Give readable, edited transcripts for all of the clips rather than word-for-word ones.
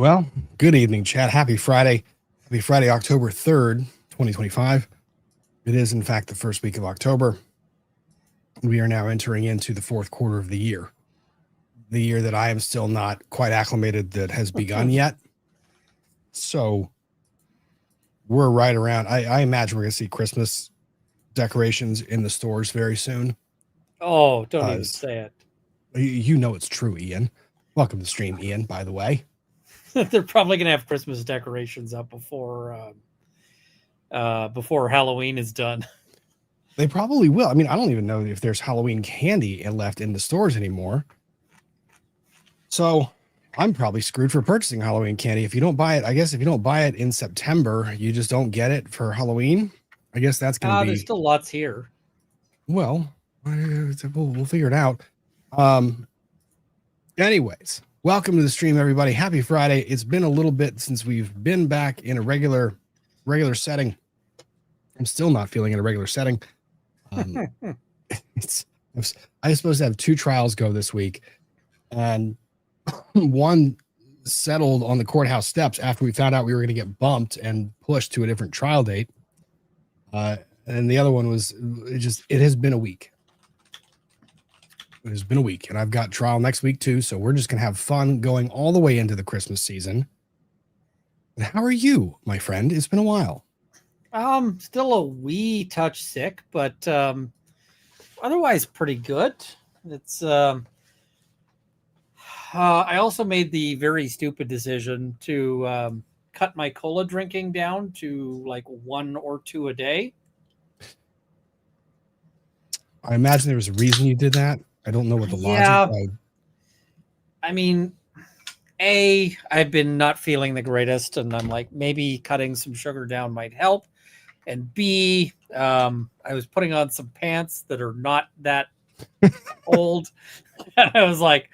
Well, good evening, Chad. Happy Friday. Happy Friday, October 3rd, 2025. It is, in fact, the first week of October. We are now entering into the fourth quarter of the year that I am still not quite acclimated that has begun yet. So we're right around. I imagine we're going to see Christmas decorations in the stores very soon. Oh, don't even say it. You know it's true, Ian. Welcome to the stream, Ian, by the way. They're probably going to have Christmas decorations up before Halloween is done. They probably will. I mean, I don't even know if there's Halloween candy left in the stores anymore. So I'm probably screwed for purchasing Halloween candy. If you don't buy it, I guess if you don't buy it in September, you just don't get it for Halloween. I guess that's going to be. There's still lots here. Well, we'll figure it out. Anyways, welcome to the stream, everybody. Happy Friday. It's been a little bit since we've been back in a regular setting. I'm still not feeling in a regular setting. I was supposed to have 2 trials go this week, and one settled on the courthouse steps after we found out we were going to get bumped and pushed to a different trial date. And the other one was it has been a week. It has been a week, and I've got trial next week too. So we're just going to have fun going all the way into the Christmas season. And how are you, my friend? It's been a while. Still a wee touch sick, but otherwise pretty good. It's I also made the very stupid decision to cut my cola drinking down to like 1 or 2 a day. I imagine there was a reason you did that. I don't know what the logic was. I mean, I've been not feeling the greatest, and I'm like, maybe cutting some sugar down might help. And B, I was putting on some pants that are not that old. And I was like,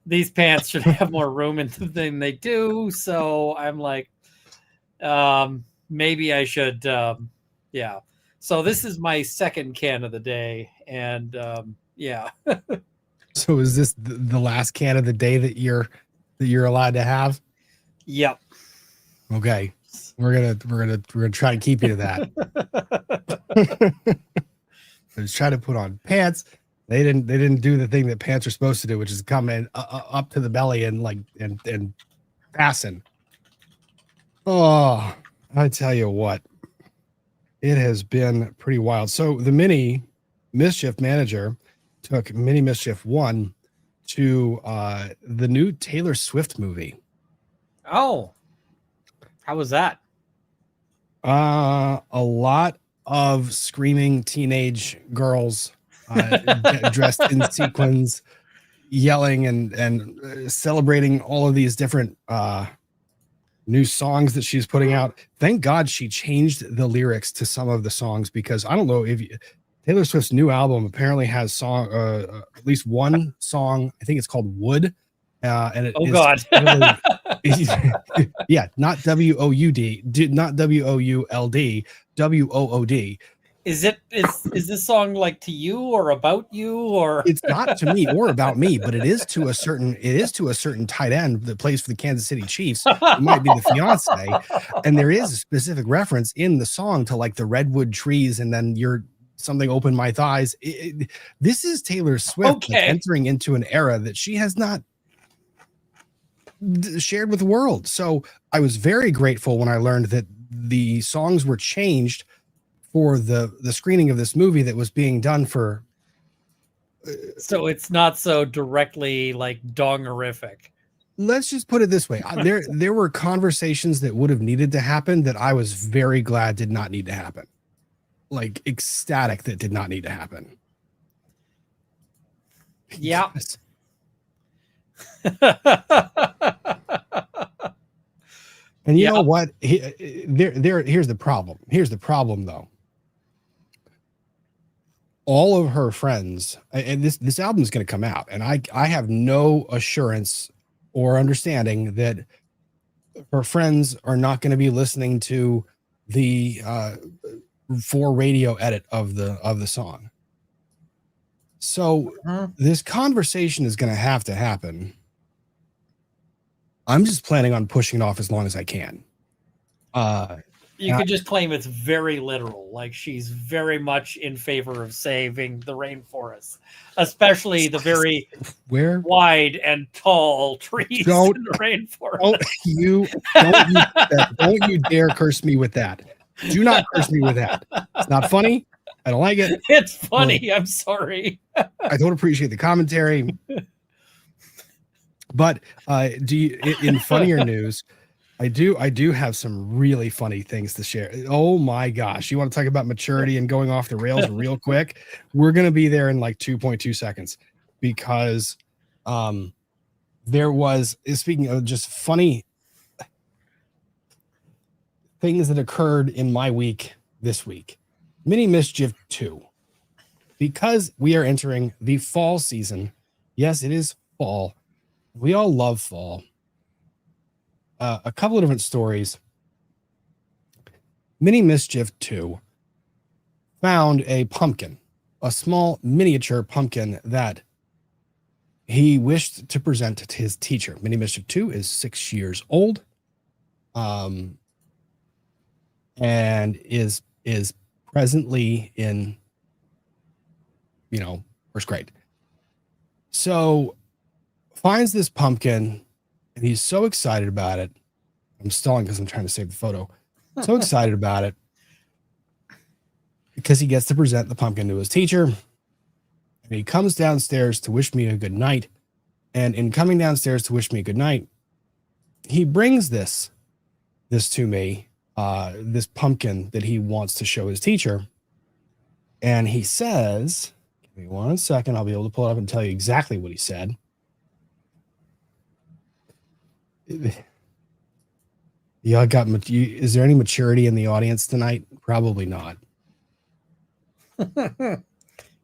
these pants should have more room in them than they do. So I'm like, maybe I should, yeah. So this is my second can of the day. And yeah. So is this the last can of the day that you're allowed to have? Yep. Okay. We're gonna try to keep you to that. I was trying to put on pants. They didn't do the thing that pants are supposed to do, which is come in up to the belly and and fasten. Oh, I tell you what, it has been pretty wild. So the mini Mischief manager took Mini Mischief 1 to the new Taylor Swift movie. Oh, how was that? A lot of screaming teenage girls dressed in sequins, yelling and celebrating all of these different new songs that she's putting out. Thank God she changed the lyrics to some of the songs, because I don't know if Taylor Swift's new album apparently has at least one song. I think it's called Wood. And it is God. Yeah, not W-O-U-D, not W-O-U-L-D, W-O-O-D. Is this song like to you or about you, or it's not to me or about me, but it is to a certain tight end that plays for the Kansas City Chiefs. It might be the fiance, and there is a specific reference in the song to like the redwood trees, and then something open my thighs. This is Taylor Swift entering into an era that she has not shared with the world. So I was very grateful when I learned that the songs were changed for the screening of this movie that was being done for. So it's not so directly like dongerific. Let's just put it this way. There were conversations that would have needed to happen that I was very glad did not need to happen. Like ecstatic that did not need to happen. Yeah. And you know what? Here's the problem. Here's the problem, though. All of her friends, and this album is going to come out, and I have no assurance or understanding that her friends are not going to be listening to the for radio edit of the song. So this conversation is going to happen. I'm just planning on pushing it off as long as I can. You could just claim it's very literal, like she's very much in favor of saving the rainforest, especially the very wide and tall trees in the rainforest. Don't you dare curse me with that. Do not curse me with that. It's not funny. I don't like it. It's funny. I'm sorry. I don't appreciate the commentary. But in funnier news, I do have some really funny things to share. Oh my gosh. You want to talk about maturity and going off the rails real quick? We're going to be there in like 2.2 seconds because there was, speaking of just funny things that occurred in my week this week, Mini Mischief 2, because we are entering the fall season. Yes, it is fall. We all love fall. A couple of different stories. Mini Mischief 2 found a pumpkin, a small miniature pumpkin that he wished to present to his teacher. Mini Mischief 2 is 6 years old, and is presently in, first grade. So finds this pumpkin. And he's so excited about it. I'm stalling because I'm trying to save the photo. So excited about it because he gets to present the pumpkin to his teacher. And he comes downstairs to wish me a good night. And in coming downstairs to wish me a good night, he brings this to me, this pumpkin that he wants to show his teacher. And he says, give me 1 second. I'll be able to pull it up and tell you exactly what he said. Y'all got, is there any maturity in the audience tonight? Probably not.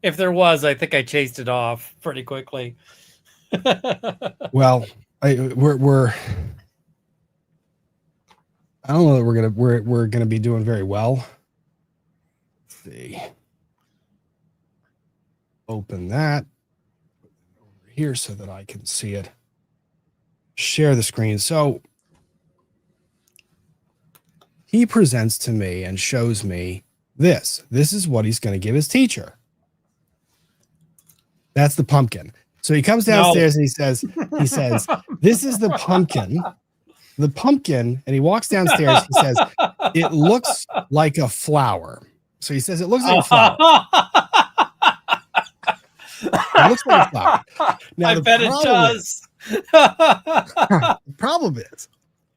If there was, I think I chased it off pretty quickly. Well, we're I don't know that we're gonna be doing very well. Let's see. Open that over here so that I can see it. Share the screen. So he presents to me and shows me this. This is what he's going to give his teacher. That's the pumpkin. So he comes downstairs and he says, this is the pumpkin. The pumpkin, and he walks downstairs. He says, it looks like a flower. So he says, it looks like a flower. It looks like a flower. Now, I bet it does. The problem is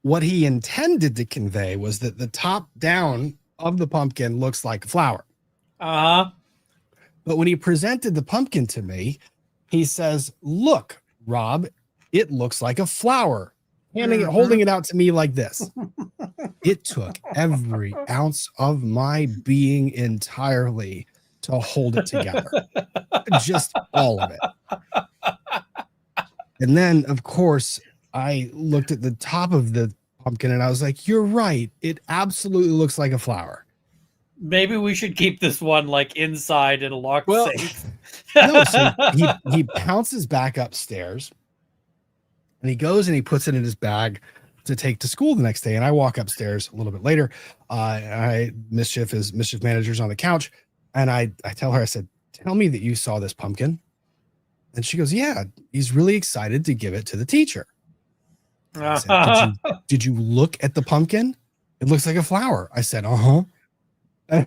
what he intended to convey was that the top down of the pumpkin looks like a flower. But when he presented the pumpkin to me, he says, look, Rob, it looks like a flower. Holding it out to me like this. It took every ounce of my being entirely to hold it together. Just all of it. And then, of course, I looked at the top of the pumpkin and I was like, you're right. It absolutely looks like a flower. Maybe we should keep this one like inside in a locked safe. No, so he pounces back upstairs and he goes and he puts it in his bag to take to school the next day. And I walk upstairs a little bit later. Mischief manager's on the couch. And I tell her, I said, tell me that you saw this pumpkin. And she goes, yeah, he's really excited to give it to the teacher. I said, did you look at the pumpkin? It looks like a flower. I said, uh-huh. I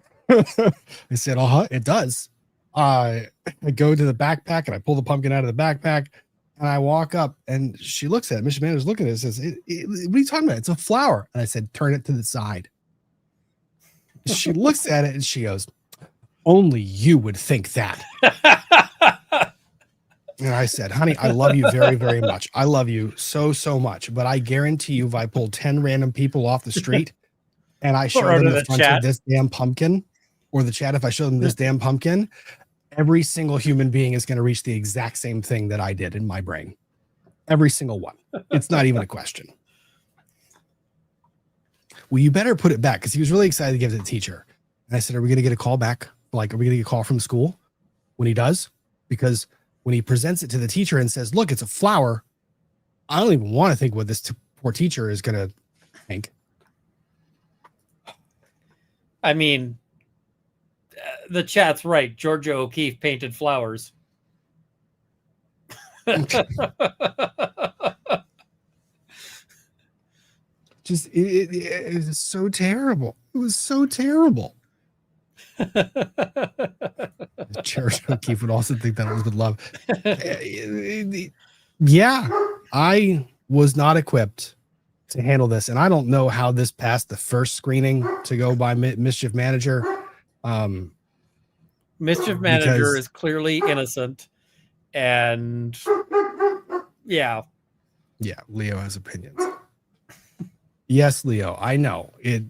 said, uh-huh, it does. I go to the backpack and I pull the pumpkin out of the backpack and I walk up and she looks at it. Mission manager's looking at it and says, what are you talking about? It's a flower. And I said, turn it to the side. She looks at it and she goes, only you would think that. And I said, honey, I love you very, very much. I love you so, so much. But I guarantee you, if I pulled 10 random people off the street and I show them the front of this damn pumpkin, or the chat, if I show them this damn pumpkin, every single human being is going to reach the exact same thing that I did in my brain. Every single one. It's not even a question. Well, you better put it back, because he was really excited to give it to the teacher. And I said, are we going to get a call back? Like, are we going to get a call from school when he does? Because when he presents it to the teacher and says, look, it's a flower, I don't even want to think what this poor teacher is going to think. I mean, the chat's right. Georgia O'Keeffe painted flowers. Just it was so terrible. It was so terrible. Georgia O'Keeffe would also think that it was with love. Yeah, I was not equipped to handle this, and I don't know how this passed the first screening to go by Mischief Manager. Mischief Manager is clearly innocent, and yeah, Leo has opinions. Yes, Leo, I know it.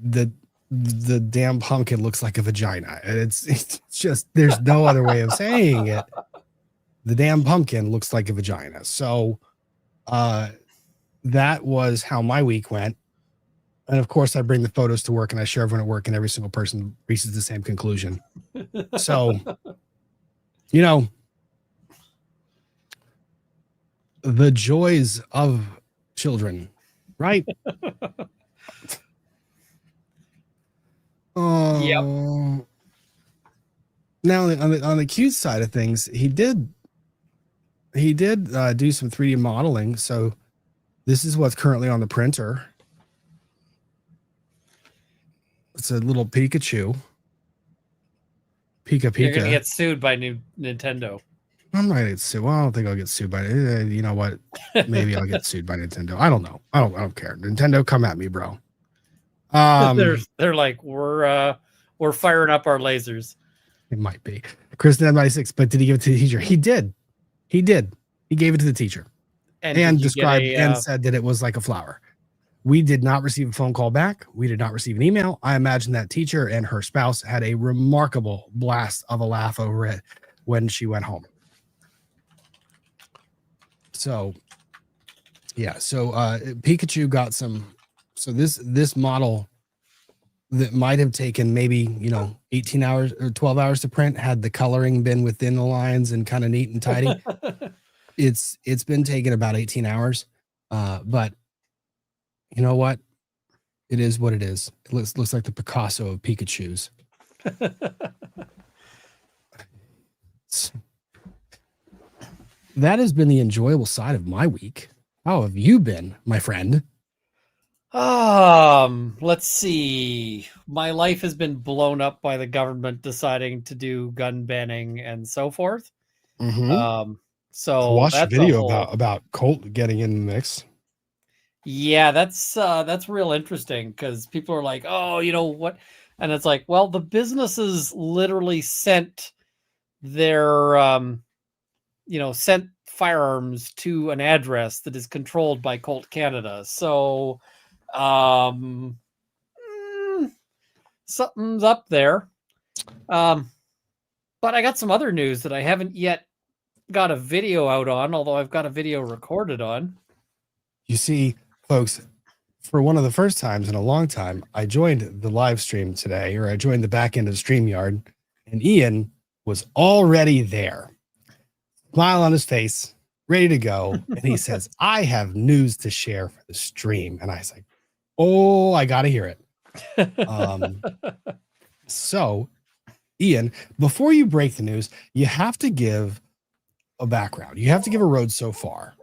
The damn pumpkin looks like a vagina. It's just there's no other way of saying it. The damn pumpkin looks like a vagina. So, that was how my week went. And of course, I bring the photos to work and I share everyone at work, and every single person reaches the same conclusion. So, you know, the joys of children, right? Yep. Now on the cute side of things, he did do some 3D modeling. So this is what's currently on the printer. It's a little Pikachu. Pika. You're gonna get sued by Nintendo. I'm not gonna get sued. Well, I don't think I'll get sued by you know what? Maybe I'll get sued by Nintendo. I don't know. I don't care. Nintendo, come at me, bro. They're like, we're firing up our lasers. It might be. Chris 96, but did he give it to the teacher? He did. He gave it to the teacher and described and said that it was like a flower. We did not receive a phone call back. We did not receive an email. I imagine that teacher and her spouse had a remarkable blast of a laugh over it when she went home. So, yeah. So Pikachu got some. So this model that might have taken maybe 18 hours or 12 hours to print, had the coloring been within the lines and kind of neat and tidy. It's been taking about 18 hours, but you know what? It is what it is. It looks like the Picasso of Pikachus. That has been the enjoyable side of my week. How have you been, my friend? Let's see. My life has been blown up by the government deciding to do gun banning and so forth. Mm-hmm. So I watched a video about Colt getting in the mix. Yeah, that's real interesting because people are like, oh, you know what? And it's like, well, the businesses literally sent their sent firearms to an address that is controlled by Colt Canada. So something's up there. But I got some other news that I haven't yet got a video out on, although I've got a video recorded on. You see, folks, for one of the first times in a long time, I joined the live stream today, or I joined the back end of StreamYard, and Ian was already there. Smile on his face, ready to go. And he says, I have news to share for the stream. And I was like, oh, I got to hear it. So, Ian, before you break the news, you have to give a background. You have to give a road so far.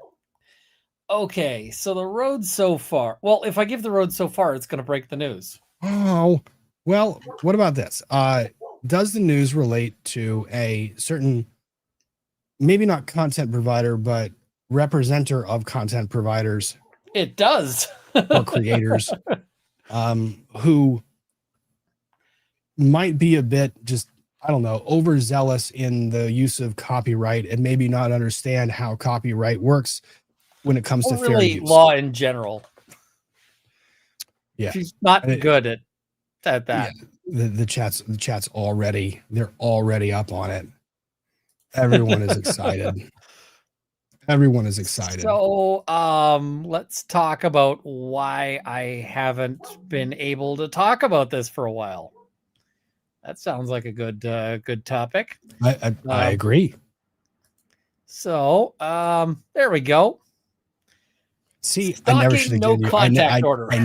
Okay, so the road so far. Well, if I give the road so far, it's going to break the news. Oh, well, what about this? Does the news relate to a certain, maybe not content provider, but representer of content providers? It does. Or creators who might be a bit just, I don't know, overzealous in the use of copyright and maybe not understand how copyright works when it comes to fair use. Law in general. Yeah. She's not good at that. Yeah, the chat's already, they're already up on it. Everyone is excited. Everyone is excited. So let's talk about why I haven't been able to talk about this for a while. That sounds like a good topic. I agree. So there we go. See, I never should Stalking, have no given you. contact order. I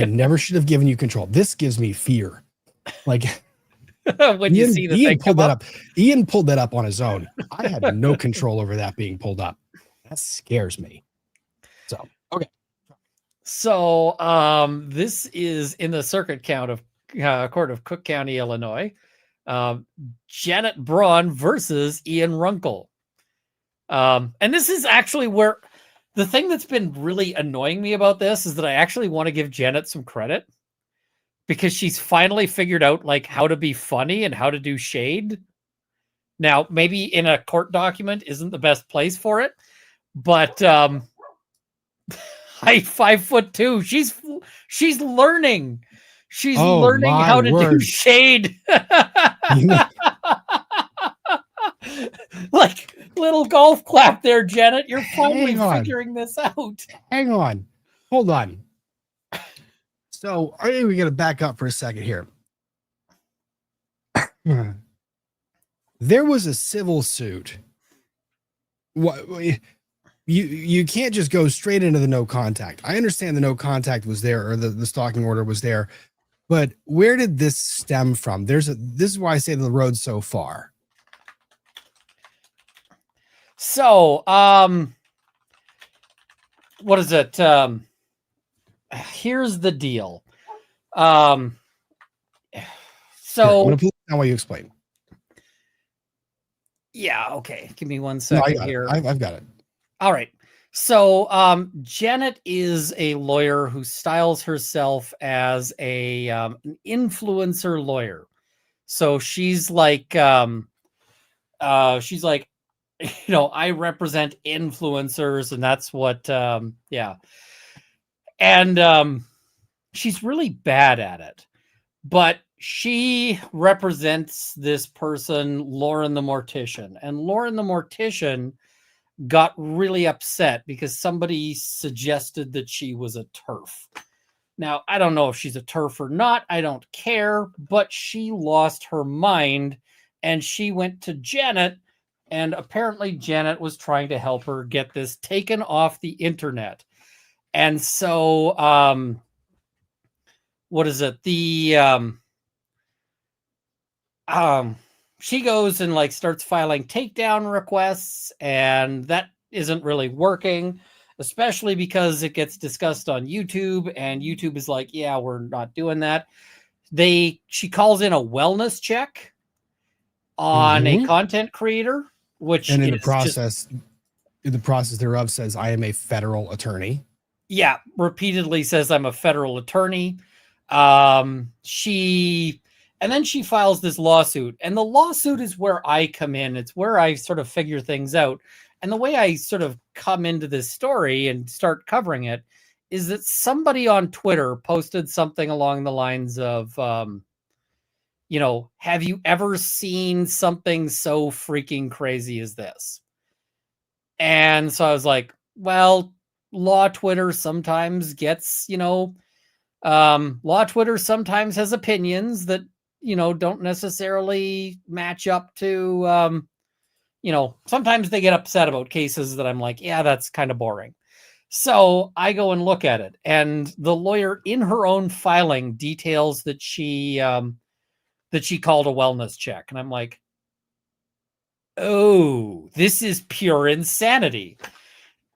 never should have given you control. This gives me fear. Like when you see the Ian thing pulled come that up. up. Ian pulled that up on his own. I had no control over that being pulled up. That scares me. So okay. So this is in the circuit court of Cook County, Illinois. Janet Braun versus Ian Runkle. And this is actually where the thing that's been really annoying me about this is that I actually want to give Janet some credit because she's finally figured out like how to be funny and how to do shade. Now, maybe in a court document isn't the best place for it, but height 5'2". She's learning. She's learning my how to do word. shade. Like little golf clap there, Janet. You're finally figuring this out. Hang on. Hold on. So I think we got to back up for a second here. There was a civil suit. What you can't just go straight into the no contact. I understand the no contact was there, or the stalking order was there, but where did this stem from? This is why I say the road's so far. So, what is it? Here's the deal. So I'm gonna pull it down while you explain. Yeah, okay. Give me 1 second here. I've got it. All right. So Janet is a lawyer who styles herself as an influencer lawyer. So she's like, I represent influencers, and that's what, yeah. And she's really bad at it. But she represents this person, Lauren the Mortician. And Lauren the Mortician got really upset because somebody suggested that she was a TERF. Now, I don't know if she's a TERF or not. I don't care. But she lost her mind, and she went to Janet. And apparently Janet was trying to help her get this taken off the internet. And so, what is it? She goes and like starts filing takedown requests, and that isn't really working, especially because it gets discussed on YouTube, and YouTube is like, yeah, we're not doing that. She calls in a wellness check on a content creator, which and in the process thereof says, I am a federal attorney. Yeah, repeatedly says I'm a federal attorney. And then she files this lawsuit, and the lawsuit is where I come in. It's where I sort of figure things out. And the way I sort of come into this story and start covering it is that somebody on Twitter posted something along the lines of, have you ever seen something so freaking crazy as this? And so I was like, well, law Twitter sometimes gets, law Twitter sometimes has opinions that, don't necessarily match up to, sometimes they get upset about cases that I'm like, yeah, that's kind of boring. So I go and look at it, and the lawyer in her own filing details that she called a wellness check. And I'm like, oh, this is pure insanity.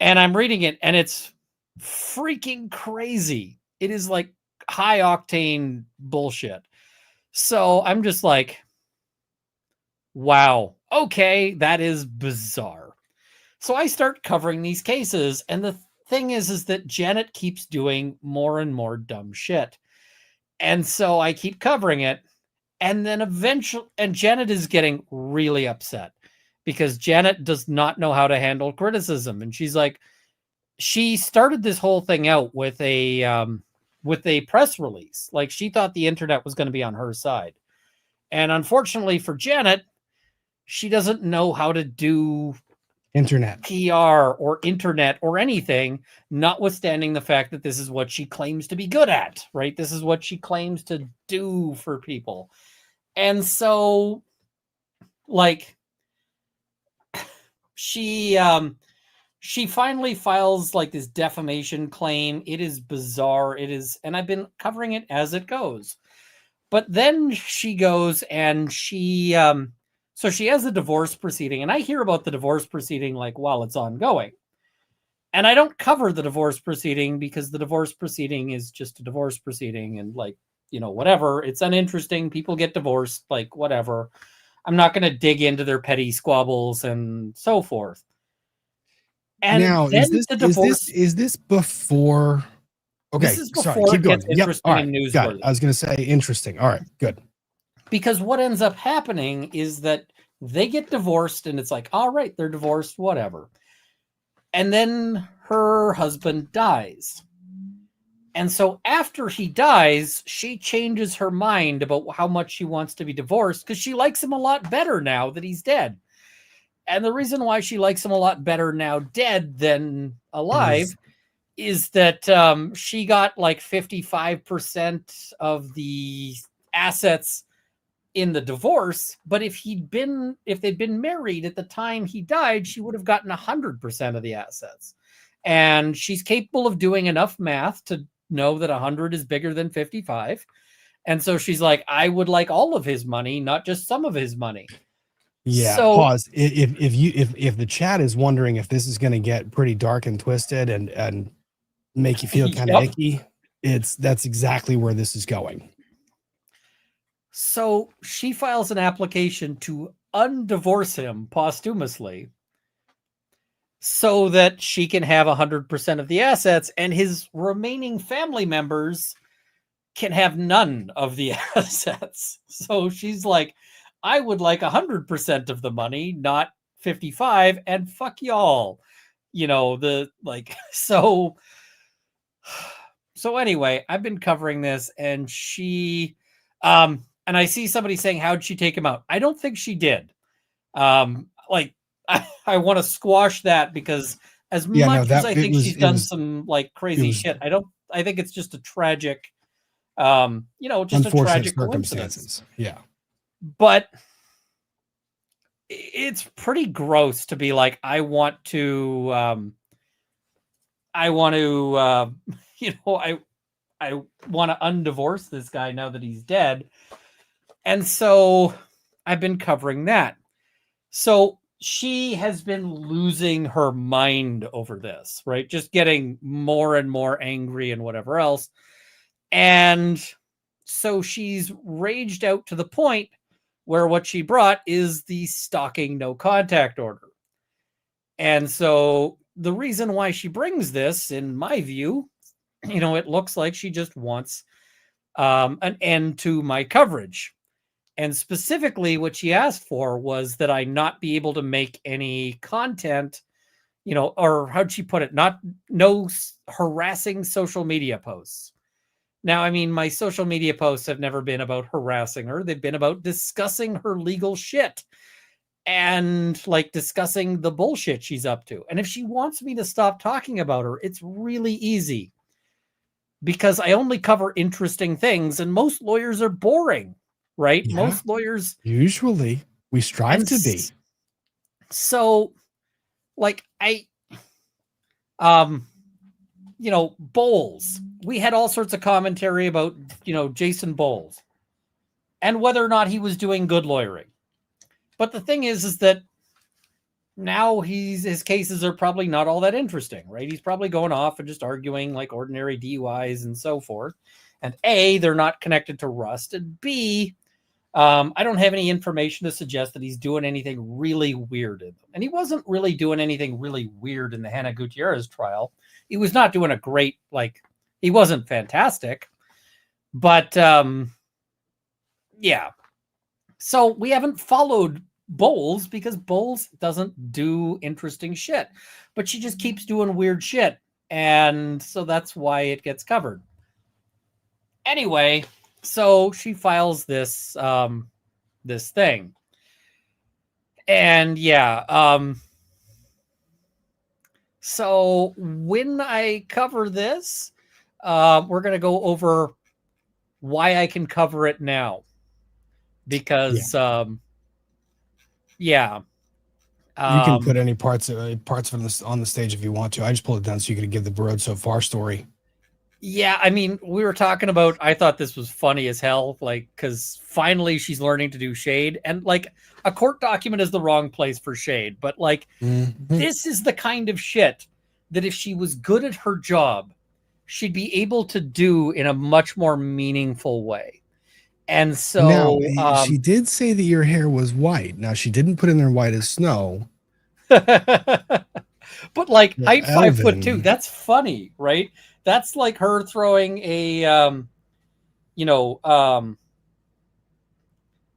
And I'm reading it, and it's freaking crazy. It is like high octane bullshit. So I'm just like, wow, okay, that is bizarre. So I start covering these cases, and the thing is that Janet keeps doing more and more dumb shit. And so I keep covering it, and then eventually, and Janet is getting really upset because Janet does not know how to handle criticism. And she's like, she started this whole thing out with a press release. Like, she thought the internet was going to be on her side. And unfortunately for Janet, she doesn't know how to do internet PR or internet or anything, notwithstanding the fact that this is what she claims to be good at, right? This is what she claims to do for people. And so, like, she she finally files like this defamation claim. It is bizarre. It is, and I've been covering it as it goes. But then she goes and so she has a divorce proceeding, and I hear about the divorce proceeding like while it's ongoing. And I don't cover the divorce proceeding because the divorce proceeding is just a divorce proceeding and like, whatever. It's uninteresting. People get divorced, like whatever. I'm not going to dig into their petty squabbles and so forth. And now, then the divorce is this before? Okay, this is before sorry, keep going. Interesting All right, and newsworthy. got it. I was going to say interesting. All right, good. Because what ends up happening is that they get divorced, and it's like, all right, they're divorced, whatever. And then her husband dies. And so after he dies, she changes her mind about how much she wants to be divorced because she likes him a lot better now that he's dead. And the reason why she likes him a lot better now dead than alive is that she got like 55% of the assets in the divorce. But if they'd been married at the time he died, she would have gotten 100% of the assets. And she's capable of doing enough math to know that 100 is bigger than 55. And so she's like, I would like all of his money, not just some of his money. Yeah. So, pause. If the chat is wondering if this is going to get pretty dark and twisted and make you feel kind of icky, that's exactly where this is going. So she files an application to undivorce him posthumously so that she can have 100% of the assets, and his remaining family members can have none of the assets. So she's like, I would like 100% of the money, not 55, and fuck y'all. So anyway, I've been covering this, and she, and I see somebody saying, how'd she take him out? I don't think she did. I want to squash that because as much as I think she's done some like crazy shit, I think it's just a tragic, just a tragic coincidence. Yeah. But it's pretty gross to be like, I want to, I want to undivorce this guy now that he's dead. And so I've been covering that. So she has been losing her mind over this, right? Just getting more and more angry and whatever else. And so she's raged out to the point where what she brought is the stalking no contact order. And so the reason why she brings this, in my view, it looks like she just wants an end to my coverage. And specifically what she asked for was that I not be able to make any content, or how'd she put it? No harassing social media posts. Now, I mean, my social media posts have never been about harassing her. They've been about discussing her legal shit and like discussing the bullshit she's up to. And if she wants me to stop talking about her, it's really easy because I only cover interesting things, and most lawyers are boring. Right? Yeah. Most lawyers usually we strive to be. So like Bowles, we had all sorts of commentary about, Jason Bowles and whether or not he was doing good lawyering. But the thing is that now his cases are probably not all that interesting, right? He's probably going off and just arguing like ordinary DUIs and so forth. And A, they're not connected to Rust, and B, I don't have any information to suggest that he's doing anything really weird in them. And he wasn't really doing anything really weird in the Hannah Gutierrez trial. He was not doing a great, he wasn't fantastic. But, yeah. So we haven't followed Bowles because Bowles doesn't do interesting shit. But she just keeps doing weird shit. And so that's why it gets covered. Anyway, so she files this this thing. And yeah, so when I cover this, we're going to go over why I can cover it now. Because yeah. You can put any parts of it on the stage if you want to. I just pulled it down so you could give the road so far story. Yeah, I mean, we were talking about, I thought this was funny as hell, like, because finally she's learning to do shade. And, like, a court document is the wrong place for shade. But, like, this is the kind of shit that if she was good at her job, she'd be able to do in a much more meaningful way. And so... Now, she did say that your hair was white. Now, she didn't put in there white as snow. But, like, height 5'2", that's funny, right? That's like her throwing a,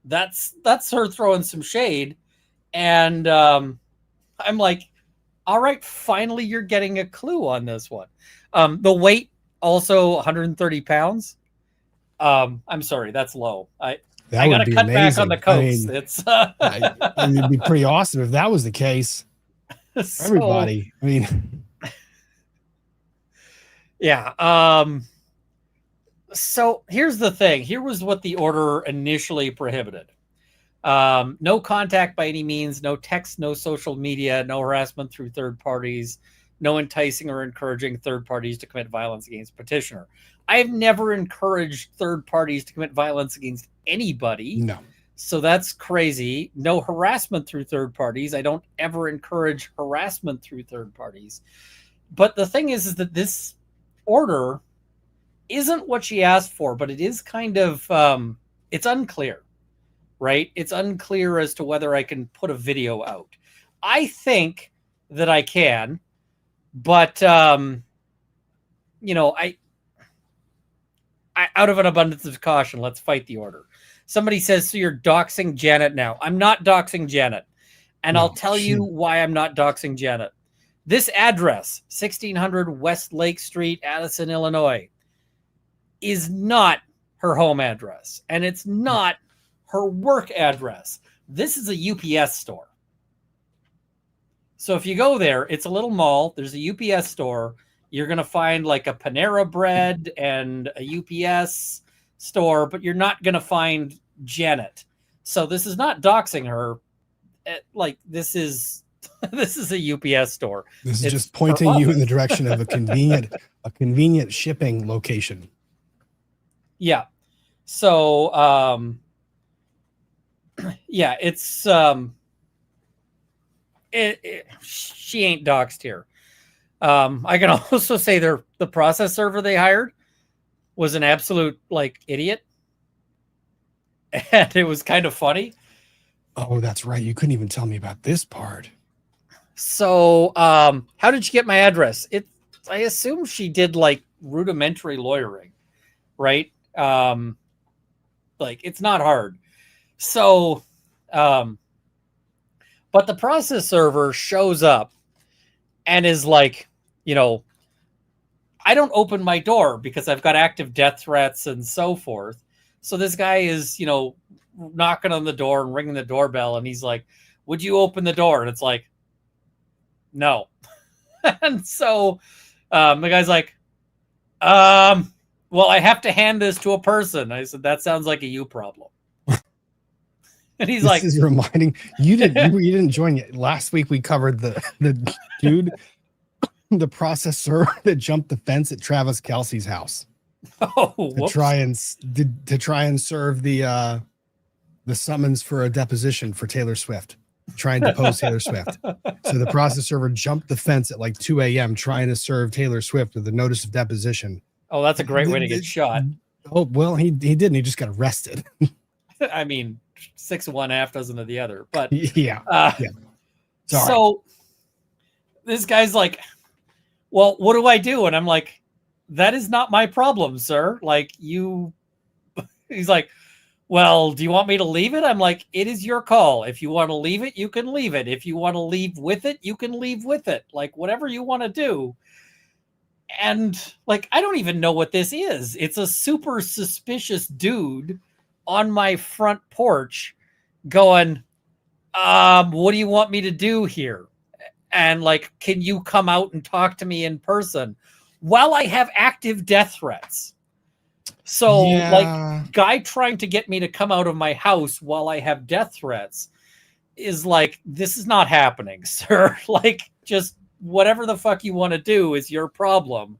that's her throwing some shade. And I'm like, all right, finally you're getting a clue on this one. The weight, also 130 pounds. I'm sorry, that's low. I got to cut back on the coats. It'd be pretty awesome if that was the case. For everybody. I mean... Yeah. So here's the thing. Here was what the order initially prohibited. No contact by any means, no text, no social media, no harassment through third parties, no enticing or encouraging third parties to commit violence against petitioner. I have never encouraged third parties to commit violence against anybody. No. So that's crazy. No harassment through third parties. I don't ever encourage harassment through third parties. But the thing is that this order isn't what she asked for, but it is kind of it's unclear, right? It's unclear as to whether I can put a video out. I think that I can, but I out of an abundance of caution, let's fight the order. Somebody says, so you're doxing Janet now. I'm not doxing Janet, and I'll tell you why I'm not doxing Janet. This address, 1600 West Lake Street, Addison, Illinois, is not her home address, and it's not her work address. This is a UPS store. So if you go there, it's a little mall. There's a UPS store. You're going to find like a Panera Bread and a UPS store, but you're not going to find Janet. So this is not doxing her. Like, this is a UPS store. This is just pointing you in the direction of a convenient shipping location. Yeah. So, yeah, it's, she ain't doxed here. I can also say the process server they hired was an absolute like idiot. And it was kind of funny. Oh, that's right. You couldn't even tell me about this part. So, how did you get my address? I assume she did like rudimentary lawyering, right? Like, it's not hard. So, but the process server shows up and is like, I don't open my door because I've got active death threats and so forth. So this guy is, knocking on the door and ringing the doorbell, and he's like, would you open the door? And it's like, no. And so the guy's like, well, I have to hand this to a person. I said, that sounds like a you problem. And he's like, this is reminding you didn't join yet. Last week we covered the dude, the processor that jumped the fence at Travis Kelce's house. To try and serve the summons for a deposition for Taylor Swift, trying to depose Taylor Swift. So the process server jumped the fence at like 2 a.m. trying to serve Taylor Swift with a notice of deposition. Oh, that's a great way to get shot. Oh, well, he didn't. He just got arrested. I mean, 6 of one, half dozen of the other. But yeah. So this guy's like, well, what do I do? And I'm like, that is not my problem, sir. Like, he's like, well, do you want me to leave it? I'm like, it is your call. If you want to leave it, you can leave it. If you want to leave with it, you can leave with it. Like, whatever you want to do. And like, I don't even know what this is. It's a super suspicious dude on my front porch going, what do you want me to do here? And like, can you come out and talk to me in person while I have active death threats? So like, guy trying to get me to come out of my house while I have death threats is like, this is not happening, sir. Like, just whatever the fuck you want to do is your problem,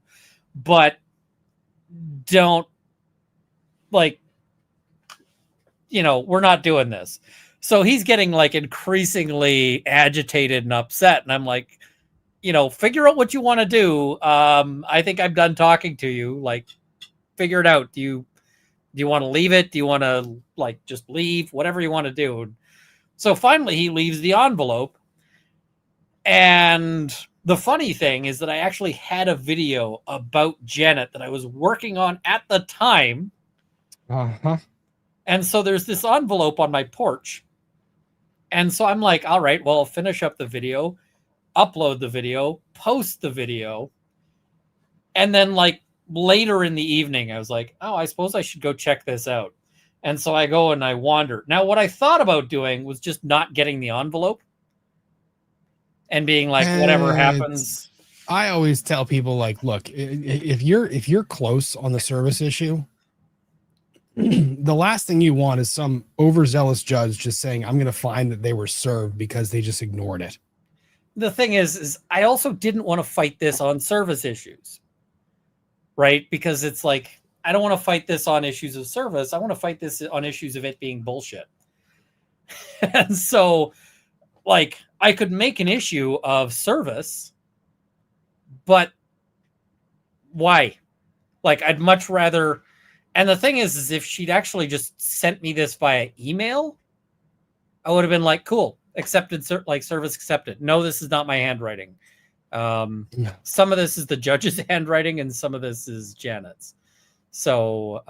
but don't, like, we're not doing this. So he's getting like increasingly agitated and upset. And I'm like, figure out what you want to do. I think I'm done talking to you. Like, figure it out. Do you want to leave it? Do you want to like just leave? Whatever you want to do. So finally he leaves the envelope. And the funny thing is that I actually had a video about Janet that I was working on at the time. Uh-huh. And so there's this envelope on my porch. And so I'm like, all right, well, I'll finish up the video, upload the video, post the video. And then like later in the evening, I was like, oh, I suppose I should go check this out. And so I go and I wander. Now, what I thought about doing was just not getting the envelope and being like, whatever happens. I always tell people, like, look, if you're close on the service issue, the last thing you want is some overzealous judge just saying, I'm going to find that they were served because they just ignored it. The thing is I also didn't want to fight this on service issues, right? Because it's like, I don't want to fight this on issues of service. I want to fight this on issues of it being bullshit. And so, like, I could make an issue of service, but why? Like, I'd much rather... And the thing is if she'd actually just sent me this via email, I would have been like, cool, accepted, like service accepted. No, this is not my handwriting. Some of this is the judge's handwriting and some of this is Janet's. So,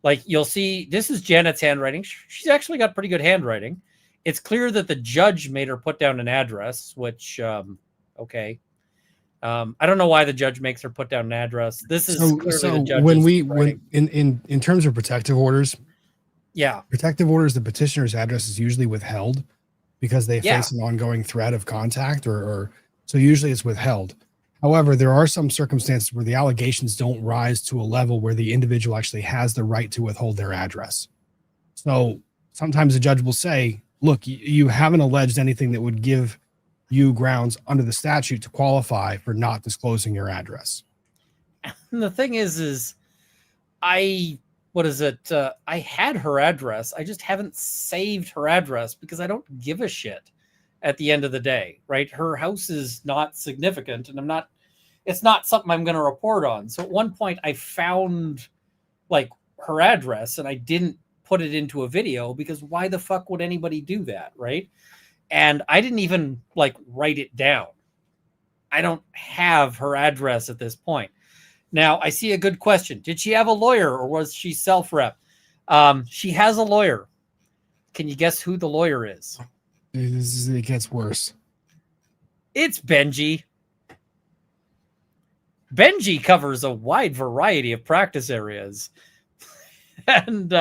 like, you'll see, this is Janet's handwriting. She's actually got pretty good handwriting. It's clear that the judge made her put down an address, which, okay. I don't know why the judge makes her put down an address. This is so when in terms of protective orders, protective orders, the petitioner's address is usually withheld because they face an ongoing threat of contact, or so usually it's withheld. However, there are some circumstances where the allegations don't rise to a level where the individual actually has the right to withhold their address. So sometimes the judge will say, look, you haven't alleged anything that would give you grounds under the statute to qualify for not disclosing your address. And the thing is I had her address. I just haven't saved her address because I don't give a shit at the end of the day, right? Her house is not significant and it's not something I'm going to report on. So at one point I found like her address and I didn't put it into a video because why the fuck would anybody do that, right? And I didn't even like write it down. I don't have her address at this point. Now, I see a good question. Did she have a lawyer or was she self-rep? She has a lawyer. Can you guess who the lawyer is? It gets worse. It's Benji. Benji covers a wide variety of practice areas. And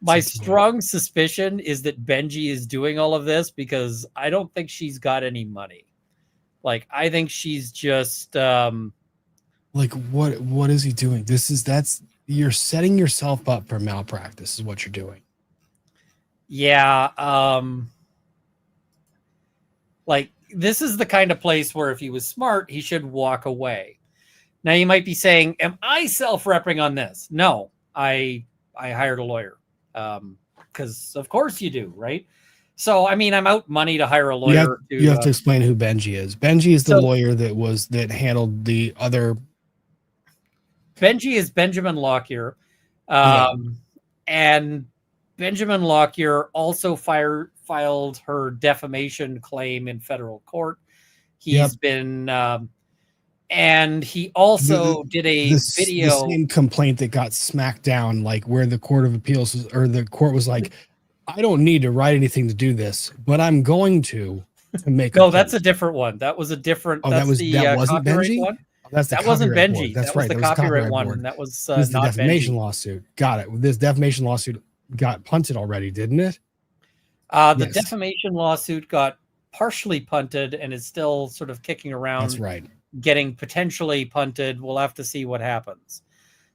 my strong suspicion is that Benji is doing all of this because I don't think she's got any money. Like, I think she's just like, what is he doing? You're setting yourself up for malpractice is what you're doing. Yeah. Like, this is the kind of place where if he was smart, he should walk away. Now you might be saying, am I self-repping on this? No, I hired a lawyer. Because of course you do, right? So, I mean, I'm out money to hire a lawyer. You have to explain who Benji is. Benji is the lawyer that handled the other. Benji is Benjamin Lockyer. And Benjamin Lockyer also filed her defamation claim in federal court. He's been, and he also did a video. The same complaint that got smacked down, like where the Court of Appeals or the court was like, I don't need to write anything to do this, but I'm going to make. No, that's a different one. That was a different. Oh, that wasn't Benji. One. That wasn't Benji. That's that right. Was the copyright one. And that was not the defamation Benji. lawsuit. Got it. This defamation lawsuit got punted already, didn't it? The defamation lawsuit got partially punted and is still sort of kicking around. That's right. Getting potentially punted. We'll have to see what happens.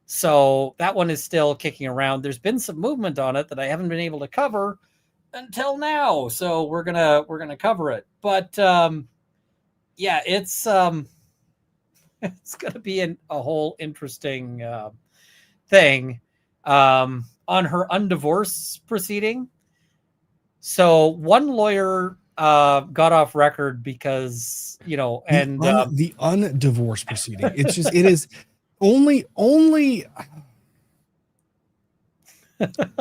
So that one is still kicking around. There's been some movement on it that I haven't been able to cover until now. So we're gonna cover it. But yeah, it's it's gonna be a whole interesting thing on her undivorce proceeding. So one lawyer got off record because, you know, and the undivorce proceeding. It's just, it is only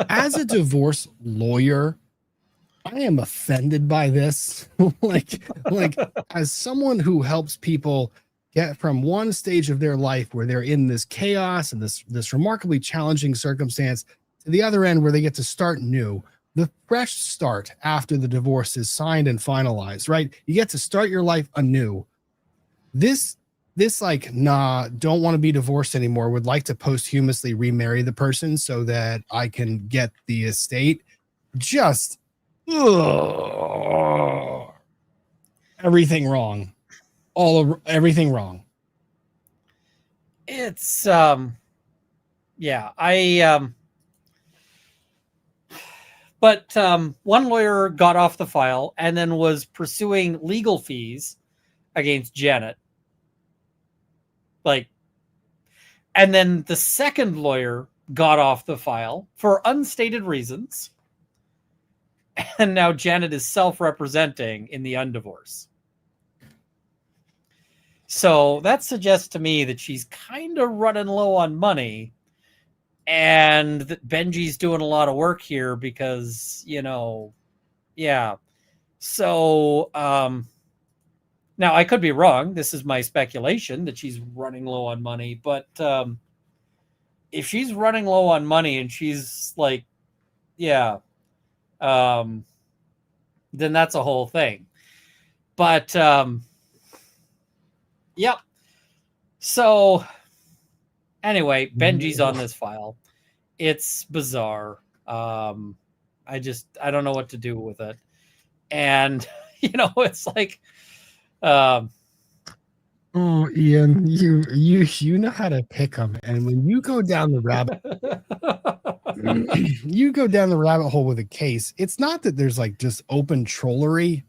as a divorce lawyer, I am offended by this. like as someone who helps people get from one stage of their life where they're in this chaos and this remarkably challenging circumstance to the other end where they get to start new, the fresh start after the divorce is signed and finalized, right? You get to start your life anew. This like, nah, don't want to be divorced anymore, would like to posthumously remarry the person so that I can get the estate. Just everything wrong. Everything wrong. it's yeah, but one lawyer got off the file and then was pursuing legal fees against Janet. Like, and then the second lawyer got off the file for unstated reasons. And now Janet is self-representing in the undivorce. So that suggests to me that she's kind of running low on money and that Benji's doing a lot of work here because, you know, yeah. So now I could be wrong. This is my speculation that she's running low on money, but if she's running low on money and she's like, yeah, then that's a whole thing. But yep. So anyway, Benji's on this file. It's bizarre. I don't know what to do with it. And you know, it's like oh, Ian, you know how to pick them, and when you go down the rabbit you go down the rabbit hole with a case, it's not that there's like just open trollery.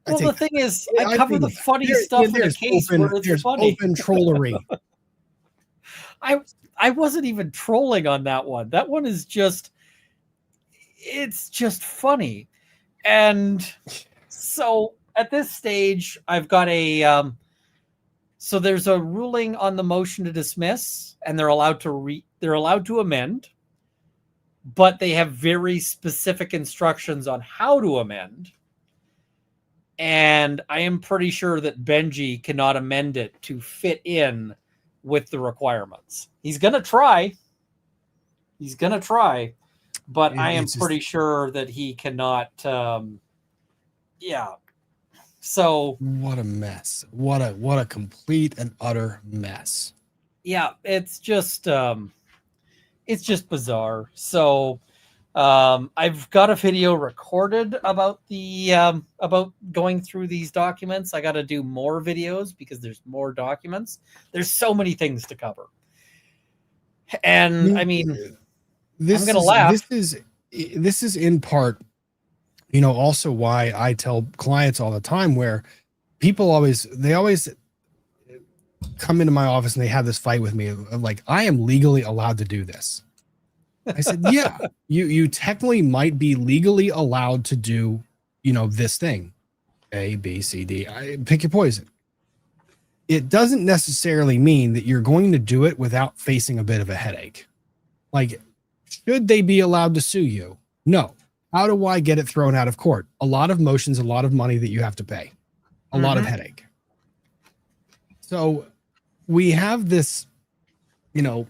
well, the thing is, I cover the funny stuff in a case where it's funny. Open trollery. I wasn't even trolling on that one. That one is just, it's just funny. And so at this stage, I've got a, so there's a ruling on the motion to dismiss, and they're allowed to amend, but they have very specific instructions on how to amend. And I am pretty sure that Benji cannot amend it to fit in with the requirements. He's going to try. But I am pretty sure that he cannot. Yeah. So what a mess. What a complete and utter mess. Yeah, it's just bizarre. So I've got a video recorded about the about going through these documents. I got to do more videos because there's more documents. There's so many things to cover. And I mean, I'm going to laugh. This is in part, you know, also why I tell clients all the time, where people always come into my office and they have this fight with me of like, I am legally allowed to do this. I said, yeah, you technically might be legally allowed to do, you know, this thing, A, B, C, D, pick your poison. It doesn't necessarily mean that you're going to do it without facing a bit of a headache. Like, should they be allowed to sue you? No. How do I get it thrown out of court? A lot of motions, a lot of money that you have to pay, a lot of headache. So we have this, you know,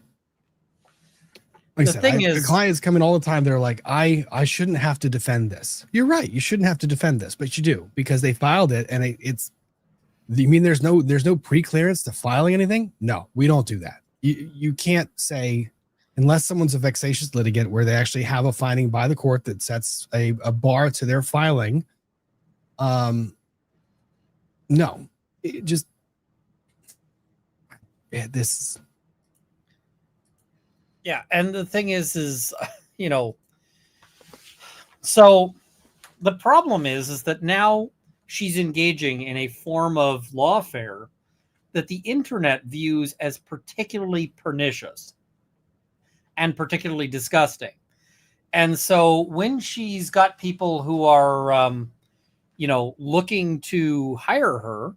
like the thing is, the clients come in all the time. They're like, I shouldn't have to defend this. You're right. You shouldn't have to defend this, but you do, because they filed it. And it's, you mean there's no pre-clearance to filing anything? No, we don't do that. You can't say, unless someone's a vexatious litigant where they actually have a finding by the court that sets a bar to their filing. No, it just, this. Yeah. And the thing is, you know, So the problem is that now she's engaging in a form of lawfare that the internet views as particularly pernicious and particularly disgusting. And so when she's got people who are, looking to hire her,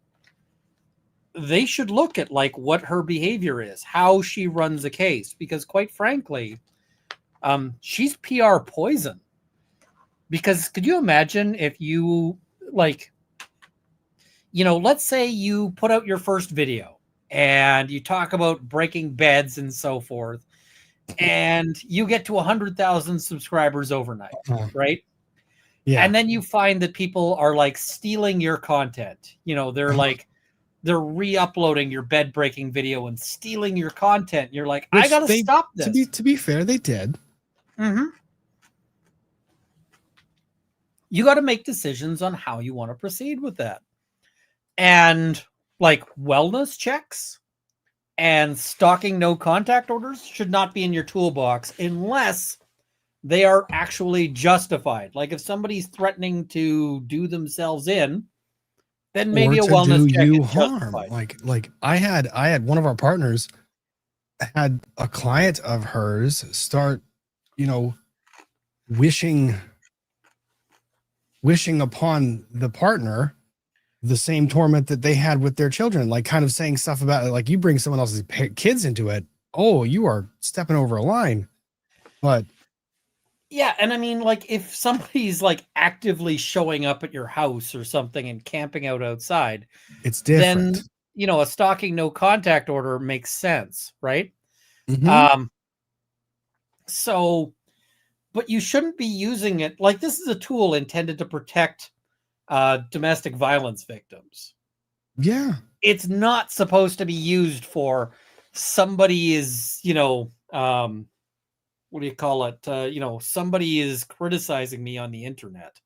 they should look at like what her behavior is, how she runs a case, because quite frankly, she's PR poison. Because could you imagine if you let's say you put out your first video and you talk about breaking beds and so forth, and you get to 100,000 subscribers overnight, right? Yeah. And then you find that people are like stealing your content. They're re-uploading your bed breaking video and stealing your content. You're like, I gotta stop this. To be fair, they did. Mm-hmm. You got to make decisions on how you want to proceed with that. And like wellness checks and stalking no contact orders should not be in your toolbox unless they are actually justified. Like if somebody's threatening to do themselves in, then maybe a wellness check is justified. Like I had one of our partners had a client of hers start, wishing upon the partner the same torment that they had with their children, like kind of saying stuff about it, like you bring someone else's kids into it. Oh, you are stepping over a line. But yeah, and I mean, like if somebody's like actively showing up at your house or something and camping out outside, it's different. Then, a stalking no contact order makes sense, right? Mm-hmm. But you shouldn't be using it like this is a tool intended to protect domestic violence victims. Yeah. It's not supposed to be used for somebody is, what do you call it? Somebody is criticizing me on the internet.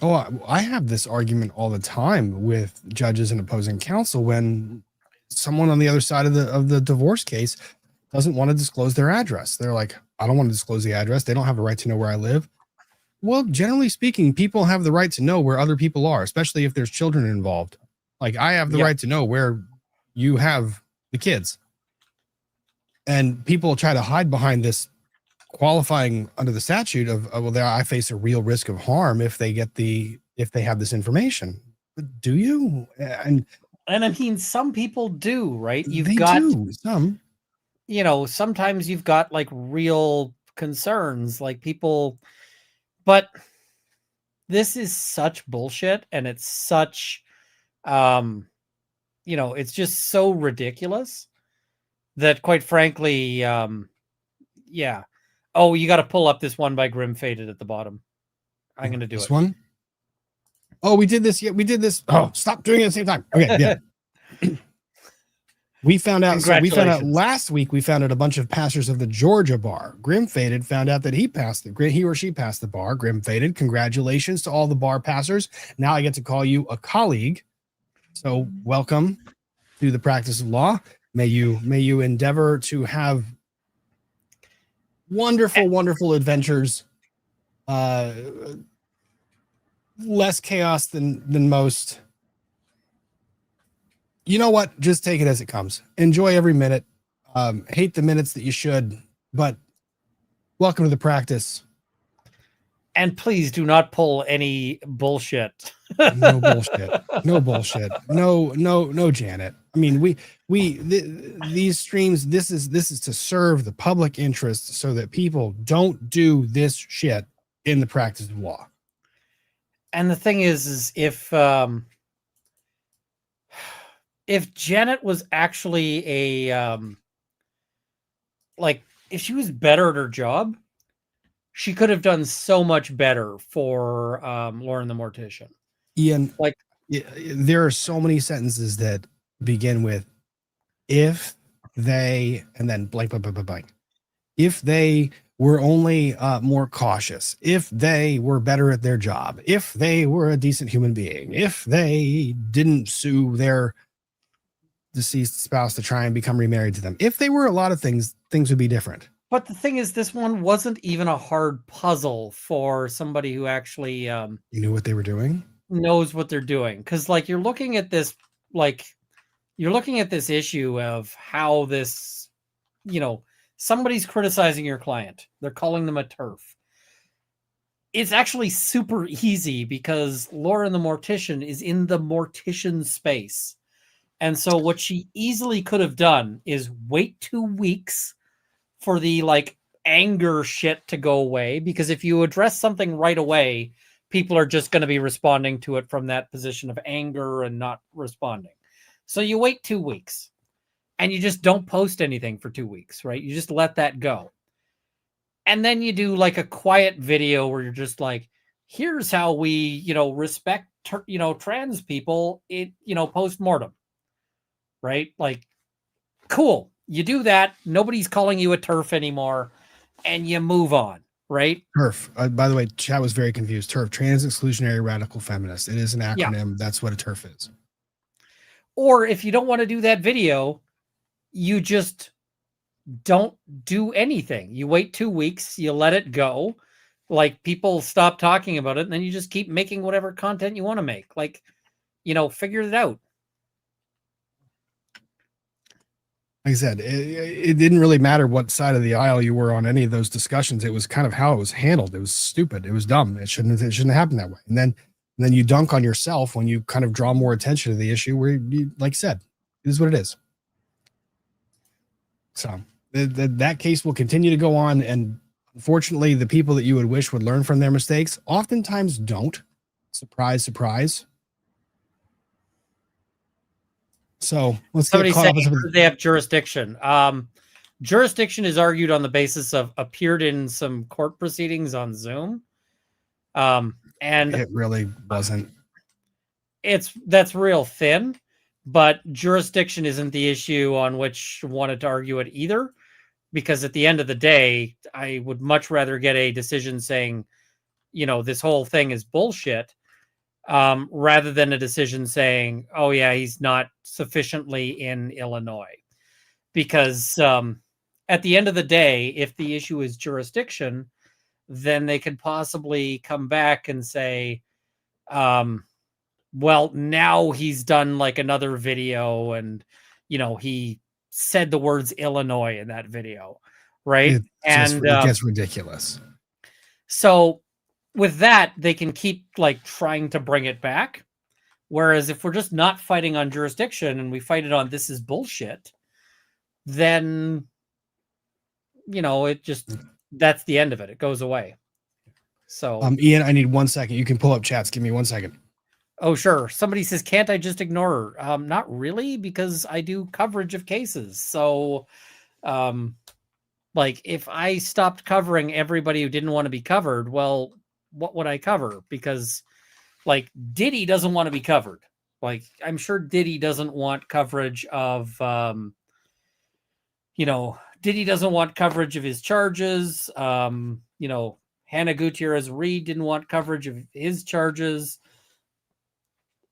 Oh, I have this argument all the time with judges and opposing counsel when someone on the other side of the divorce case doesn't want to disclose their address. They're like, I don't want to disclose the address. They don't have a right to know where I live. Well, generally speaking, people have the right to know where other people are, especially if there's children involved. Like I have the right to know where you have the kids. And people try to hide behind this qualifying under the statute of, I face a real risk of harm if they have this information. But do you? And I mean, some people do, right? Some. Sometimes you've got like real concerns, like people, but this is such bullshit, and it's such, it's just so ridiculous that, quite frankly, yeah. Oh, you got to pull up this one by Grim Faded at the bottom. I'm going to do this one. Oh, we did this. Yeah, we did this. Oh, stop doing it at the same time. Okay, yeah. We found out last week, we found out a bunch of passers of the Georgia bar. Grim Faded found out that he or she passed the bar. Grim Faded, congratulations to all the bar passers. Now I get to call you a colleague. So welcome to the practice of law. May you endeavor to have wonderful adventures. Less chaos than most. You know what? Just take it as it comes. Enjoy every minute. Hate the minutes that you should, but welcome to the practice. And please do not pull any bullshit. No bullshit. No bullshit. No, Janet. I mean, these streams, this is to serve the public interest so that people don't do this shit in the practice of law. And the thing is if Janet was actually if she was better at her job, she could have done so much better for Lauren the Mortician. Ian, there are so many sentences that begin with if they, and then blank. If they were only more cautious, if they were better at their job, if they were a decent human being, if they didn't sue their deceased spouse to try and become remarried to them, if they were a lot of things would be different. But the thing is, this one wasn't even a hard puzzle for somebody who actually You knew what they were doing? knows what they're doing. Because, like, you're looking at this issue of how this, somebody's criticizing your client. They're calling them a TERF. It's actually super easy because Lauren the Mortician is in the mortician space. And so what she easily could have done is wait 2 weeks for the anger shit to go away, because if you address something right away, people are just going to be responding to it from that position of anger and not responding. So you wait 2 weeks and you just don't post anything for 2 weeks, right? You just let that go. And then you do a quiet video where you're just like, here's how we, respect, trans people, post-mortem, right? Cool. You do that. Nobody's calling you a TERF anymore, and you move on, right? TERF. By the way, chat was very confused. TERF, trans exclusionary radical feminist. It is an acronym. Yeah. That's what a TERF is. Or if you don't want to do that video, you just don't do anything. You wait 2 weeks, you let it go. People stop talking about it, and then you just keep making whatever content you want to make. Figure it out. Like I said, it didn't really matter what side of the aisle you were on any of those discussions. It was kind of how it was handled. It was stupid. It was dumb. It shouldn't have happened that way. And then you dunk on yourself when you kind of draw more attention to the issue where you, like I said, it is what it is. So that case will continue to go on. And unfortunately, the people that you would wish would learn from their mistakes oftentimes don't. Surprise, surprise. So let's get caught up with they have jurisdiction. Jurisdiction is argued on the basis of appeared in some court proceedings on Zoom. And it really wasn't. That's real thin, but jurisdiction isn't the issue on which I wanted to argue it either, because at the end of the day, I would much rather get a decision saying, this whole thing is bullshit, rather than a decision saying, oh yeah, he's not sufficiently in Illinois. Because at the end of the day, if the issue is jurisdiction, then they could possibly come back and say, well, now he's done another video and, he said the words Illinois in that video, right? It gets ridiculous. So with that, they can keep trying to bring it back. Whereas if we're just not fighting on jurisdiction and we fight it on this is bullshit, then, it just, that's the end of it. It goes away. So, Ian, I need 1 second. You can pull up chats. Give me 1 second. Oh, sure. Somebody says, can't I just ignore her? Not really, because I do coverage of cases. So, if I stopped covering everybody who didn't want to be covered, well, what would I cover? Because Diddy doesn't want to be covered. I'm sure Diddy doesn't want coverage of, Diddy doesn't want coverage of his charges. Hannah Gutierrez Reed didn't want coverage of his charges.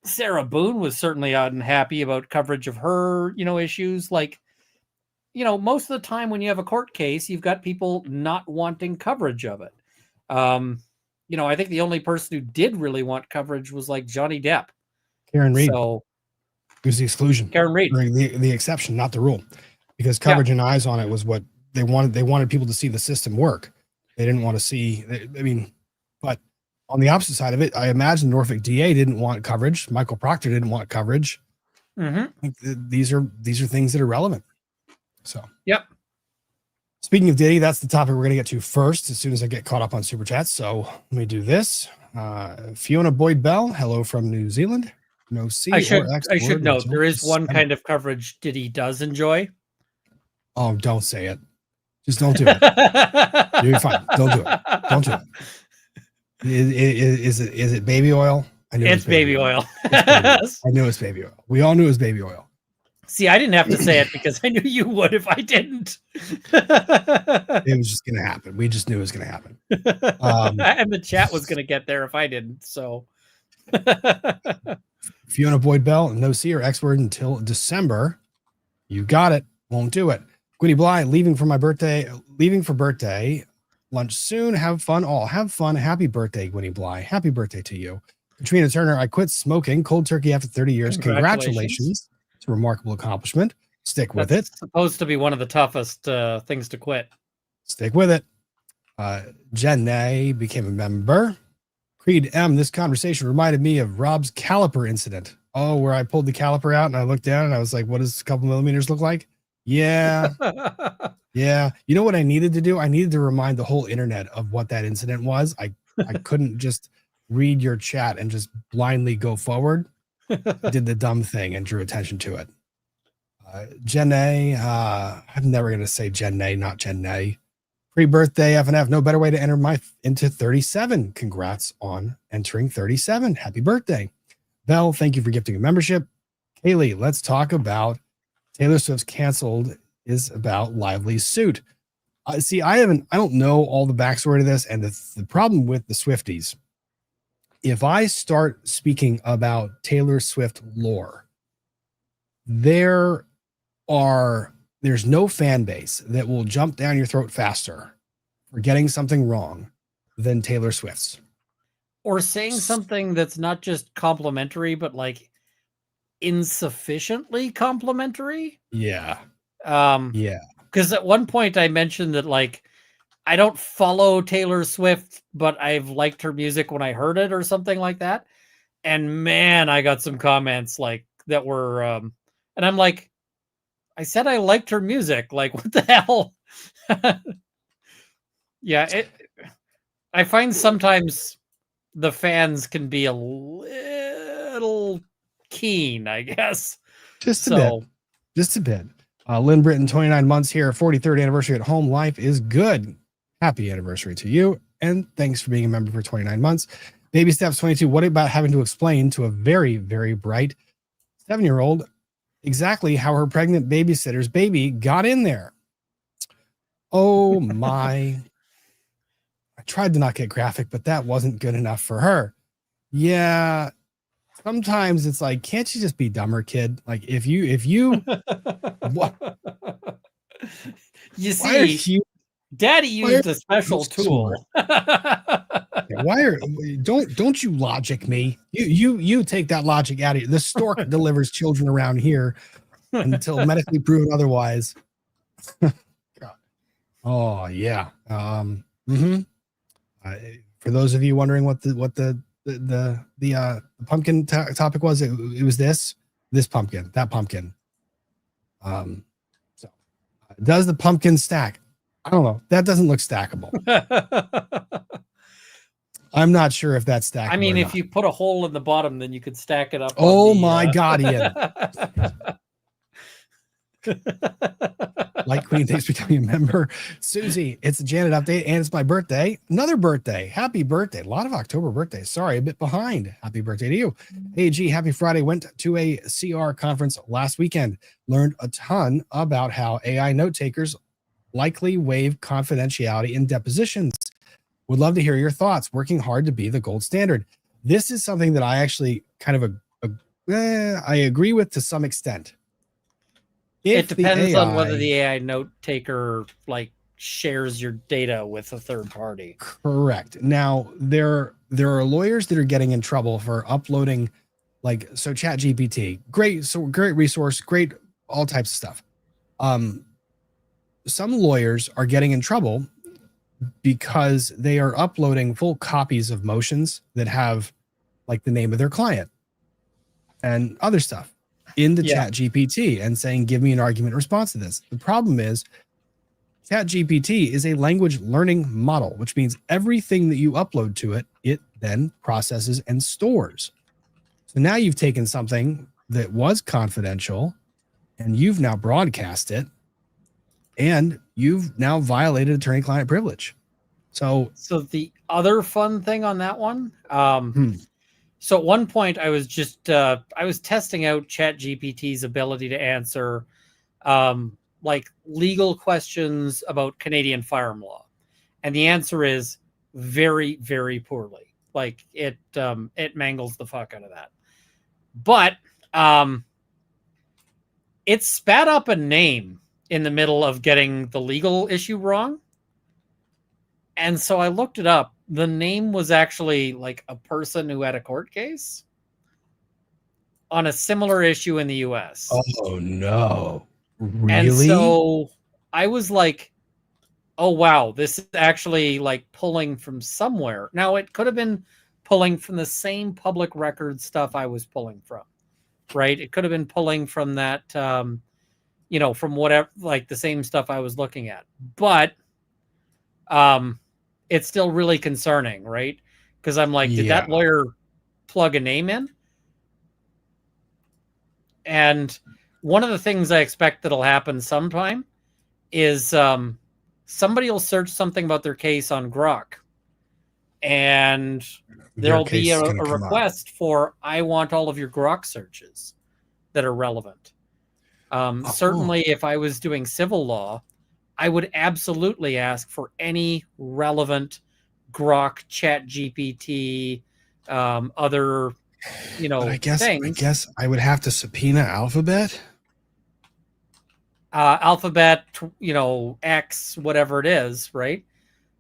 Sarah Boone was certainly unhappy about coverage of her, issues. Most of the time when you have a court case, you've got people not wanting coverage of it. I think the only person who did really want coverage was Johnny Depp. Karen Reed. So it was the exclusion. Karen Reed. The exception, not the rule. Because coverage and eyes on it was what they wanted. They wanted people to see the system work. They didn't want to see, but on the opposite side of it, I imagine Norfolk DA didn't want coverage. Michael Proctor didn't want coverage. Mm-hmm. These are things that are relevant. So, yep. Speaking of Diddy, that's the topic we're going to get to first as soon as I get caught up on Super Chats. So let me do this. Fiona Boyd Bell, hello from New Zealand. No C. I should note there is one kind of coverage Diddy does enjoy. Oh, don't say it. Just don't do it. You're fine. Don't do it. Don't do it. Is it baby oil? I knew it's baby oil. I knew it's baby oil. We all knew it was baby oil. See, I didn't have to say it because I knew you would if I didn't. It was just going to happen. We just knew it was going to happen. And the chat was going to get there if I didn't. So, Fiona Boyd Bell, no C or X word until December. You got it. Won't do it. Gwynny Bly, leaving for birthday lunch soon. Have fun. All have fun. Happy birthday, Gwynny Bly. Happy birthday to you. Katrina Turner, I quit smoking cold turkey after 30 years. Congratulations. It's a remarkable accomplishment. Stick with it. Supposed to be one of the toughest things to quit. Stick with it. Jen Nay became a member. Creed M, this conversation reminded me of Rob's caliper incident. Oh, where I pulled the caliper out and I looked down and I was like, what does a couple millimeters look like? Yeah. Yeah. You know what I needed to do? I needed to remind the whole internet of what that incident was. I couldn't just read your chat and just blindly go forward. I did the dumb thing and drew attention to it. Jen A, I'm never going to say Jen A, not Jen A. Pre-birthday FNF, no better way to enter into 37. Congrats on entering 37. Happy birthday. Bell, thank you for gifting a membership. Kaylee, let's talk about Taylor Swift's canceled is about Lively's suit. See, I don't know all the backstory to this, and the problem with the Swifties, if I start speaking about Taylor Swift lore, there's no fan base that will jump down your throat faster for getting something wrong than Taylor Swift's. Or saying something that's not just complimentary, but like insufficiently complimentary. Yeah. Yeah. Because at one point I mentioned that like I don't follow Taylor Swift, but I've liked her music when I heard it or something like that. And man, I got some comments like that were and I'm like, I said I liked her music. Like, what the hell? Yeah, I find sometimes the fans can be a little keen, I guess. Just a bit. Lynn Britton, 29 months here, 43rd anniversary at home. Life is good. Happy anniversary to you. And thanks for being a member for 29 months. Baby Steps 22. What about having to explain to a very, very bright 7-year-old exactly how her pregnant babysitter's baby got in there? Oh my. I tried to not get graphic, but that wasn't good enough for her. Yeah. Sometimes it's like, can't you just be dumber, kid? Like if you what? You see, Daddy used a special tool. Don't you logic me? You take that logic out of you. The stork delivers children around here until medically proven otherwise. Oh yeah. For those of you wondering what the pumpkin topic was, it was this pumpkin, that pumpkin. So does the pumpkin stack? I don't know. That doesn't look stackable. I'm not sure if that's stackable. I mean, if you put a hole in the bottom, then you could stack it up. Oh my God, Ian. Light Queen, thanks for becoming a member. Susie, it's a Janet update and it's my birthday. Another birthday. Happy birthday. A lot of October birthdays. Sorry, a bit behind. Happy birthday to you. AG, happy Friday. Went to a CR conference last weekend. Learned a ton about how AI note takers likely waive confidentiality in depositions. Would love to hear your thoughts. Working hard to be the gold standard. This is something that I actually kind of I agree with to some extent. It depends on whether the AI note taker like shares your data with a third party. Correct. Now there are lawyers that are getting in trouble for uploading, like, so ChatGPT, great resource, great all types of stuff. Some lawyers are getting in trouble because they are uploading full copies of motions that have like the name of their client and other stuff into ChatGPT and saying, give me an argument response to this. The problem is ChatGPT is a language learning model, which means everything that you upload to it, it then processes and stores. So now you've taken something that was confidential and you've now broadcast it and you've now violated attorney-client privilege. So the other fun thing on that one, so at one point I was just I was testing out ChatGPT's ability to answer like legal questions about Canadian firearm law, and the answer is very, very poorly. Like it mangles the fuck out of that. But it spat up a name in the middle of getting the legal issue wrong. And so I looked it up. The name was actually like a person who had a court case on a similar issue in the US. Oh no. Really? And so I was like, oh wow, this is actually like pulling from somewhere. Now it could have been pulling from the same public record stuff I was pulling from, right? It could have been pulling from that, you know, from whatever, like the same stuff I was looking at. But it's still really concerning, right? Because I'm like, did that lawyer plug a name in? And one of the things I expect that'll happen sometime is somebody will search something about their case on Grok, and there'll be a request for, I want all of your Grok searches that are relevant. Certainly, if I was doing civil law, I would absolutely ask for any relevant Grok, Chat GPT, other, you know, things. I guess I would have to subpoena Alphabet. Alphabet, you know, X, whatever it is, right?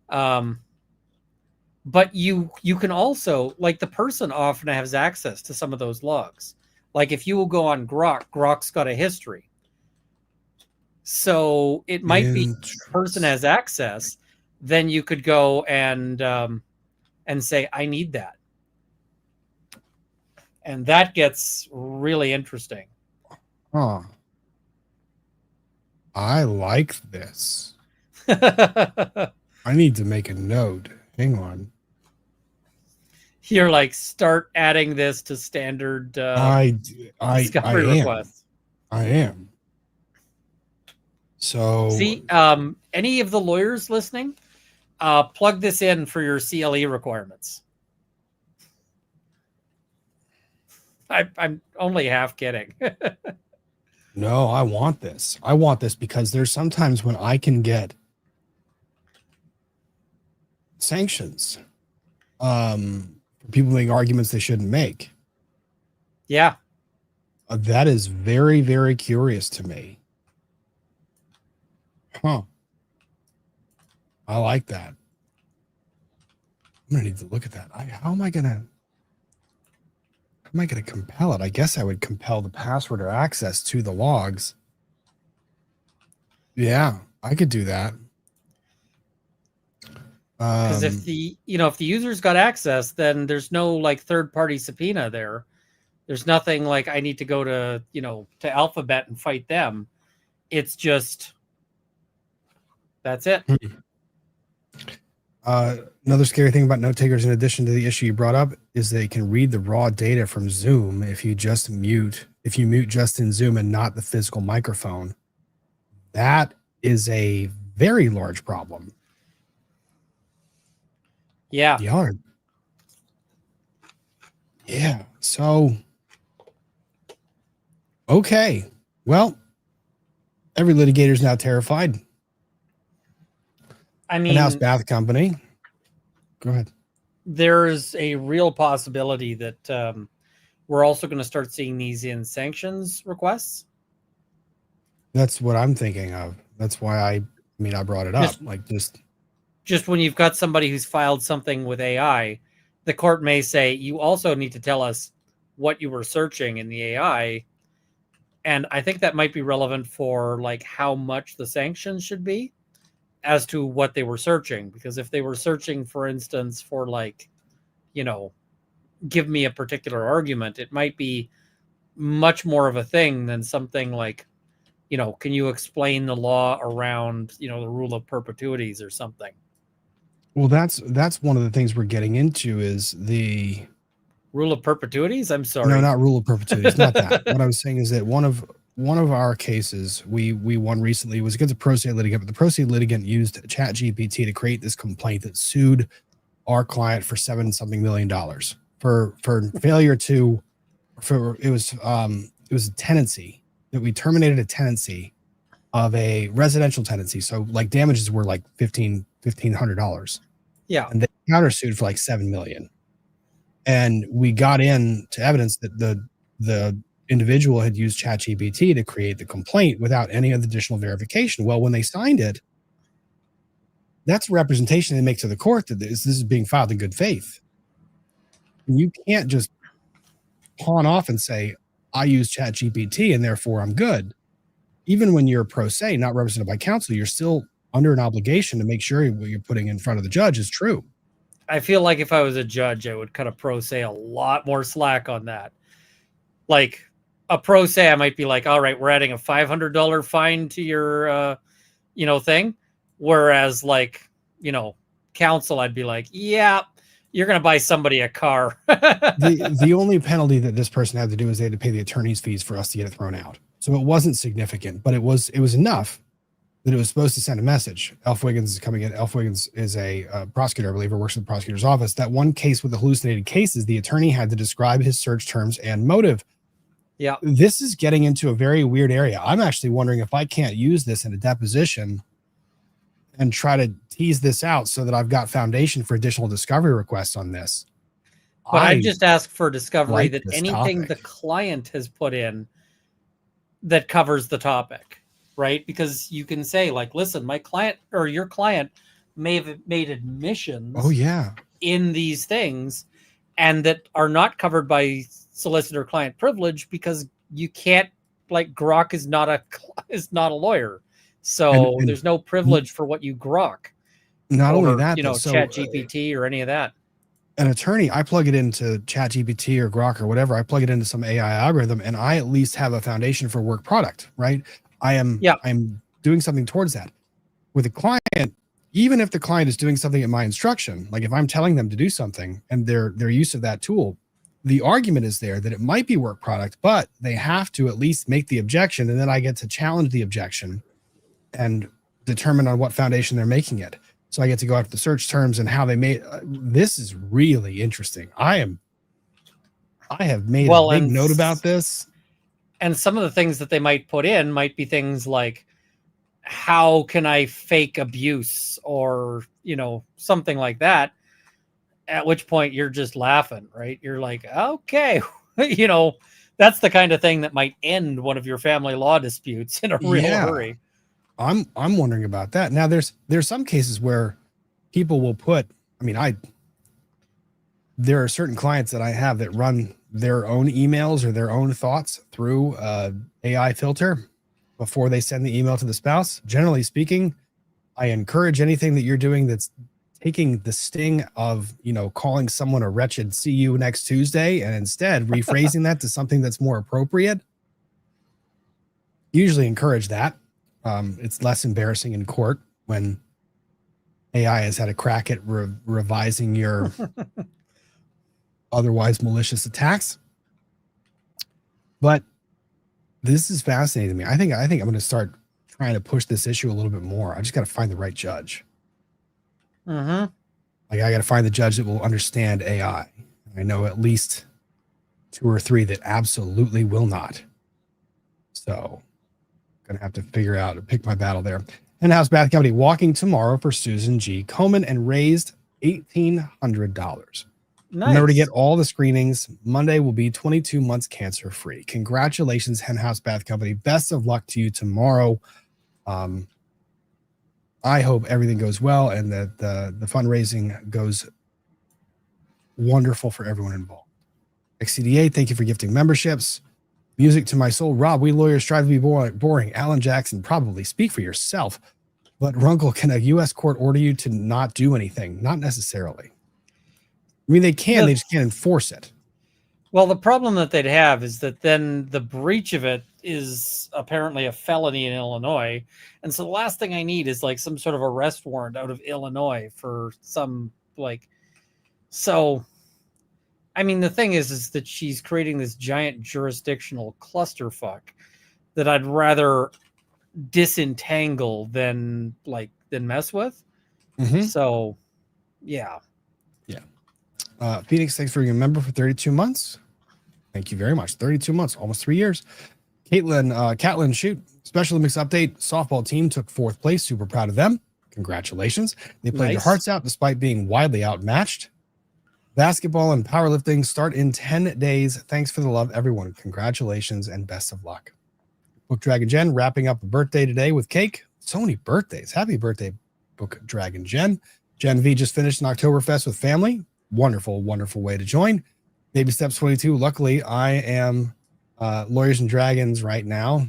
But you can also, like, the person often has access to some of those logs. Like if you will go on Grok, Grok's got a history. So it might be the person has access, then you could go and say, I need that. And that gets really interesting. Huh. I like this. I need to make a note. Hang on. You're like, start adding this to standard discovery requests. I am. So see, any of the lawyers listening, plug this in for your CLE requirements. I'm only half kidding. No, I want this. I want this because there's sometimes when I can get sanctions. People make arguments they shouldn't make. Yeah. That is very, very curious to me. Huh. I like that. I'm going to need to look at that. How am I going to compel it? I guess I would compel the password or access to the logs. Yeah, I could do that. Because if the user's got access, then there's no like third-party subpoena there. There's nothing like I need to go to, to Alphabet and fight them. It's just, that's it. Another scary thing about note takers, in addition to the issue you brought up, is they can read the raw data from Zoom if you mute just in Zoom and not the physical microphone. That is a very large problem. Yeah. Yeah. So, okay. Well, every litigator is now terrified. I mean, in-house bath company. Go ahead. There's a real possibility that we're also going to start seeing these in sanctions requests. That's what I'm thinking of. That's why I brought it up. Just when you've got somebody who's filed something with AI, the court may say, you also need to tell us what you were searching in the AI. And I think that might be relevant for like how much the sanctions should be as to what they were searching. Because if they were searching, for instance, for like, give me a particular argument, it might be much more of a thing than something like, can you explain the law around, the rule of perpetuities or something? Well, that's one of the things we're getting into is the rule of perpetuities. I'm sorry. No, not rule of perpetuities. Not that. What I was saying is that one of our cases we won recently was against a pro se litigant, but the pro se litigant used Chat GPT to create this complaint that sued our client for $7-something million for failure to, it was a tenancy that we terminated a tenancy of a residential tenancy. So like damages were like $1,500. Yeah. And they countersued for like $7 million. And we got into evidence that the individual had used ChatGPT to create the complaint without any additional verification. Well, when they signed it, that's a representation they make to the court that this is being filed in good faith. You can't just pawn off and say, I use ChatGPT and therefore I'm good. Even when you're pro se, not represented by counsel, you're still under an obligation to make sure what you're putting in front of the judge is true. I feel like if I was a judge, I would cut a pro se a lot more slack on that. Like a pro se, I might be like, all right, we're adding a $500 fine to your, thing. Whereas like, counsel, I'd be like, yeah, you're going to buy somebody a car. The only penalty that this person had to do is they had to pay the attorney's fees for us to get it thrown out. So it wasn't significant, but it was enough that it was supposed to send a message. Elf Wiggins is coming in. Elf Wiggins is a prosecutor, I believe, or works in the prosecutor's office. That one case with the hallucinated cases, the attorney had to describe his search terms and motive. Yeah. This is getting into a very weird area. I'm actually wondering if I can't use this in a deposition and try to tease this out so that I've got foundation for additional discovery requests on this. But I just ask for discovery like that this anything topic. the client has put in that covers the topic, right? Because you can say like, listen, my client or your client may have made admissions Oh yeah. in these things and that are not covered by solicitor client privilege because you can't, like, Grok is not a lawyer. So And there's no privilege for what you grok. not or, only that, though, Chat GPT or any of that. An attorney, I plug it into ChatGPT or Grok or whatever. I plug it into some AI algorithm, and I at least have a foundation for work product, right? I'm doing something towards that. With a client, even if the client is doing something at my instruction, like if I'm telling them to do something and their use of that tool, the argument is there that it might be work product, but they have to at least make the objection, and then I get to challenge the objection and determine on what foundation they're making it. So I get to go after the search terms and how they made. This is really interesting. I have made a big note about this. And some of the things that they might put in might be things like, how can I fake abuse or, something like that. At which point you're just laughing, right? You're like, okay, that's the kind of thing that might end one of your family law disputes in a real hurry. I'm wondering about that. Now there's some cases where people will put, there are certain clients that I have that run their own emails or their own thoughts through AI filter before they send the email to the spouse. Generally speaking, I encourage anything that you're doing that's taking the sting of, calling someone a wretched see you next Tuesday and instead rephrasing that to something that's more appropriate. Usually encourage that. It's less embarrassing in court when AI has had a crack at revising your otherwise malicious attacks. But this is fascinating to me. I think I'm going to start trying to push this issue a little bit more. I just got to find the right judge. Mm-hmm. Like I got to find the judge that will understand AI. I know at least 2 or 3 that absolutely will not. So gonna have to figure out and pick my battle there. In-house bath company walking tomorrow for Susan G. Komen and raised $1,800. Nice. Remember to get all the screenings. Monday will be 22 months cancer free. Congratulations, Henhouse Bath Company. Best of luck to you tomorrow. I hope everything goes well and that the fundraising goes wonderful for everyone involved. XCDA, thank you for gifting memberships. Music to my soul. Rob, we lawyers strive to be boring. Alan Jackson, probably speak for yourself. But Runkle, can a U.S. court order you to not do anything? Not necessarily. They can, they just can't enforce it. Well, the problem that they'd have is that then the breach of it is apparently a felony in Illinois. And so the last thing I need is like some sort of arrest warrant out of Illinois for some the thing is that she's creating this giant jurisdictional clusterfuck that I'd rather disentangle than mess with. Mm-hmm. So, yeah. Phoenix, thanks for being a member for 32 months. Thank you very much. 32 months, almost 3 years. Catlin, shoot. Special Olympics update. Softball team took 4th place. Super proud of them. Congratulations. They played their hearts out despite being widely outmatched. Basketball and powerlifting start in 10 days. Thanks for the love, everyone. Congratulations and best of luck. Book Dragon Jen wrapping up a birthday today with cake. So many birthdays. Happy birthday, Book Dragon Jen. Gen V just finished an Oktoberfest with family. Wonderful, wonderful way to join. Baby Steps 22. Luckily, I am Lawyers and Dragons right now,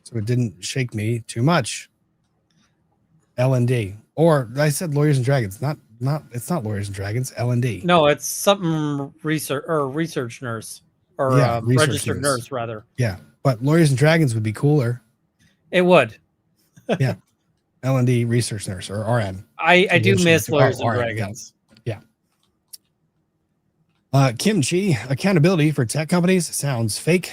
so it didn't shake me too much. L&D. Or I said Lawyers and Dragons. It's not Lawyers and Dragons. L&D. No, it's something research nurse or Yeah, registered nurse rather. Yeah, but Lawyers and Dragons would be cooler. It would. Yeah. L&D research nurse or RN. I do miss Lawyers and Dragons. Yeah. Kim Chi, accountability for tech companies sounds fake.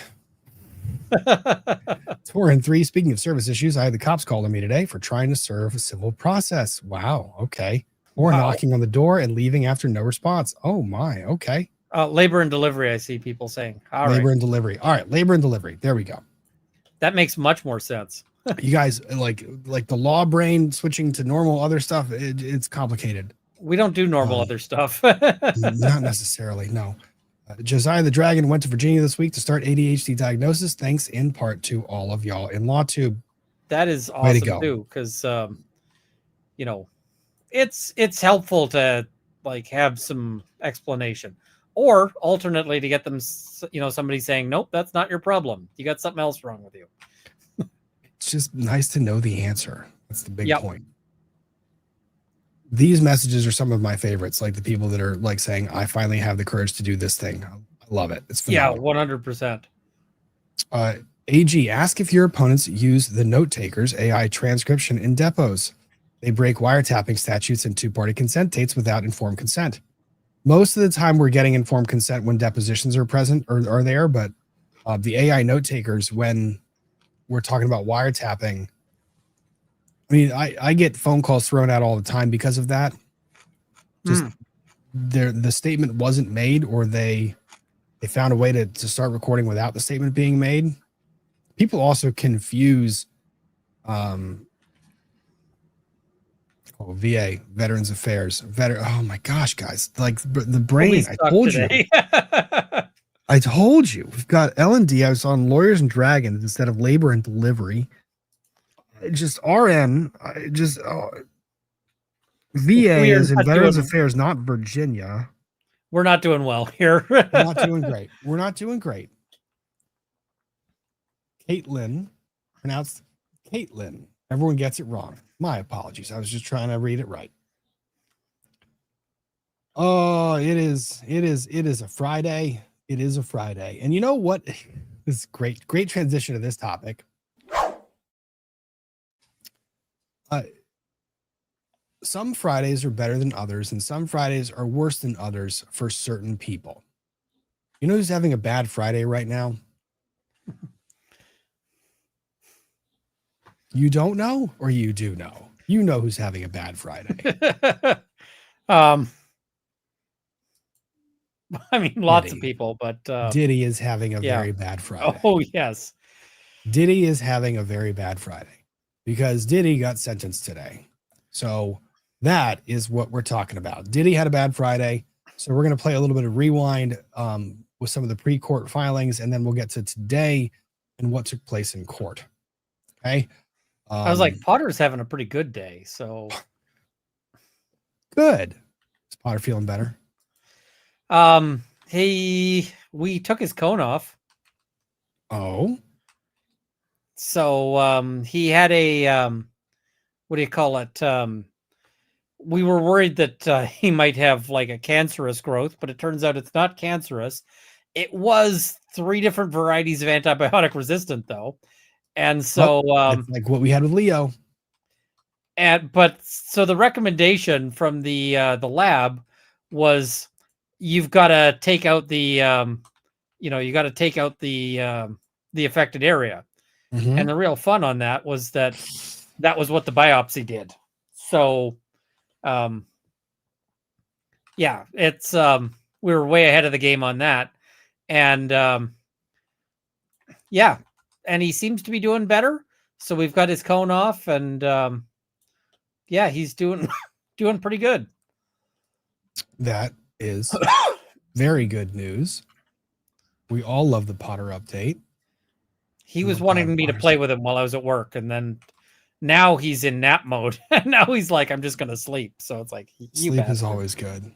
4 and 3. Speaking of service issues, I had the cops calling me today for trying to serve a civil process. Wow. Okay. Or knocking on the door and leaving after no response. Oh my. Okay. Labor and delivery. I see people saying labor and delivery. All right. Labor and delivery. There we go. That makes much more sense. You guys like the law brain switching to normal other stuff. It's complicated. We don't do normal other stuff. Not necessarily. No. Josiah the Dragon went to Virginia this week to start ADHD diagnosis. Thanks in part to all of y'all in LawTube. That is awesome too, because you know, it's helpful to like have some explanation, or alternately to get them, you know, somebody saying, nope, that's not your problem. You got something else wrong with you. It's just nice to know the answer. That's the big point. These messages are some of my favorites, like the people that are like saying, I finally have the courage to do this thing. I love it. It's phenomenal. 100%. AG, ask if your opponents use the note takers AI transcription in depots. They break wiretapping statutes and two-party consent dates without informed consent. Most of the time we're getting informed consent when depositions are present or are there, but the AI note takers, when we're talking about wiretapping, I mean, I get phone calls thrown out all the time because of that. Just the statement wasn't made, or they found a way to start recording without the statement being made. People also confuse VA, Veterans Affairs. Oh my gosh, guys. Like the brain, I told you. I told you. We've got L&D. I was on Lawyers and Dragons instead of Labor and Delivery. Just RN, VA is in Veterans Affairs, not Virginia. We're not doing well here. We're not doing great. We're not doing great. Caitlin, pronounced Caitlin. Everyone gets it wrong. My apologies. I was just trying to read it right. Oh, it is a Friday. It is a Friday. And you know what? This is great. Great transition to this topic. Some Fridays are better than others, and some Fridays are worse than others for certain people. You know who's having a bad Friday right now? You don't know, or you do know? You know who's having a bad Friday. I mean, lots of people, but Diddy is having a very bad Friday. Oh, yes. Diddy is having a very bad Friday because Diddy got sentenced today. So that is what we're talking about. Diddy had a bad Friday. So we're going to play a little bit of rewind with some of the pre-court filings, and then we'll get to today and what took place in court. Okay. I was like, Potter's having a pretty good day. So good. Is Potter feeling better? We took his cone off. Oh. So he had a what do you call it? We were worried that he might have like a cancerous growth, but it turns out it's not cancerous. It was 3 different varieties of antibiotic resistant, though. And so like what we had with Leo. But the recommendation from the lab was you've got to take out the affected area. Mm-hmm. And the real fun on that was that was what the biopsy did. So it's we were way ahead of the game on that. And and he seems to be doing better. So we've got his cone off, and he's doing pretty good. That is very good news. We all love the Potter update. He was wanting me to play with him while I was at work, and then now he's in nap mode. Now he's like, I'm just going to sleep. So it's like, sleep is always good.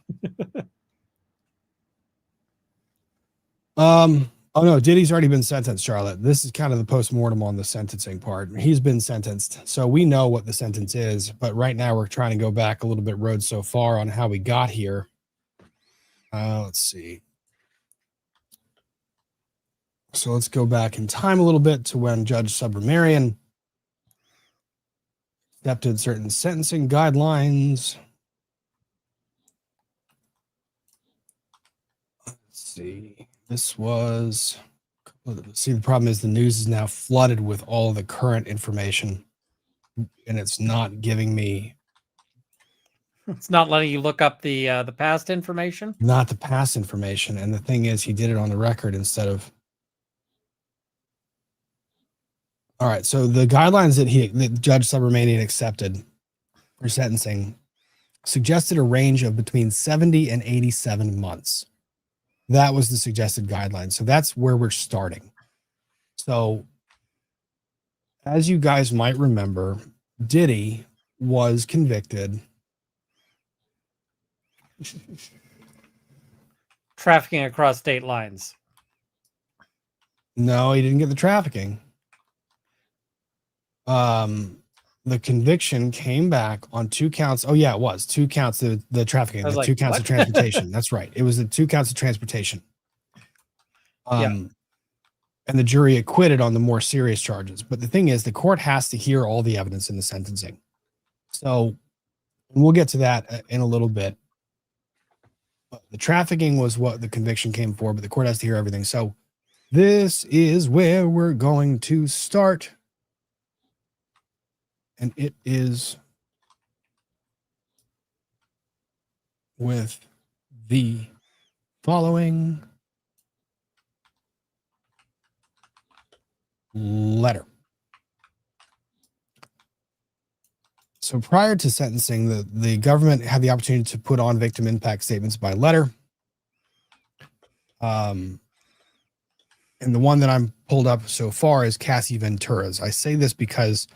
Oh no, Diddy's already been sentenced, Charlotte. This is kind of the post-mortem on the sentencing part. He's been sentenced. So we know what the sentence is, but right now we're trying to go back a little bit road so far on how we got here. Let's see. So let's go back in time a little bit to when Judge Subramanian accepted certain sentencing guidelines. Let's see. This was, see, the problem is the news is now flooded with all the current information, and it's not giving me. It's not letting you look up the past information? Not the past information. And the thing is, he did it on the record instead of. All right. So the guidelines that Judge Subramanian accepted for sentencing suggested a range of between 70 and 87 months. That was the suggested guideline. So that's where we're starting. So as you guys might remember, Diddy was convicted. Trafficking across state lines. No, he didn't get the trafficking. The conviction came back on 2 counts. Oh yeah, it was 2 counts of the trafficking, the like, 2 counts of transportation. That's right. It was the 2 counts of transportation. And the jury acquitted on the more serious charges. But the thing is, the court has to hear all the evidence in the sentencing. So we'll get to that in a little bit. But the trafficking was what the conviction came for, but the court has to hear everything. So this is where we're going to start. And it is with the following letter. So prior to sentencing, the government had the opportunity to put on victim impact statements by letter. And the one that I'm pulled up so far is Cassie Ventura's. I say this because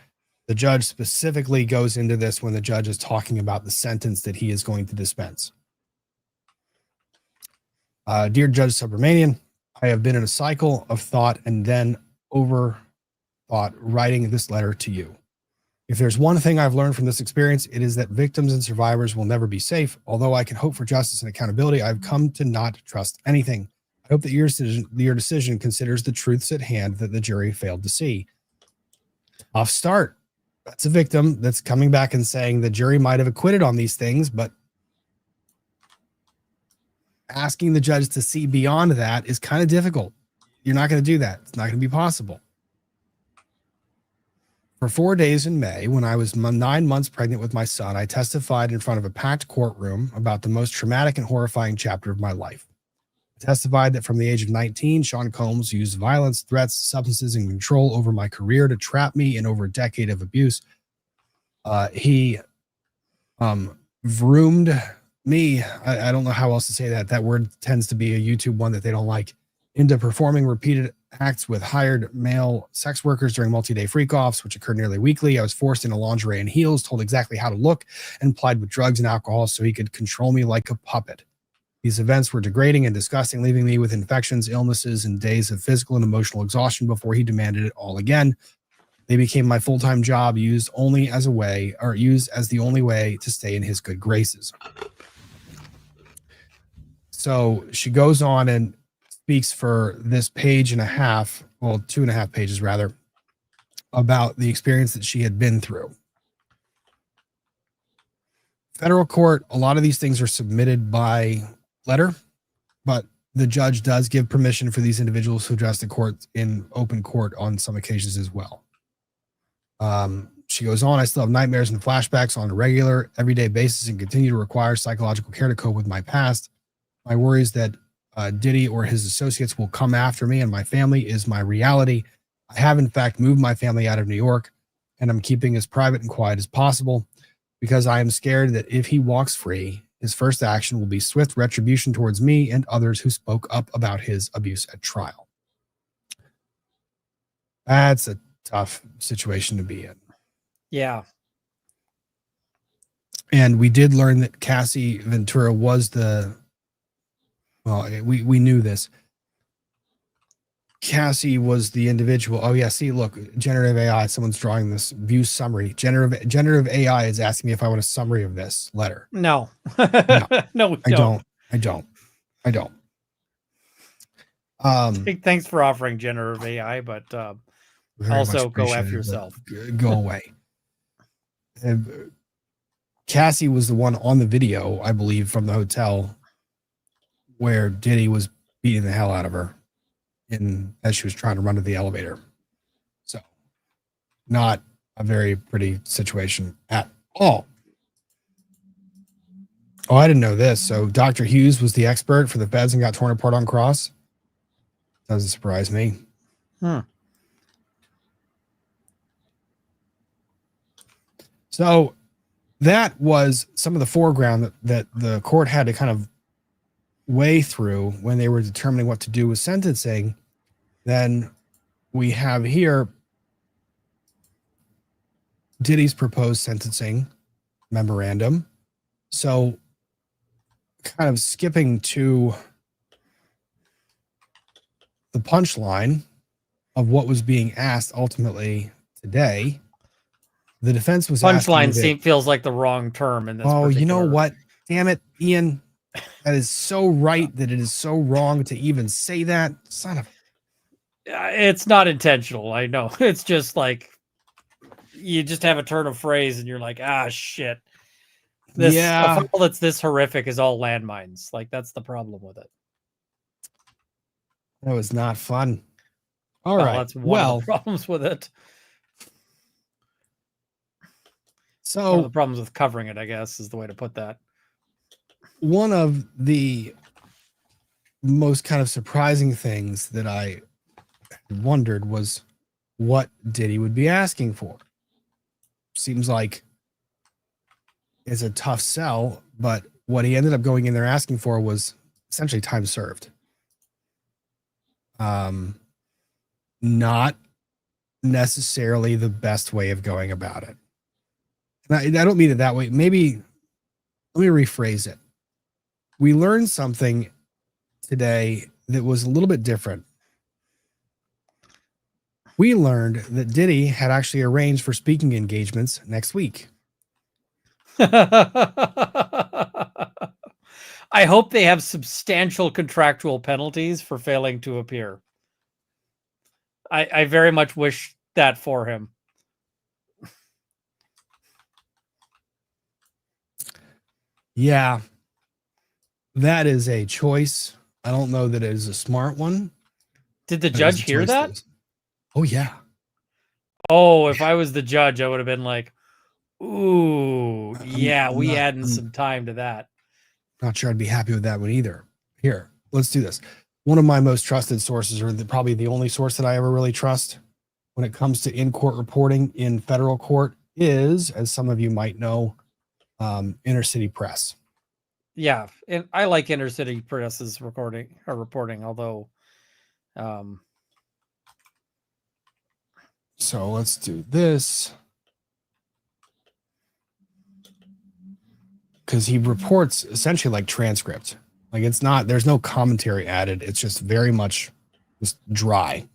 the judge specifically goes into this when the judge is talking about the sentence that he is going to dispense. Dear Judge Subramanian, I have been in a cycle of thought and then overthought writing this letter to you. If there's one thing I've learned from this experience, it is that victims and survivors will never be safe. Although I can hope for justice and accountability, I've come to not trust anything. I hope that your decision considers the truths at hand that the jury failed to see. Tough start. That's a victim that's coming back and saying the jury might have acquitted on these things, but asking the judge to see beyond that is kind of difficult. You're not going to do that. It's not going to be possible. For 4 days in May, when I was 9 months pregnant with my son, I testified in front of a packed courtroom about the most traumatic and horrifying chapter of my life. I testified that from the age of 19, Sean Combs used violence, threats, substances, and control over my career to trap me in over a decade of abuse. He vroomed me. I don't know how else to say that. That word tends to be a YouTube one that they don't like. Into performing repeated acts with hired male sex workers during multi-day freak-offs, which occurred nearly weekly. I was forced into lingerie and heels, told exactly how to look, and plied with drugs and alcohol so he could control me like a puppet. These events were degrading and disgusting, leaving me with infections, illnesses, and days of physical and emotional exhaustion before he demanded it all again. They became my full-time job, used as the only way to stay in his good graces. So she goes on and speaks for this page and a half, well, 2.5 pages rather, about the experience that she had been through. Federal court, a lot of these things are submitted by letter, but the judge does give permission for these individuals to address the court in open court on some occasions as well. She goes on, I still have nightmares and flashbacks on a regular, everyday basis and continue to require psychological care to cope with my past. My worries that Diddy or his associates will come after me and my family is my reality. I have, in fact, moved my family out of New York, and I'm keeping as private and quiet as possible because I am scared that if he walks free, His first action will be swift retribution towards me and others who spoke up about his abuse at trial. That's a tough situation to be in. Yeah. And we did learn that Cassie Ventura was we knew this. Cassie was the individual. Oh yeah, see, look, generative AI, someone's drawing this view summary. Generative AI is asking me if I want a summary of this letter. No. No, No, I don't. Thanks for offering generative AI, but also go F yourself. Go away. Cassie was the one on the video, I believe, from the hotel where Diddy was beating the hell out of her as she was trying to run to the elevator. So not a very pretty situation at all. Oh, I didn't know this. So Dr. Hughes was the expert for the feds and got torn apart on cross. Doesn't surprise me. So that was some of the foreground that the court had to kind of weigh through when they were determining what to do with sentencing. Then we have here Diddy's proposed sentencing memorandum. So kind of skipping to the punchline of what was being asked ultimately today. The defense was punchline feels like the wrong term in this. Oh, you know what? Damn it, Ian. That is so right that it is so wrong to even say that. Son of. It's not intentional. I know. It's just like you just have a turn of phrase and you're like, ah, shit. A file that's this horrific is all landmines. Like, that's the problem with it. That was not fun. All right. That's one of the problems with it. So one of the problems with covering it, I guess, is the way to put that. One of the most kind of surprising things that I wondered was what Diddy would be asking for. Seems like it's a tough sell, but what he ended up going in there asking for was essentially time served. Not necessarily the best way of going about it. And I don't mean it that way. Maybe let me rephrase it. We learned something today that was a little bit different. We learned that Diddy had actually arranged for speaking engagements next week. I hope they have substantial contractual penalties for failing to appear. I very much wish that for him. Yeah, that is a choice. I don't know that it is a smart one. Did the judge hear that? Oh, yeah. Oh, if I was the judge, I would have been like, ooh, yeah, we adding some time to that. Not sure I'd be happy with that one either. Here, let's do this. One of my most trusted sources, or probably the only source that I ever really trust when it comes to in-court reporting in federal court is, as some of you might know, Inner City Press. Yeah, and I like Inner City Press's reporting, although so let's do this. Because he reports essentially like transcript. Like it's not, there's no commentary added. It's just very much just dry.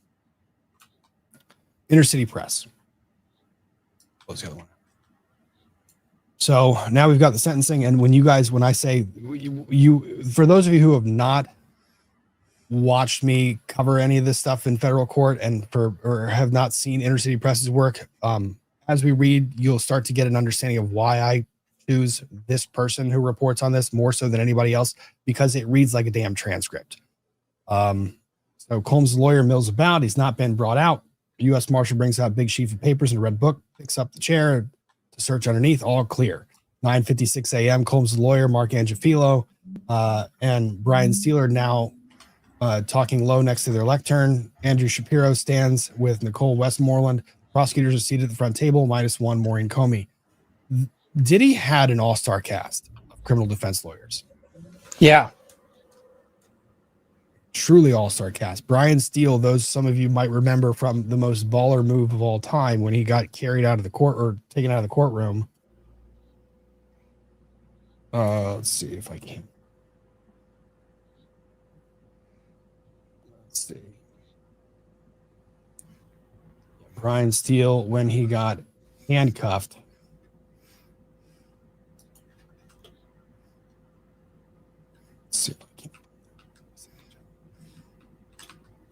Inner City Press. What was the other one? So now we've got the sentencing. And when I say you, for those of you who have not watched me cover any of this stuff in federal court or have not seen Inner City Press's work, as we read, you'll start to get an understanding of why I choose this person who reports on this more so than anybody else, because it reads like a damn transcript. So Combs' lawyer mills about. He's not been brought out. U.S. Marshal brings out a big sheaf of papers and a red book, picks up the chair to search underneath. All clear. 9:56 a.m. Combs' lawyer, Mark Angifilo, and Brian Steeler now talking low next to their lectern. Andrew Shapiro stands with Nicole Westmoreland. Prosecutors are seated at the front table, -1 Maureen Comey. Diddy had an all-star cast of criminal defense lawyers. Yeah. Truly all-star cast. Brian Steele, those some of you might remember from the most baller move of all time when he got carried out of the court or taken out of the courtroom. Let's see if I can. Let's see. Brian Steele when he got handcuffed. Let's see if I can.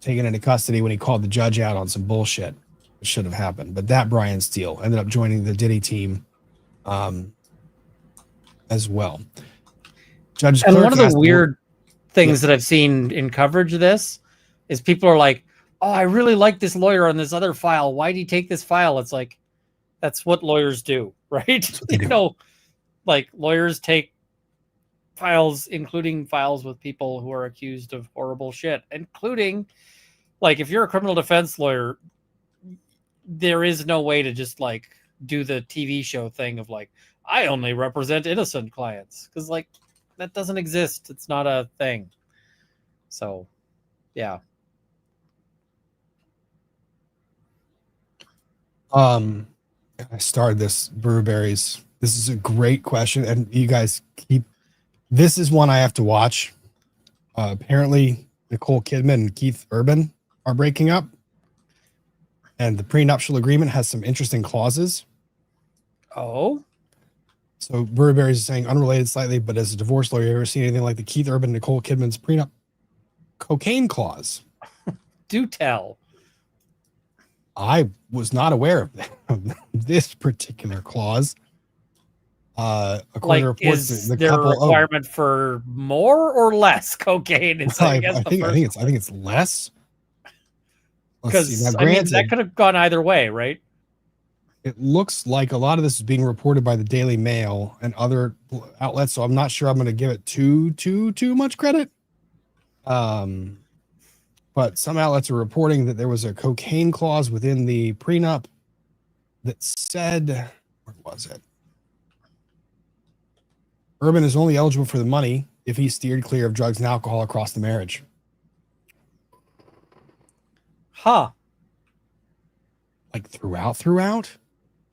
Taken into custody when he called the judge out on some bullshit. It should have happened. But that Brian Steele ended up joining the Diddy team as well. Judge and Clerk one of the weird things that I've seen in coverage of this is people are like, oh, I really like this lawyer on this other file. Why'd he take this file? It's like, that's what lawyers do, right? You know, like lawyers take files, including files with people who are accused of horrible shit, including, like, if you're a criminal defense lawyer, there is no way to just like do the TV show thing of like, I only represent innocent clients, because like that doesn't exist. It's not a thing. So, yeah. I started this Brewberries. This is a great question, and you guys keep. This is one I have to watch. Apparently, Nicole Kidman and Keith Urban are breaking up, and the prenuptial agreement has some interesting clauses. Oh. So Brewberries is saying, unrelated slightly, but as a divorce lawyer, you ever seen anything like the Keith Urban Nicole Kidman's prenup cocaine clause? Do tell. I was not aware of this particular clause. According like, to reports, is the there couple, a requirement for more or less cocaine? It's I think it's less. Because I mean, that could have gone either way, right? It looks like a lot of this is being reported by the Daily Mail and other outlets, so I'm not sure I'm going to give it too much credit. But some outlets are reporting that there was a cocaine clause within the prenup that said, where was it? Urban is only eligible for the money if he steered clear of drugs and alcohol across the marriage. Huh. Like throughout?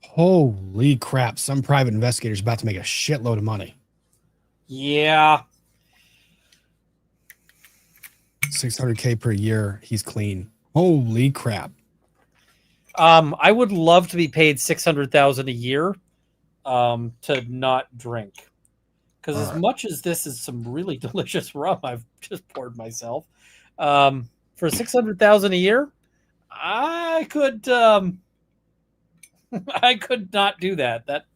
Holy crap. Some private investigator's about to make a shitload of money. Yeah. $600K per year. He's clean. Holy crap. I would love to be paid $600,000 a year to not drink. Because as much as this is some really delicious rum I've just poured myself, for $600,000 a year, I could not do that. That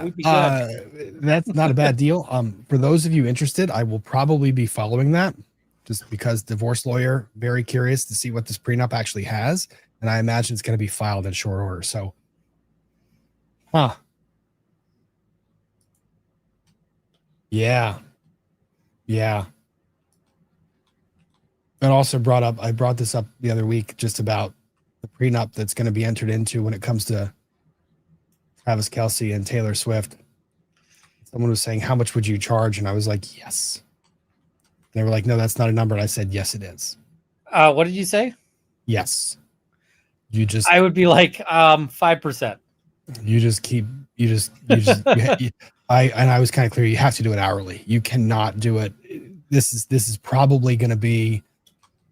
would be good. That's not a bad deal. For those of you interested, I will probably be following that, just because divorce lawyer, very curious to see what this prenup actually has, and I imagine it's going to be filed in short order. So, yeah. And also I brought this up the other week just about the prenup that's going to be entered into when it comes to Travis Kelce and Taylor Swift. Someone was saying, how much would you charge? And I was like, yes. They were like, no, that's not a number. And I said, yes, it is. What did you say? Yes. I would be like 5%. I was kind of clear. You have to do it hourly. You cannot do it. This is probably going to be,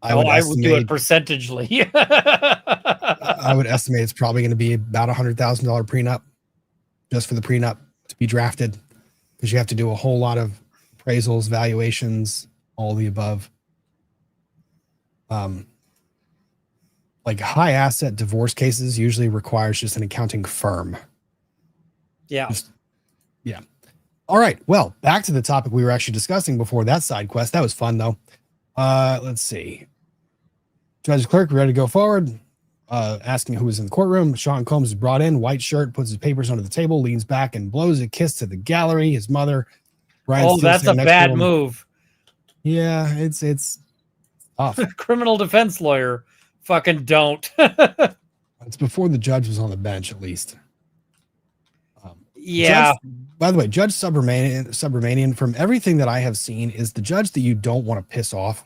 I would do it percentagely. I would estimate it's probably going to be about $100,000 prenup, just for the prenup to be drafted, because you have to do a whole lot of appraisals, valuations, all the above. Like high asset divorce cases usually requires just an accounting firm. Yeah. Yeah. All right. Well, back to the topic we were actually discussing before that side quest. That was fun though. Let's see. Judge Clerk, ready to go forward? Asking who was in the courtroom. Sean Combs is brought in, white shirt, puts his papers under the table, leans back and blows a kiss to the gallery. His mother, Brian. That's a bad move. Yeah, it's tough. Criminal defense lawyer, fucking don't. It's before the judge was on the bench, at least. Yeah. By the way, Judge Subramanian, from everything that I have seen, is the judge that you don't want to piss off.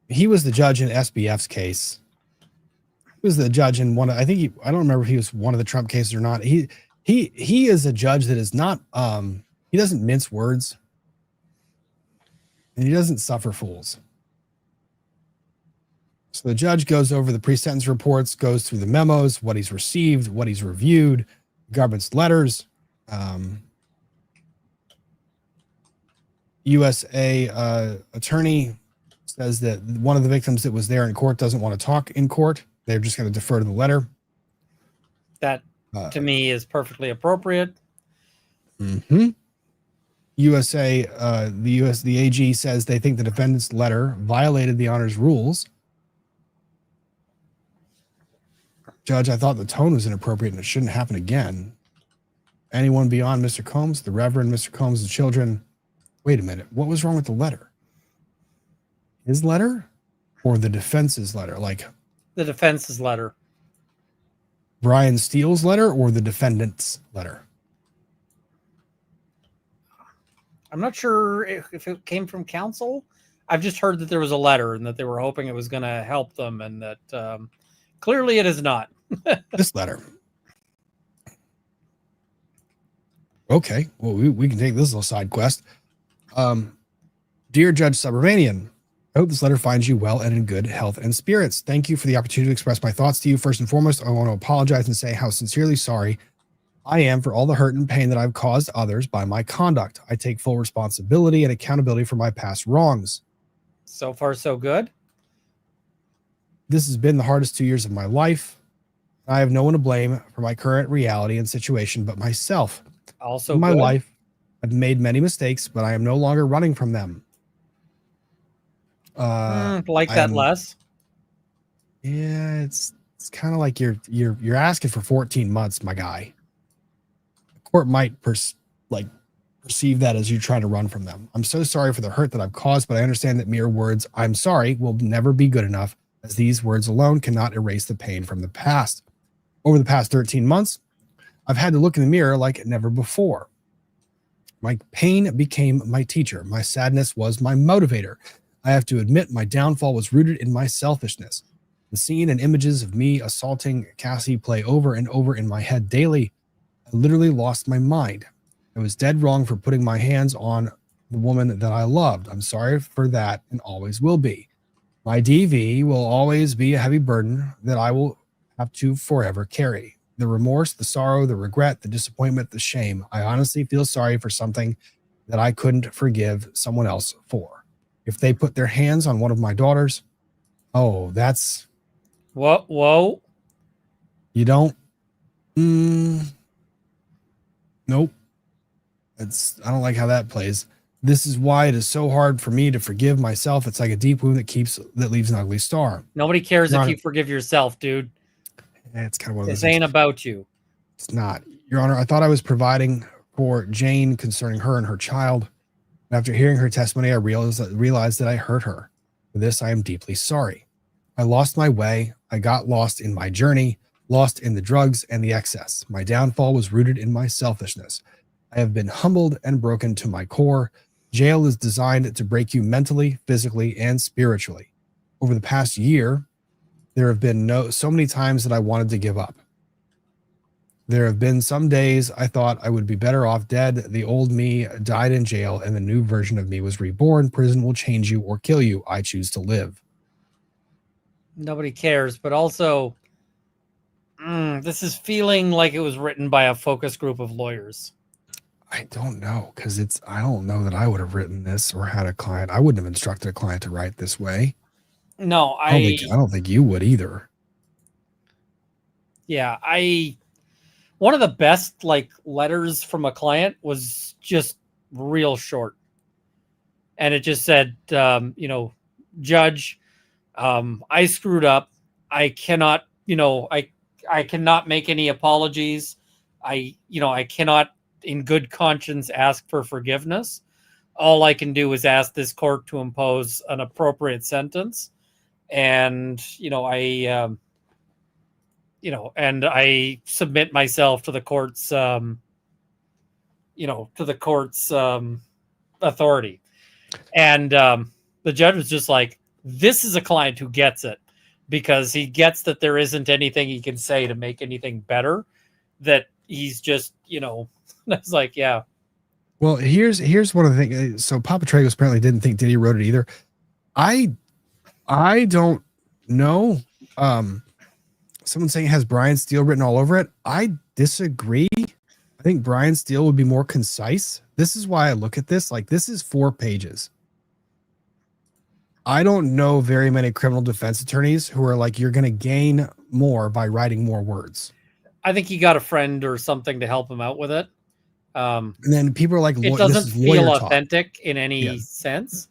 He was the judge in SBF's case. He was the judge in one. I don't remember if he was one of the Trump cases or not. He is a judge that is not. He doesn't mince words, and he doesn't suffer fools. So the judge goes over the pre-sentence reports, goes through the memos, what he's received, what he's reviewed, government's letters. USA attorney says that one of the victims that was there in court doesn't want to talk in court. They're just going to defer to the letter. That, to me, is perfectly appropriate. Mm-hmm. The AG says they think the defendant's letter violated the honors rules. Judge, I thought the tone was inappropriate and it shouldn't happen again. Anyone beyond Mr. Combs, the Reverend Mr. Combs' children. Wait a minute. What was wrong with the letter? His letter or the defense's letter? Like the defense's letter. Brian Steele's letter or the defendant's letter? I'm not sure if it came from counsel. I've just heard that there was a letter and that they were hoping it was going to help them, and that clearly it is not. This letter. Okay, well, we can take this little side quest. Dear Judge Subramanian, I hope this letter finds you well and in good health and spirits. Thank you for the opportunity to express my thoughts to you. First and foremost, I want to apologize and say how sincerely sorry I am for all the hurt and pain that I've caused others by my conduct. I take full responsibility and accountability for my past wrongs. So far, so good. This has been the hardest 2 years of my life. I have no one to blame for my current reality and situation but myself. Also, in my life, I've made many mistakes, but I am no longer running from them. Less. Yeah, it's kind of like you're asking for 14 months, my guy. The court might perceive that as you trying to run from them. I'm so sorry for the hurt that I've caused, but I understand that mere words "I'm sorry" will never be good enough, as these words alone cannot erase the pain from the past. Over the past 13 months, I've had to look in the mirror like never before. My pain became my teacher. My sadness was my motivator. I have to admit my downfall was rooted in my selfishness. The scene and images of me assaulting Cassie play over and over in my head daily. I literally lost my mind. I was dead wrong for putting my hands on the woman that I loved. I'm sorry for that and always will be. My DV will always be a heavy burden that I will have to forever carry. The remorse, the sorrow, the regret, the disappointment, the shame. I honestly feel sorry for something that I couldn't forgive someone else for. If they put their hands on one of my daughters, oh, that's... Whoa. You don't... Nope. I don't like how that plays. This is why it is so hard for me to forgive myself. It's like a deep wound that leaves an ugly scar. Nobody cares if you forgive yourself, dude. It's kind of one of those. This ain't about you. It's not. Your Honor, I thought I was providing for Jane concerning her and her child. After hearing her testimony, I realized that I hurt her. For this, I am deeply sorry. I lost my way. I got lost in my journey, lost in the drugs and the excess. My downfall was rooted in my selfishness. I have been humbled and broken to my core. Jail is designed to break you mentally, physically, and spiritually. Over the past year, there have been so many times that I wanted to give up. There have been some days I thought I would be better off dead. The old me died in jail and the new version of me was reborn. Prison will change you or kill you. I choose to live. Nobody cares, but also this is feeling like it was written by a focus group of lawyers. I don't know, because I don't know that I would have written this or had a client. I wouldn't have instructed a client to write this way. No, I don't think you would either. Yeah, one of the best letters from a client was just real short. And it just said, Judge, I screwed up. I cannot, I cannot make any apologies. I cannot in good conscience ask for forgiveness. All I can do is ask this court to impose an appropriate sentence. And, and I submit myself to the court's, authority. And the judge was just like, this is a client who gets it, because he gets that there isn't anything he can say to make anything better, that he's just, that's like, yeah. Well, here's one of the things. So Papa Tragos apparently didn't think Diddy wrote it either. I don't know. Someone saying it has Brian Steele written all over it. I disagree. I think Brian Steele would be more concise. This is why I look at this. Like, this is 4 pages. I don't know very many criminal defense attorneys who are like, you're going to gain more by writing more words. I think he got a friend or something to help him out with it. And then people are like, it doesn't feel authentic in any sense.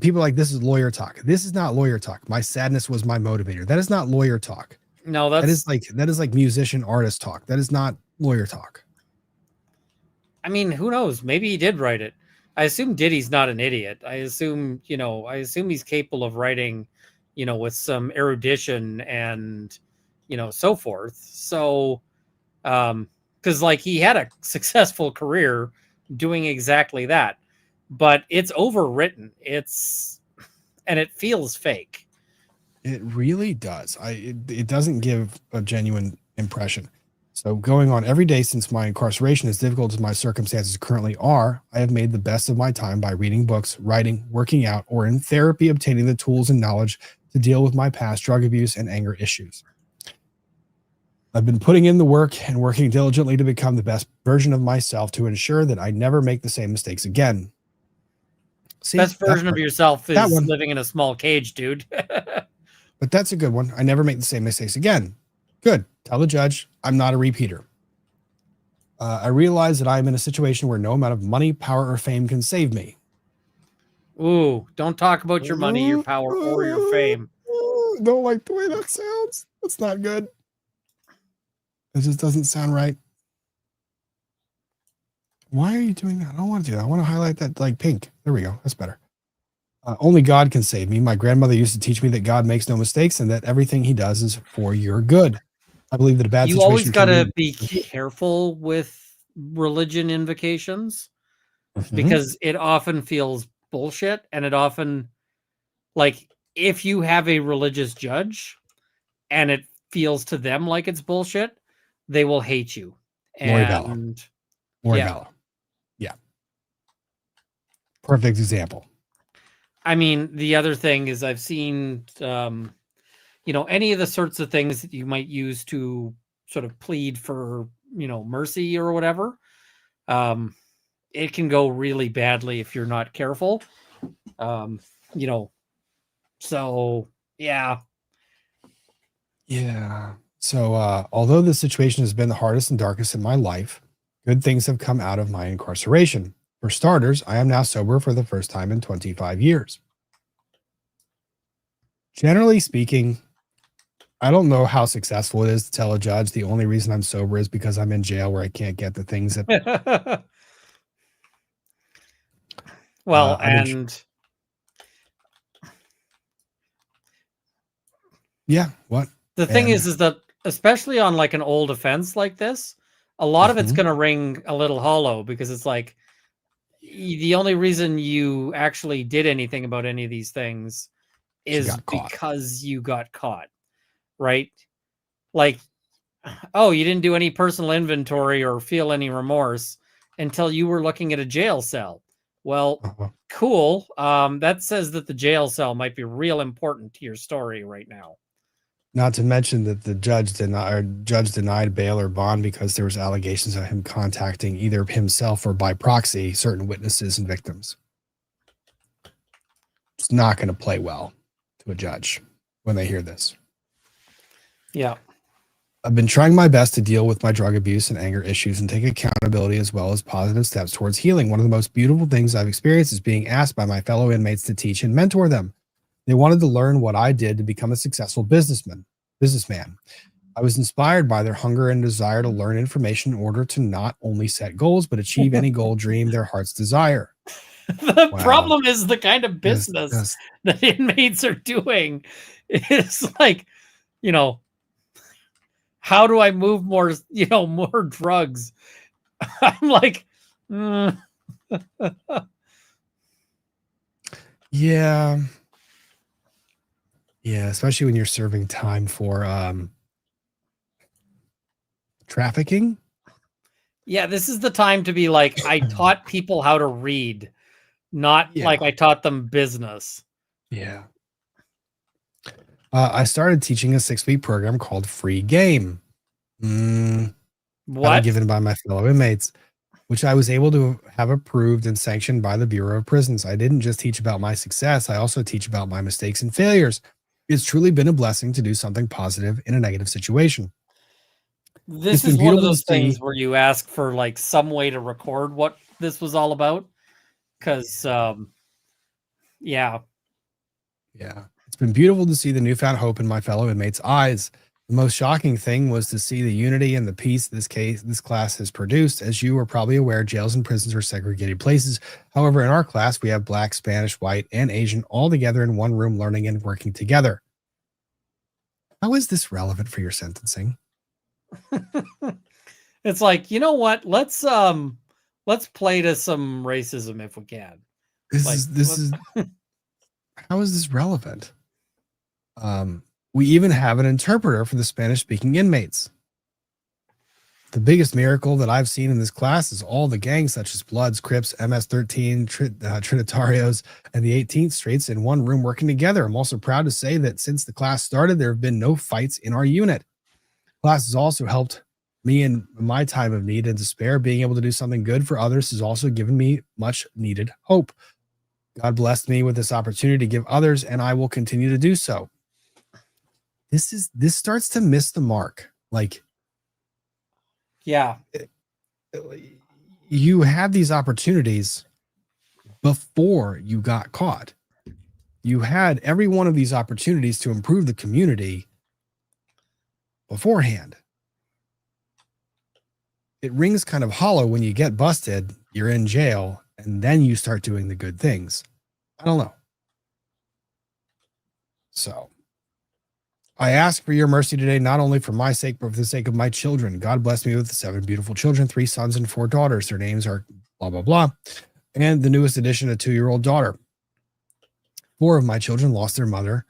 People are like, this is lawyer talk. This is not lawyer talk. My sadness was my motivator. That is not lawyer talk. No, that is like musician artist talk. That is not lawyer talk. I mean, who knows? Maybe he did write it. I assume Diddy's not an idiot. I assume he's capable of writing, with some erudition and, so forth. So, because like he had a successful career doing exactly that, but it's overwritten. And it feels fake. It really does. It doesn't give a genuine impression. So going on every day since my incarceration, as difficult as my circumstances currently are, I have made the best of my time by reading books, writing, working out, or in therapy, obtaining the tools and knowledge to deal with my past drug abuse and anger issues. I've been putting in the work and working diligently to become the best version of myself to ensure that I never make the same mistakes again. See, best version of yourself is living in a small cage, dude. But that's a good one. I never make the same mistakes again. Good. Tell the judge I'm not a repeater. I realize that I'm in a situation where no amount of money, power, or fame can save me. Ooh, don't talk about your money, your power, or your fame. Don't like the way that sounds. That's not good. It just doesn't sound right. Why are you doing that? I don't want to do that. I want to highlight that like pink. There we go. That's better. Only God can save me. My grandmother used to teach me that God makes no mistakes and that everything he does is for your good. I believe that a bad situation. You always got to be careful with religion invocations because it often feels bullshit. And it often, like, if you have a religious judge and it feels to them like it's bullshit, they will hate you. And Lori Vallow. Yeah. Perfect example. I mean, the other thing is I've seen, any of the sorts of things that you might use to sort of plead for, mercy or whatever. It can go really badly if you're not careful. So yeah. Yeah. So, although this situation has been the hardest and darkest in my life, good things have come out of my incarceration. For starters, I am now sober for the first time in 25 years. Generally speaking, I don't know how successful it is to tell a judge the only reason I'm sober is because I'm in jail where I can't get the things that. Well, yeah, what? The thing is that especially on like an old offense like this, a lot of it's going to ring a little hollow because it's like the only reason you actually did anything about any of these things is because you got caught, right? Like, oh, you didn't do any personal inventory or feel any remorse until you were looking at a jail cell. Well, cool. That says that the jail cell might be real important to your story right now. Not to mention that the judge denied bail or bond because there was allegations of him contacting either himself or by proxy certain witnesses and victims. It's not going to play well to a judge when they hear this. Yeah. I've been trying my best to deal with my drug abuse and anger issues and take accountability as well as positive steps towards healing. One of the most beautiful things I've experienced is being asked by my fellow inmates to teach and mentor them. They wanted to learn what I did to become a successful businessman. I was inspired by their hunger and desire to learn information in order to not only set goals, but achieve any goal, dream their heart's desire. The problem is the kind of business that inmates are doing. It's like, how do I move more, more drugs? I'm like, Yeah. Yeah, especially when you're serving time for trafficking. yeah, this is the time to be like, I taught people how to read, not like I taught them business. Yeah. I started teaching a 6-week program called Free Game. What? Given by my fellow inmates, which I was able to have approved and sanctioned by the Bureau of Prisons. I didn't just teach about my success, I also teach about my mistakes and failures. It's truly been a blessing to do something positive in a negative situation. This is one of those things where you ask for like some way to record what this was all about. Because, yeah. It's been beautiful to see the newfound hope in my fellow inmates' eyes. The most shocking thing was to see the unity and the peace this class has produced. As you are probably aware, jails and prisons are segregated places. However, in our class, we have Black, Spanish, white, and Asian all together in one room learning and working together. How is this relevant for your sentencing? It's like, you know what? Let's play to some racism if we can. How is this relevant? We even have an interpreter for the Spanish-speaking inmates. The biggest miracle that I've seen in this class is all the gangs such as Bloods, Crips, MS-13, Trinitarios, and the 18th Streets in one room working together. I'm also proud to say that since the class started, there have been no fights in our unit. Class has also helped me in my time of need and despair. Being able to do something good for others has also given me much needed hope. God blessed me with this opportunity to give others, and I will continue to do so. This starts to miss the mark. Like, yeah, you had these opportunities before you got caught. You had every one of these opportunities to improve the community beforehand. It rings kind of hollow when you get busted, you're in jail, and then you start doing the good things. I don't know. So I ask for your mercy today, not only for my sake, but for the sake of my children. God bless me with 7 beautiful children, 3 sons and 4 daughters. Their names are blah, blah, blah. And the newest addition, a 2-year-old daughter. 4 of my children lost their mother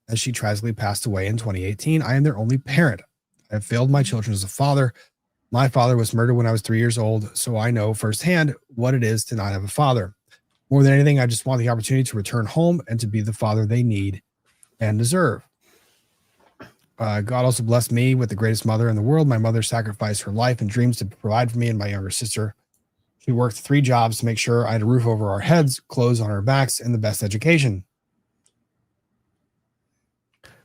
as she tragically passed away in 2018. I am their only parent. I have failed my children as a father. My father was murdered when I was 3 years old, so I know firsthand what it is to not have a father. More than anything, I just want the opportunity to return home and to be the father they need and deserve. God also blessed me with the greatest mother in the world. My mother sacrificed her life and dreams to provide for me and my younger sister. She worked 3 jobs to make sure I had a roof over our heads, clothes on our backs, and the best education.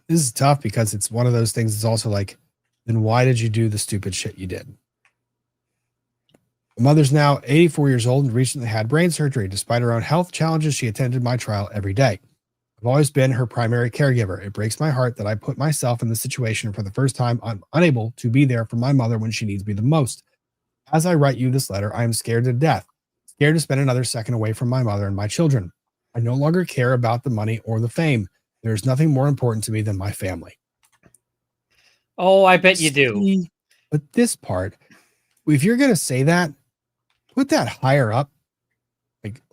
This is tough because it's one of those things that's also like, then why did you do the stupid shit you did? My mother's now 84 years old and recently had brain surgery. Despite her own health challenges, she attended my trial every day. I've always been her primary caregiver. It breaks my heart that I put myself in this situation for the first time. I'm unable to be there for my mother when she needs me the most. As I write you this letter, I am scared to death, scared to spend another second away from my mother and my children. I no longer care about the money or the fame. There's nothing more important to me than my family. Oh, I bet you do. But this part, if you're going to say that, put that higher up.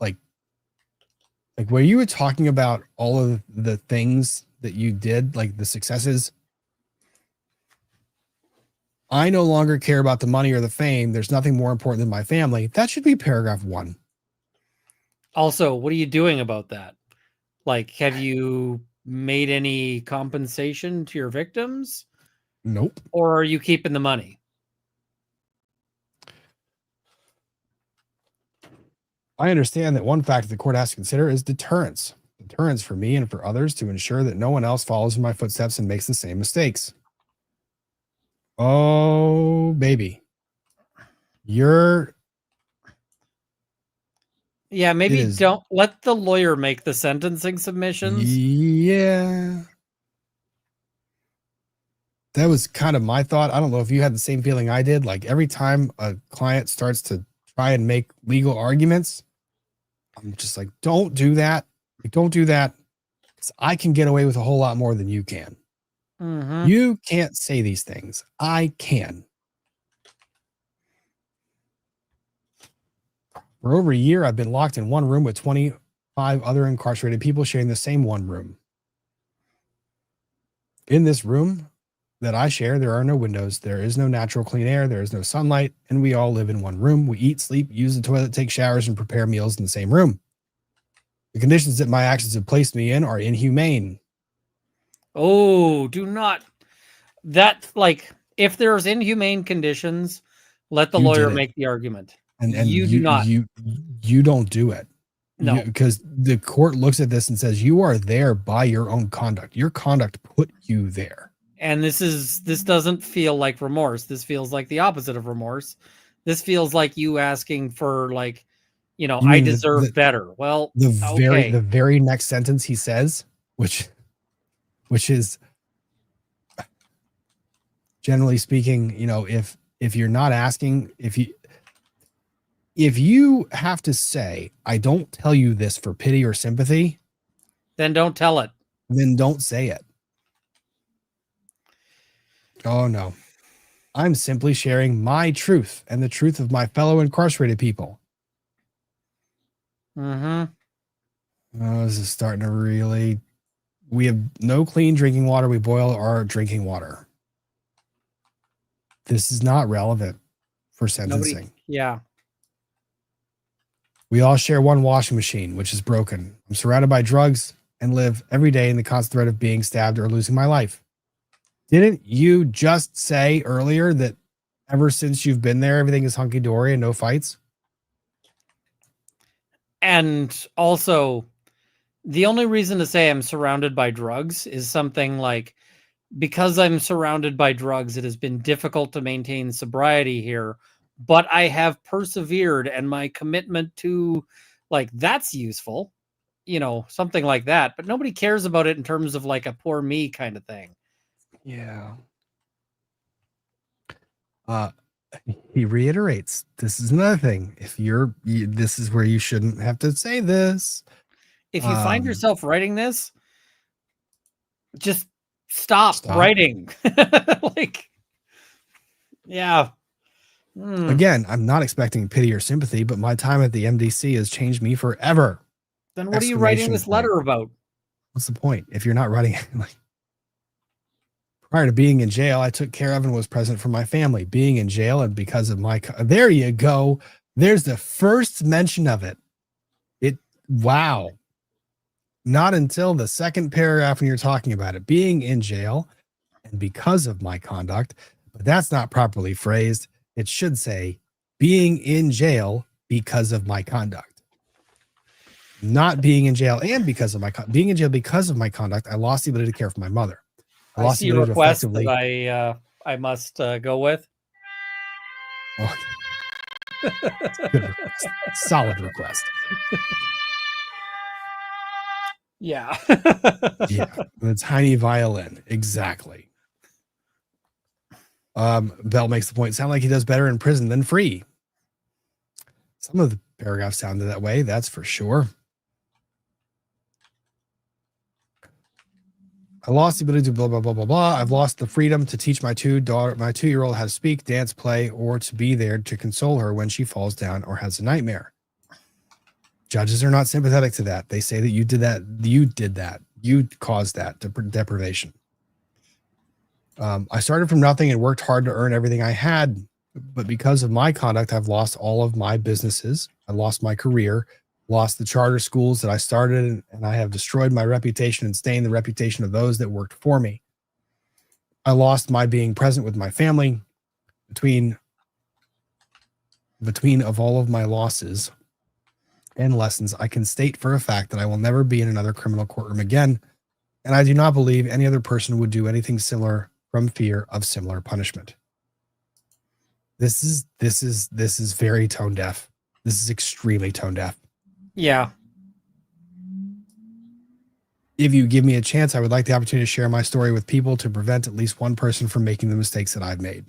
Like where you were talking about all of the things that you did, like the successes. I no longer care about the money or the fame. There's nothing more important than my family. That should be paragraph 1. Also, what are you doing about that? Like, have you made any compensation to your victims? Nope. Or are you keeping the money? I understand that one factor the court has to consider is deterrence. Deterrence for me and for others to ensure that no one else follows in my footsteps and makes the same mistakes. Oh, baby. Maybe don't let the lawyer make the sentencing submissions. Yeah. That was kind of my thought. I don't know if you had the same feeling I did. Like every time a client starts to try and make legal arguments, I'm just like, don't do that. Don't do that. 'Cause I can get away with a whole lot more than you can. Mm-hmm. You can't say these things. I can. For over a year, I've been locked in one room with 25 other incarcerated people sharing the same one room. In this room that I share, there are no windows. There is no natural clean air. There is no sunlight. And we all live in one room. We eat, sleep, use the toilet, take showers, and prepare meals in the same room. The conditions that my actions have placed me in are inhumane. Oh, do not. That, like, if there's inhumane conditions, let the You lawyer did it. make the argument. And you do not. You don't do it. No. Because the court looks at this and says, you are there by your own conduct. Your conduct put you there. And this doesn't feel like remorse. This feels like the opposite of remorse. This feels like you asking for, like, you know, I deserve better. Well, the very next sentence he says, which is, generally speaking, you know, if you're not asking, if you have to say, I don't tell you this for pity or sympathy, then don't tell it. Then don't say it. Oh no. I'm simply sharing my truth and the truth of my fellow incarcerated people. Mm-hmm. Oh, this is starting to really... We have no clean drinking water. We boil our drinking water. This is not relevant for sentencing. Yeah. We all share one washing machine, which is broken. I'm surrounded by drugs and live every day in the constant threat of being stabbed or losing my life. Didn't you just say earlier that ever since you've been there, everything is hunky-dory and no fights? And also, the only reason to say I'm surrounded by drugs is something like, because I'm surrounded by drugs, it has been difficult to maintain sobriety here, but I have persevered, and my commitment to, like, that's useful, you know, something like that. But nobody cares about it in terms of like a poor me kind of thing. Yeah. He reiterates, this is another thing. If this is where you shouldn't have to say this. If you find yourself writing this, just stop. Writing. Like, yeah. Again, I'm not expecting pity or sympathy, but my time at the MDC has changed me forever. Then what are you writing this letter about? What's the point? If you're not writing it, like, prior to being in jail, I took care of and was present for my family. Being in jail and because of my... There you go. There's the first mention of it. Wow. Not until the second paragraph when you're talking about it. Being in jail and because of my conduct. But that's not properly phrased. It should say, being in jail because of my conduct. Not being in jail and because of my... Being in jail because of my conduct, I lost the ability to care for my mother. I see a request that I must go with. Oh, good request. Solid request. Yeah. Yeah, the tiny violin. Exactly. Bell makes the point. Sound like he does better in prison than free. Some of the paragraphs sounded that way, that's for sure. I lost the ability to blah, blah, blah, blah, blah. I've lost the freedom to teach my 2-year-old how to speak, dance, play, or to be there to console her when she falls down or has a nightmare. Judges are not sympathetic to that. They say that you did that. You caused that deprivation. I started from nothing and worked hard to earn everything I had. But because of my conduct, I've lost all of my businesses. I lost my career, lost the charter schools that I started, and I have destroyed my reputation and stained the reputation of those that worked for me. I lost my being present with my family. Between of all of my losses and lessons, I can state for a fact that I will never be in another criminal courtroom again, and I do not believe any other person would do anything similar from fear of similar punishment. This is very tone deaf. This is extremely tone deaf. Yeah. If you give me a chance, I would like the opportunity to share my story with people to prevent at least one person from making the mistakes that I've made.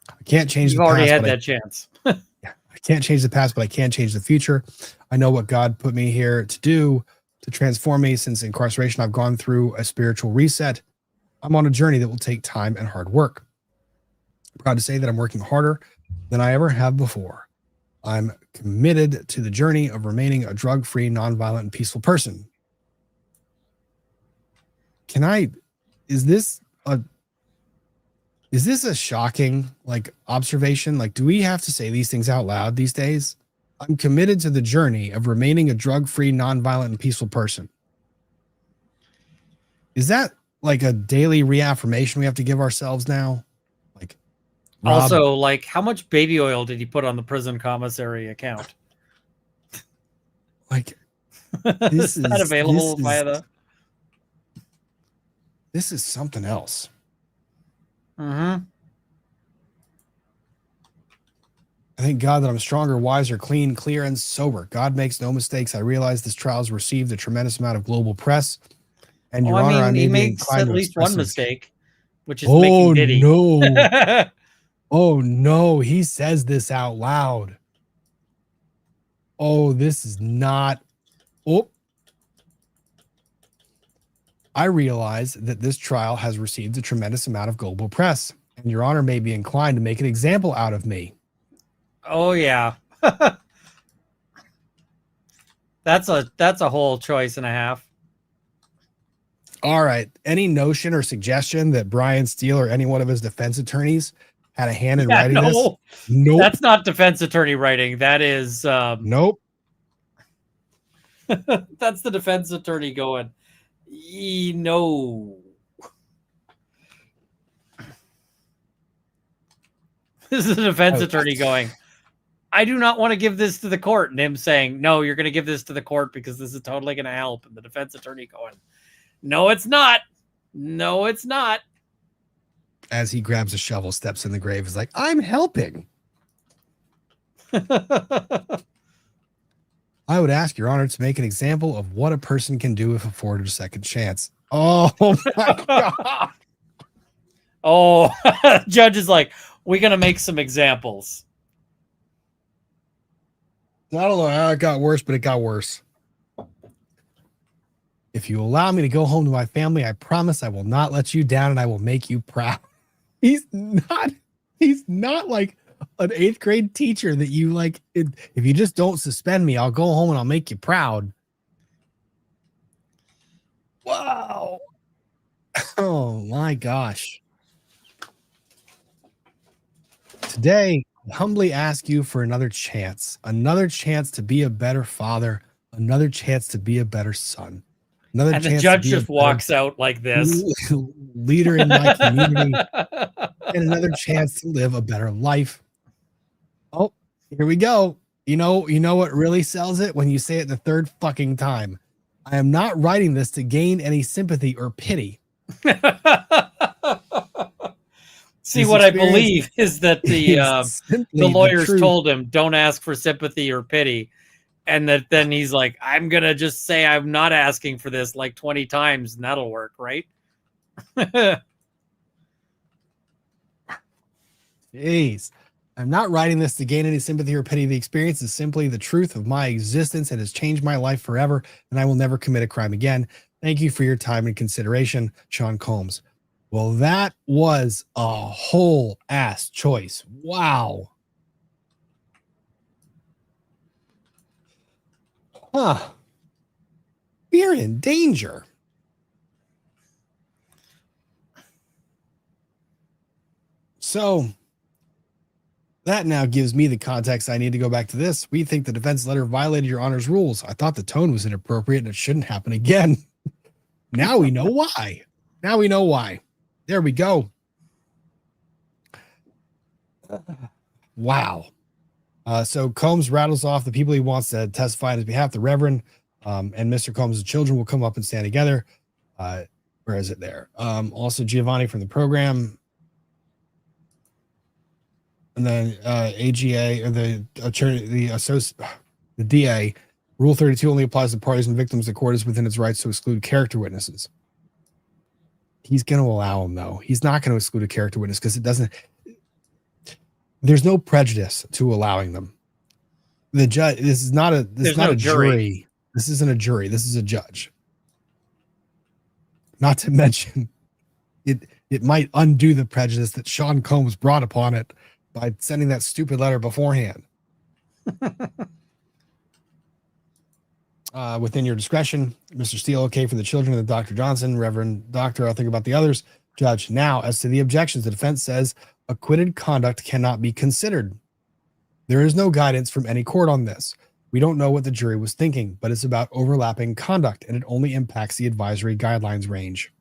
I can't change the past. You've already had that chance. Yeah, I can't change the past, but I can change the future. I know what God put me here to do, to transform me. Since incarceration, I've gone through a spiritual reset. I'm on a journey that will take time and hard work. I'm proud to say that I'm working harder than I ever have before. I'm committed to the journey of remaining a drug-free, nonviolent, and peaceful person. Is this a shocking observation? Like, do we have to say these things out loud these days? I'm committed to the journey of remaining a drug-free, nonviolent, and peaceful person. Is that like a daily reaffirmation we have to give ourselves now? Like, Rob, also, like, how much baby oil did he put on the prison commissary account? like, Is that available via the? This is something else. Mm-hmm. I thank God that I'm stronger, wiser, clean, clear, and sober. God makes no mistakes. I realize this trial has received a tremendous amount of global press. And Your Honor, I may he be makes inclined at to least express one mistake, which is oh making Diddy. no! Oh no! He says this out loud. Oh, this is not. Oh, I realize that this trial has received a tremendous amount of global press, and Your Honor may be inclined to make an example out of me. Oh yeah. That's a whole choice and a half. All right. Any notion or suggestion that Brian Steele or any one of his defense attorneys had a hand in writing this? Nope. That's not defense attorney writing. That is nope. That's the defense attorney going, no. This is the defense attorney going, I do not want to give this to the court. And him saying, no, you're going to give this to the court because this is totally going to help. And the defense attorney going, no, it's not. No, it's not. As he grabs a shovel, steps in the grave, is like, I'm helping. I would ask Your Honor to make an example of what a person can do if afforded a second chance. Oh my God. Oh, judge is like, we're going to make some examples. I don't know how it got worse, but it got worse. If you allow me to go home to my family, I promise I will not let you down and I will make you proud. He's not like an 8th grade teacher that you like. If you just don't suspend me, I'll go home and I'll make you proud. Wow. Oh my gosh. Today, I humbly ask you for another chance to be a better father, another chance to be a better son. Another and chance the judge just walks out like this. Leader in my community. And another chance to live a better life. Oh, here we go. You know what really sells it? When you say it the third fucking time. I am not writing this to gain any sympathy or pity. See, what I believe is that the lawyers told him, don't ask for sympathy or pity. And that then he's like, I'm going to just say I'm not asking for this like 20 times and that'll work, right? Jeez. I'm not writing this to gain any sympathy or pity. The experience is simply the truth of my existence. It has changed my life forever, and I will never commit a crime again. Thank you for your time and consideration, Sean Combs. Well, that was a whole ass choice. Wow. Huh. We're in danger. So that now gives me the context I need to go back to this. We think the defense letter violated Your Honor's rules. I thought the tone was inappropriate and it shouldn't happen again. Now we know why. Now we know why. There we go. Wow. So Combs rattles off the people he wants to testify on his behalf. The Reverend and Mr. Combs' children will come up and stand together. Where is it there? Also Giovanni from the program. And then AGA or the attorney, the DA, Rule 32 only applies to parties and victims. The court is within its rights to exclude character witnesses. He's going to allow them, though. He's not going to exclude a character witness because it doesn't. There's no prejudice to allowing them. The judge. This is not a. This is not a jury. This isn't a jury. This is a judge. Not to mention, it might undo the prejudice that Sean Combs brought upon it by sending that stupid letter beforehand. Within your discretion, Mr. Steele, okay for the children of Dr. Johnson, Reverend Doctor, I'll think about the others. Judge, now, as to the objections, the defense says acquitted conduct cannot be considered. There is no guidance from any court on this. We don't know what the jury was thinking, but it's about overlapping conduct, and it only impacts the advisory guidelines range.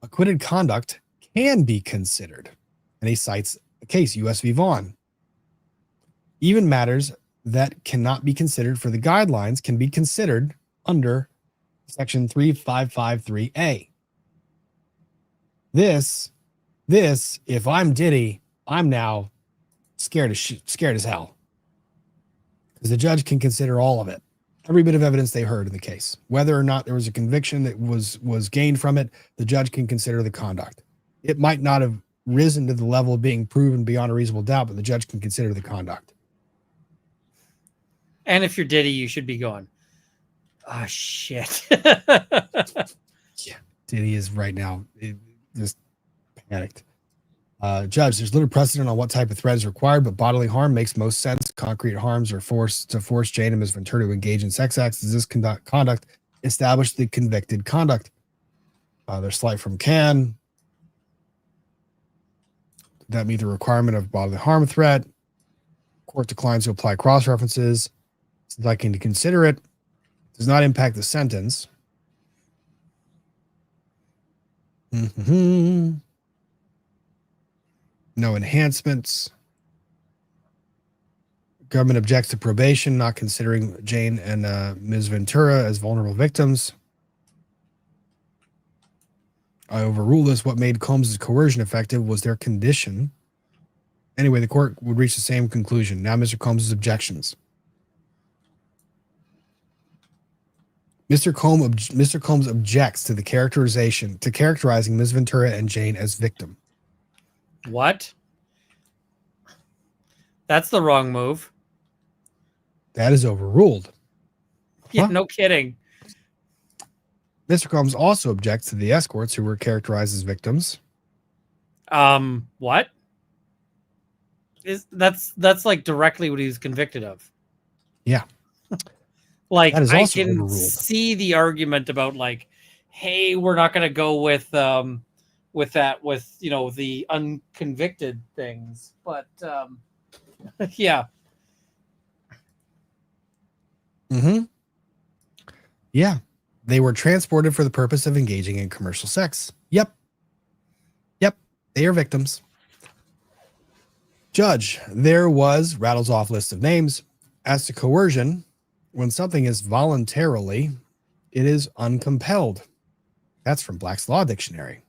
Acquitted conduct can be considered, and he cites a case, U.S. v. Vaughn. Even matters that cannot be considered for the guidelines can be considered under section 3553A. This, if I'm Diddy, I'm now scared as hell. Because the judge can consider all of it. Every bit of evidence they heard in the case. Whether or not there was a conviction that was gained from it, the judge can consider the conduct. It might not have risen to the level of being proven beyond a reasonable doubt, but the judge can consider the conduct. And if you're Diddy, you should be going, oh, shit. Yeah, Diddy is right now just panicked. Judge, there's little precedent on what type of threat is required, but bodily harm makes most sense. Concrete harms or force Jane and Ms. Ventura to engage in sex acts. Does this conduct establish the convicted conduct? There's slight from can. Did that meet the requirement of bodily harm threat? Court declines to apply cross-references. Since I can consider it, does not impact the sentence. No enhancements. Government objects to probation, not considering Jane and Ms. Ventura as vulnerable victims. I overrule this. What made Combs' coercion effective was their condition. Anyway, the court would reach the same conclusion. Now, Mr. Combs' objections. Mr. Combs objects to the characterizing Ms. Ventura and Jane as victim. What? That's the wrong move. That is overruled. Yeah, no kidding. Mr. Combs also objects to the escorts who were characterized as victims. What? That's like directly what he was convicted of. Yeah. Like, I can overruled. see the argument about like, hey, we're not going to go with the unconvicted things, but yeah. Yeah. They were transported for the purpose of engaging in commercial sex. Yep. They are victims. Judge, there was, rattles off list of names. As to coercion, when something is voluntarily, it is uncompelled. That's from Black's Law Dictionary.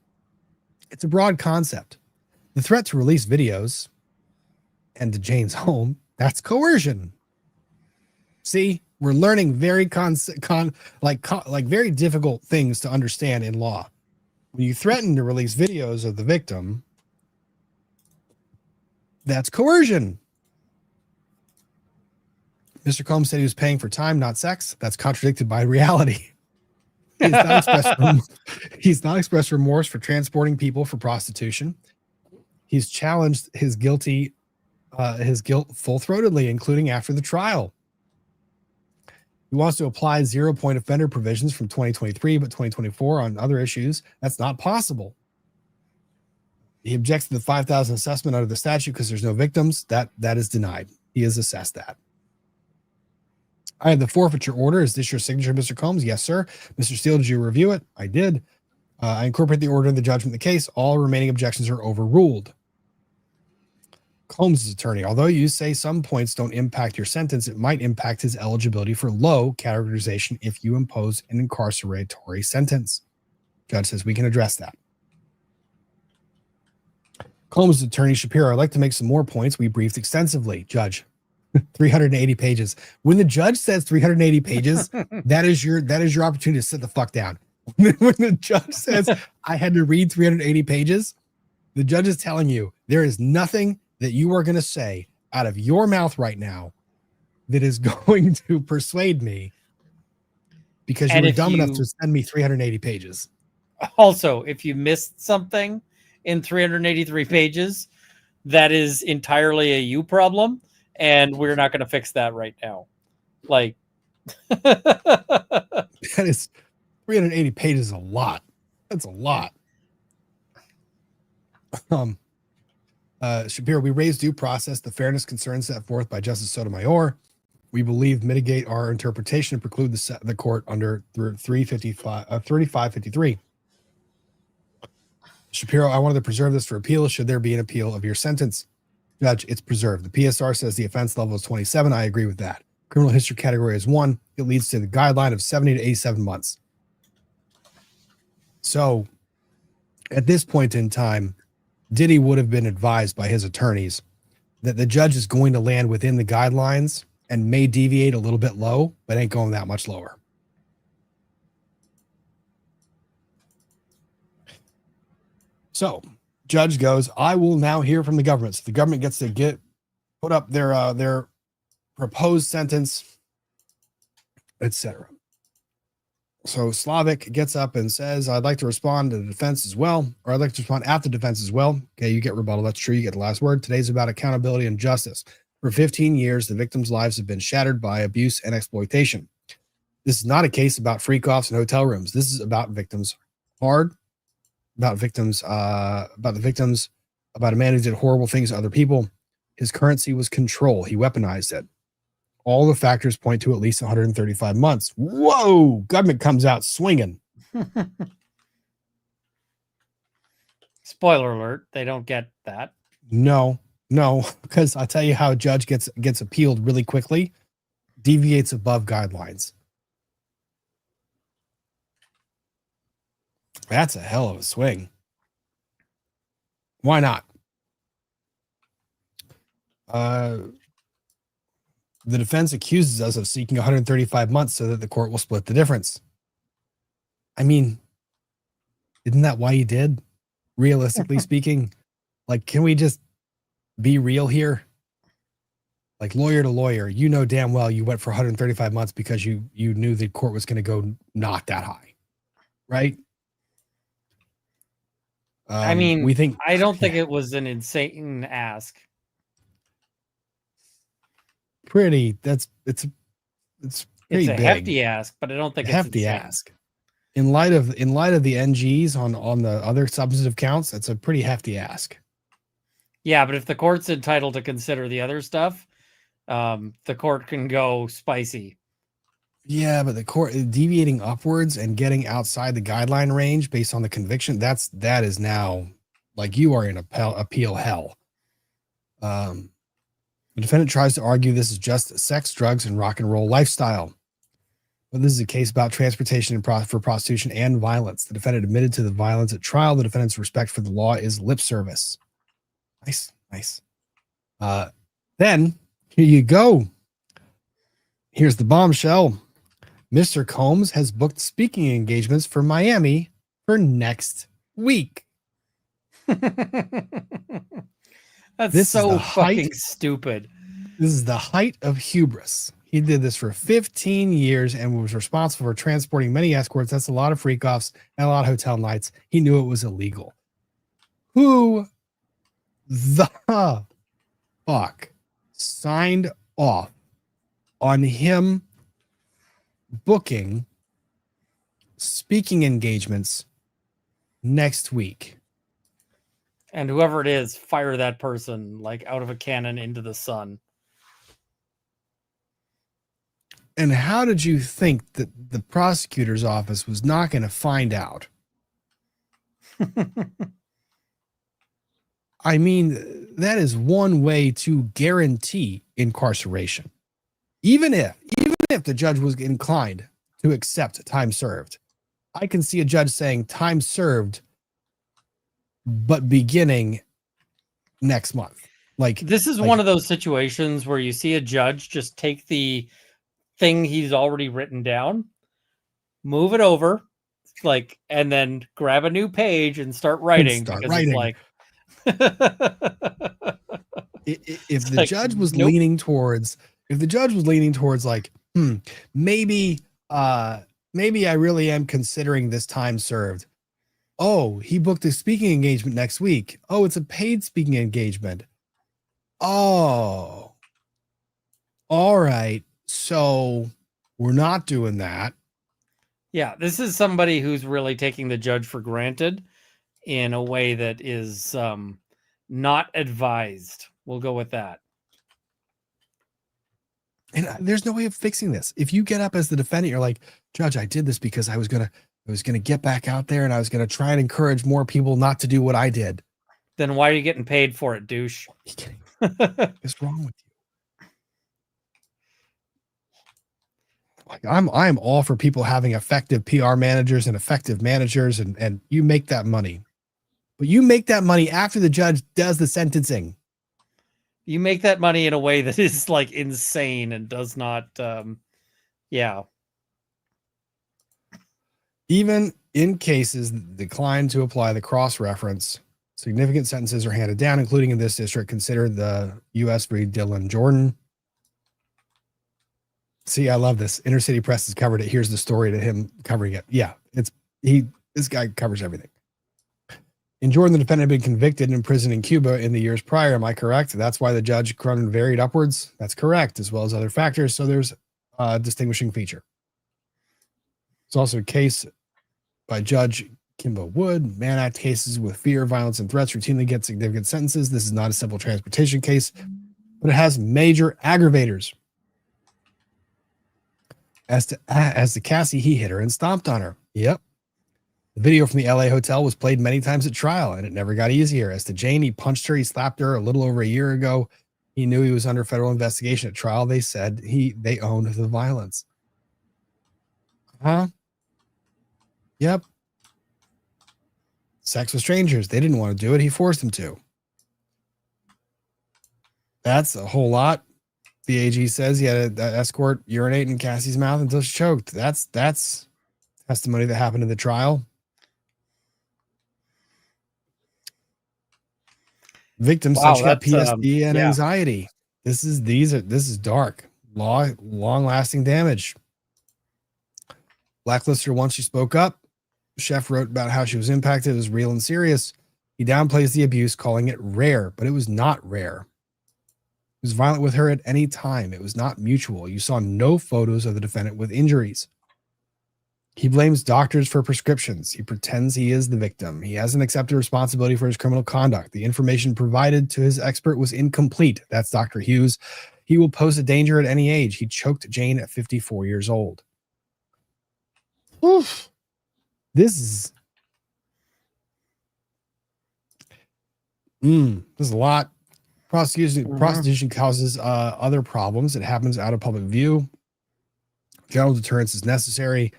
It's a broad concept. The threat to release videos and to Jane's home, that's coercion. See, we're learning very very difficult things to understand in law. When you threaten to release videos of the victim, that's coercion. Mr. Combs said he was paying for time, not sex. That's contradicted by reality. He's not expressed remorse for transporting people for prostitution. He's challenged his guilt full-throatedly, including after the trial. He wants to apply 0-point offender provisions from 2023, but 2024 on other issues. That's not possible. He objects to the $5,000 assessment under the statute because there's no victims. That is denied. He has assessed that. I have the forfeiture order. Is this your signature, Mr. Combs? Yes, sir. Mr. Steele, did you review it? I did. I incorporate the order in the judgment of the case. All remaining objections are overruled. Combs' attorney, although you say some points don't impact your sentence, it might impact his eligibility for low categorization if you impose an incarceratory sentence. Judge says we can address that. Combs' attorney, Shapiro, I'd like to make some more points. We briefed extensively. Judge, 380 pages. When the judge says 380 pages, that is your opportunity to sit the fuck down. When the judge says I had to read 380 pages, the judge is telling you there is nothing that you are going to say out of your mouth right now that is going to persuade me because you were dumb enough to send me 380 pages. Also, if you missed something in 383 pages, that is entirely a you problem, and we're not going to fix that right now. Like, That is 380 pages, a lot. That's a lot. Shapiro, we raise due process, the fairness concerns set forth by Justice Sotomayor. We believe mitigate our interpretation and preclude the court under 3553. Shapiro, I wanted to preserve this for appeal. Should there be an appeal of your sentence? Judge, it's preserved. The PSR says the offense level is 27. I agree with that. Criminal history category is 1. It leads to the guideline of 70 to 87 months. So at this point in time, Diddy would have been advised by his attorneys that the judge is going to land within the guidelines and may deviate a little bit low, but ain't going that much lower. So judge goes, I will now hear from the government. So the government gets to put up their proposed sentence, etc. So Slavic gets up and says, I'd like to respond to the defense as well, or I'd like to respond after defense as well. Okay, you get rebuttal. That's true. You get the last word. Today's about accountability and justice. For 15 years, the victims' lives have been shattered by abuse and exploitation. This is not a case about freak-offs and hotel rooms. This is about victims about a man who did horrible things to other people. His currency was control. He weaponized it. All the factors point to at least 135 months. Whoa! Government comes out swinging. spoiler alert, they don't get that. No, because I'll tell you how a judge gets appealed really quickly. Deviates above guidelines. That's a hell of a swing. Why not? The defense accuses us of seeking 135 months so that the court will split the difference. I mean, isn't that why you did? Realistically speaking, like, can we just be real here? Like, lawyer to lawyer, you know damn well you went for 135 months because you knew the court was going to go not that high, right? I mean, I don't think it was an insane ask. It's a big. hefty ask, but I don't think it's a hefty ask. In light of the NGs on the other substantive counts, that's a pretty hefty ask. Yeah, but if the court's entitled to consider the other stuff, the court can go spicy. Yeah, but the court deviating upwards and getting outside the guideline range based on the conviction, that is now like you are in appeal hell. The defendant tries to argue this is just sex, drugs, and rock and roll lifestyle. But this is a case about transportation for prostitution and violence. The defendant admitted to the violence at trial. The defendant's respect for the law is lip service. Nice. Then here you go. Here's the bombshell. Mr. Combs has booked speaking engagements for Miami for next week. That's so fucking stupid. This is the height of hubris. He did this for 15 years and was responsible for transporting many escorts. That's a lot of freak-offs and a lot of hotel nights. He knew it was illegal. Who the fuck signed off on him booking speaking engagements next week? And whoever it is, fire that person like out of a cannon into the sun. And how did you think that the prosecutor's office was not going to find out? I mean, that is one way to guarantee incarceration. Even if the judge was inclined to accept time served, I can see a judge saying time served, but beginning next month. Like, this is one of those situations where you see a judge just take the thing he's already written down, move it over, like, and then grab a new page and start writing. It's like, if the judge was leaning towards like, maybe I really am considering this time served. Oh, he booked a speaking engagement next week. Oh, it's a paid speaking engagement. Oh, all right. So we're not doing that. Yeah, this is somebody who's really taking the judge for granted in a way that is not advised. We'll go with that. And there's no way of fixing this. If you get up as the defendant, you're like, Judge, I did this because I was gonna get back out there and I was gonna try and encourage more people not to do what I did. Then why are you getting paid for it, douche? Are you kidding? What's wrong with you? Like I'm all for people having effective PR managers and effective managers, and you make that money. But you make that money after the judge does the sentencing. You make that money in a way that is like insane and does not yeah. Even in cases that decline to apply the cross-reference, significant sentences are handed down, including in this district. Consider the U.S. v. Dylan Jordan. See, I love this. Inner City Press has covered it. Here's the story to him covering it. Yeah, this guy covers everything. In Jordan, the defendant had been convicted and imprisoned in Cuba in the years prior. Am I correct? That's why the judge Cronin varied upwards. That's correct, as well as other factors. So there's a distinguishing feature. It's also a case by Judge Kimbo Wood. Mann Act cases with fear, violence, and threats routinely get significant sentences. This is not a simple transportation case, but it has major aggravators. As to Cassie, he hit her and stomped on her. Yep. The video from the LA hotel was played many times at trial, and it never got easier. As to Jane, he punched her, he slapped her a little over a year ago. He knew he was under federal investigation at trial. They said they owned the violence. Huh? Yep. Sex with strangers. They didn't want to do it. He forced them to. That's a whole lot. The AG says he had an escort urinate in Cassie's mouth until she choked. That's testimony that happened in the trial. Victim said she got PSD and anxiety. This is dark. Long lasting damage. Blacklisted her once she spoke up. Chef wrote about how she was impacted. It was real and serious. He downplays the abuse, calling it rare, but it was not rare. He was violent with her at any time. It was not mutual. You saw no photos of the defendant with injuries. He blames doctors for prescriptions. He pretends he is the victim. He hasn't accepted responsibility for his criminal conduct. The information provided to his expert was incomplete. That's Dr. Hughes. He will pose a danger at any age. He choked Jane at 54 years old. Oof. This is a lot. Prostitution causes other problems. It happens out of public view. General deterrence is necessary.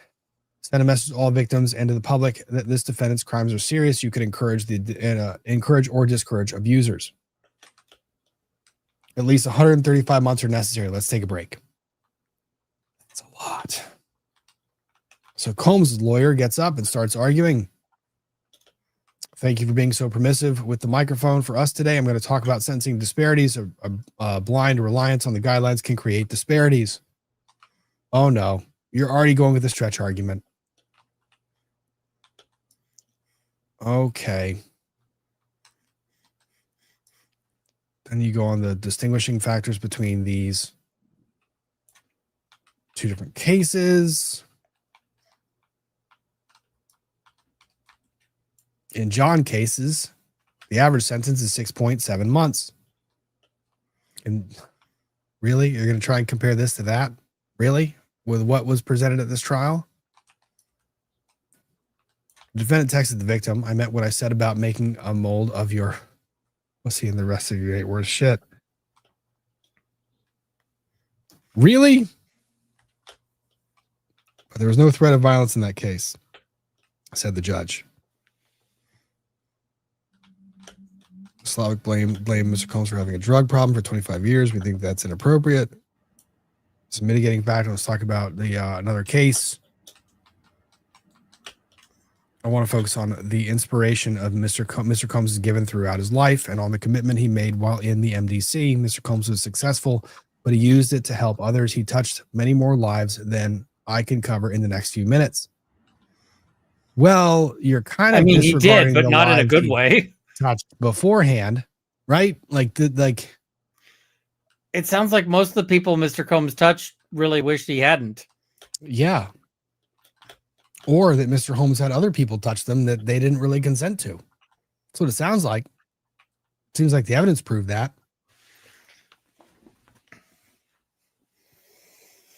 Send a message to all victims and to the public that this defendant's crimes are serious. You could encourage or discourage abusers. At least 135 months are necessary. Let's take a break. That's a lot. So Combs' lawyer gets up and starts arguing. Thank you for being so permissive with the microphone for us today. I'm going to talk about sentencing disparities. A blind reliance on the guidelines can create disparities. Oh no, you're already going with the stretch argument. Okay. Then you go on the distinguishing factors between these two different cases. In John cases, the average sentence is 6.7 months. And really, you're going to try and compare this to that? Really? With what was presented at this trial? The defendant texted the victim. I meant what I said about making a mold of your pussy and the rest of your 8 words shit. Really? But there was no threat of violence in that case, said the judge. Slavic blame Mr. Combs for having a drug problem for 25 years. We think that's inappropriate. It's a mitigating factor. Let's talk about the another case. I want to focus on the inspiration of Mr. Combs is given throughout his life and on the commitment he made while in the MDC. Mr. Combs was successful, but he used it to help others. He touched many more lives than I can cover in the next few minutes. Well, you're kind I of mean, he did, disregarding but the not in a lives good he way. touched beforehand, right? It sounds like most of the people Mr. Combs touched really wished he hadn't. Yeah. Or that Mr. Holmes had other people touch them that they didn't really consent to. That's what it sounds like. Seems like the evidence proved that.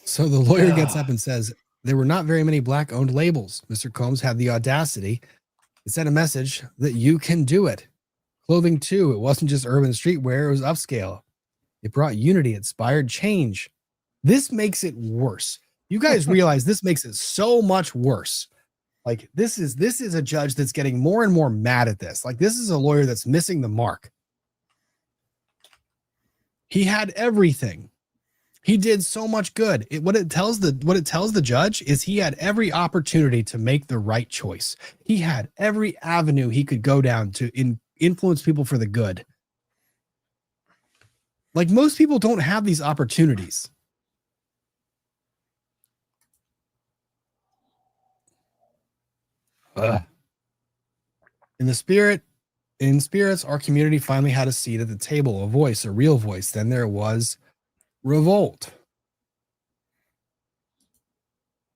So the lawyer gets up and says, there were not very many black-owned labels. Mr. Combs had the audacity to send a message that you can do it. Clothing, too. It wasn't just urban streetwear. It was upscale. It brought unity, inspired change. This makes it worse. You guys realize this makes it so much worse. Like, this is a judge that's getting more and more mad at this. Like, this is a lawyer that's missing the mark. He had everything. He did so much good. What it tells the judge is he had every opportunity to make the right choice. He had every avenue he could go down to influence people for the good. Like, most people don't have these opportunities. In spirits, our community finally had a seat at the table, a voice, a real voice. Then there was revolt.